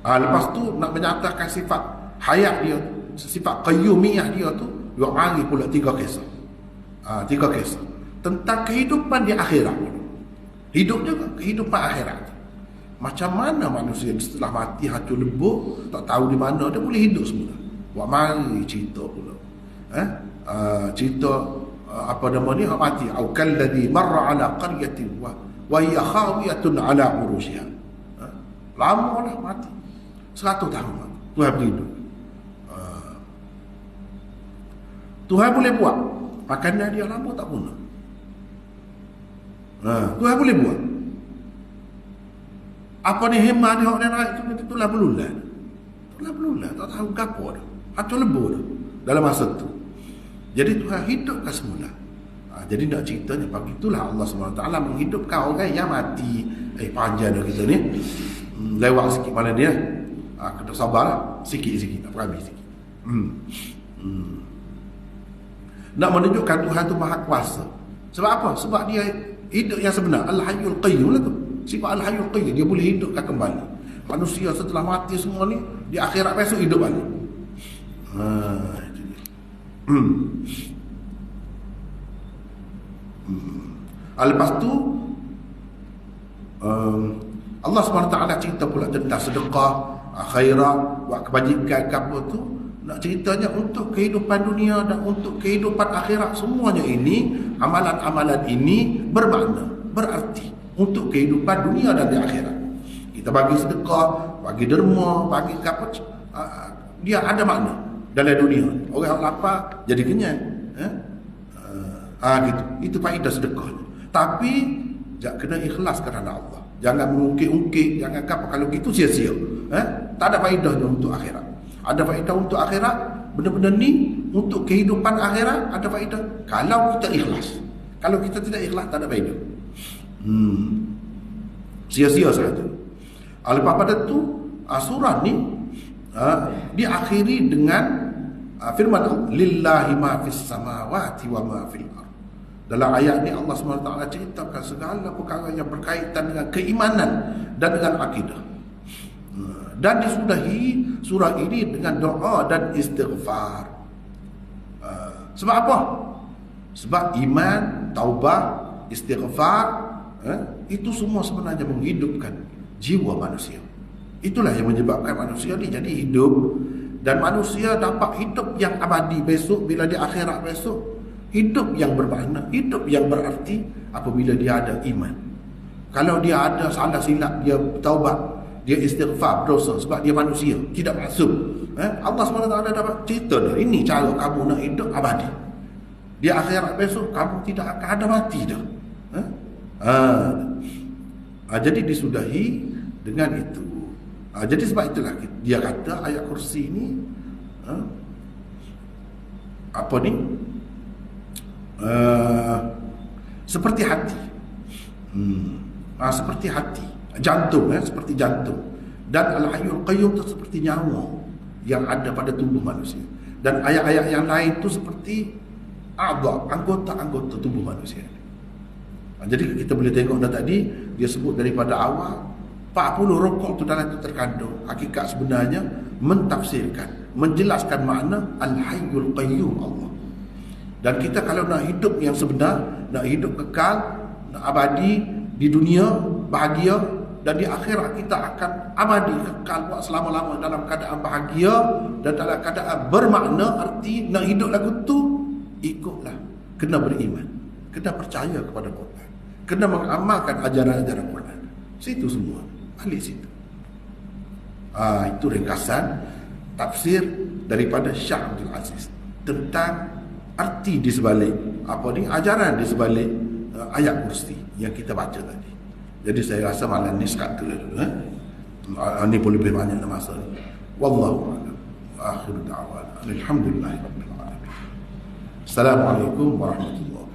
[SPEAKER 1] Lepas tu nak menyatakan sifat hayat dia, sifat qayyumiyah dia tu, dia mari pula 3 kisah. 3 kisah tentang kehidupan di akhirat. Hidup juga kehidupan akhirat. Macam mana manusia setelah mati hati lebur, tak tahu di mana dia boleh hidup semula. Buat mari cerita pula. Cerita apa nama ni, mati. Au kalladhi marra ala qaryatin wa hiya khawiyatun ala urushiha. Lama lah mati. 100 tahun mati. Tuhan beri hidup. Tuhan boleh buat makanan dia lama tak punah. Tuhan boleh buat. Apa ni hemah dia orang naik tu lah belulan. Itulah belulan, tak tahu gapo dah. Atau lebur dah dalam masa tu. Jadi Tuhan hidupkan semula. Jadi nak ceritanya pagi itulah Allah SWT menghidupkan orang yang mati. Panjang dah kita ni. Lewat sikit malam dia. Kena sabar lah. Sikit-sikit, tak berhabis sikit. Nak menunjukkan Tuhan tu maha kuasa. Sebab apa? Sebab dia hidup yang sebenar. Al-Hayyul Qayyum lah tu. Sifat Al-Hayyul Qayyum, dia boleh hidupkan kembali. Manusia setelah mati semua ni, di akhirat besok hidup balik. Lepas tu Allah SWT cerita pula tentang sedekah, khairah, buat kebajikan ke apa tu. Nak ceritanya untuk kehidupan dunia dan untuk kehidupan akhirat, semuanya ini, amalan-amalan ini bermakna, berarti untuk kehidupan dunia dan di akhirat. Kita bagi sedekah, bagi derma, bagi apa, dia ada makna dalam dunia. Orang lapar jadi kenyang. Gitu. Itu faedah sedekah. Tapi kena ikhlas kerana Allah. Jangan mengungkit-ungkit, jangan apa, kalau gitu sia-sia. Tak ada faedahnya untuk akhirat. Ada faedah untuk akhirat, benda-benda ni untuk kehidupan akhirat ada faedah kalau kita ikhlas. Kalau kita tidak ikhlas, tak ada faedah. Sia-sia sahaja. Lepas pada tu surah ni diakhiri dengan firman Allah, lillahi ma fis samawati wa ma fil ardh. Dalam ayat ni Allah SWT ceritakan segala perkara yang berkaitan dengan keimanan dan dengan akidah. Dan disudahi surah ini dengan doa dan istighfar. Sebab apa? Sebab iman, taubah, istighfar, itu semua sebenarnya menghidupkan jiwa manusia. Itulah yang menyebabkan manusia ni jadi hidup. Dan manusia dapat hidup yang abadi besok, bila di akhirat besok. Hidup yang bermakna, hidup yang berarti apabila dia ada iman. Kalau dia ada salah silap, dia taubat, dia istighfar dosa sebab dia manusia, tidak maksum. Allah SWT dapat cerita dah, ini cara kamu nak hidup abadi. Di akhirat besok kamu tidak akan ada mati dah. Jadi disudahi dengan itu. Jadi sebab itulah dia kata ayat kursi ini apa ni? Seperti hati. Seperti hati, jantung, seperti jantung. Dan Al-Hayyul Qayyum itu seperti nyawa yang ada pada tubuh manusia. Dan ayat-ayat yang lain itu seperti anggota-anggota tubuh manusia. Jadi kita boleh tengok dah tadi, dia sebut daripada awal 40 rukuk tu dalam itu terkandung. Hakikat sebenarnya mentafsirkan, menjelaskan makna Al-Hayyul Qayyum Allah. Dan kita kalau nak hidup yang sebenar, nak hidup kekal, nak abadi di dunia, bahagia, dan di akhirat kita akan abadi kekal buat selama-lama dalam keadaan bahagia dan dalam keadaan bermakna. Arti nak hidup lagu tu, ikutlah, kena beriman, kena percaya kepada Quran, kena mengamalkan ajaran-ajaran Quran. Situ semua, balik situ. Itu ringkasan tafsir daripada Syekh Abdul Aziz tentang arti di sebalik ajaran di sebalik ayat kursi yang kita baca tadi. Jadi saya rasa malam ni sekat tu ni pun lebih banyak masa ni. Wallahu a'lam. Akhiru da'wana alhamdulillahirabbil alamin. Assalamualaikum warahmatullahi wabarakatuh.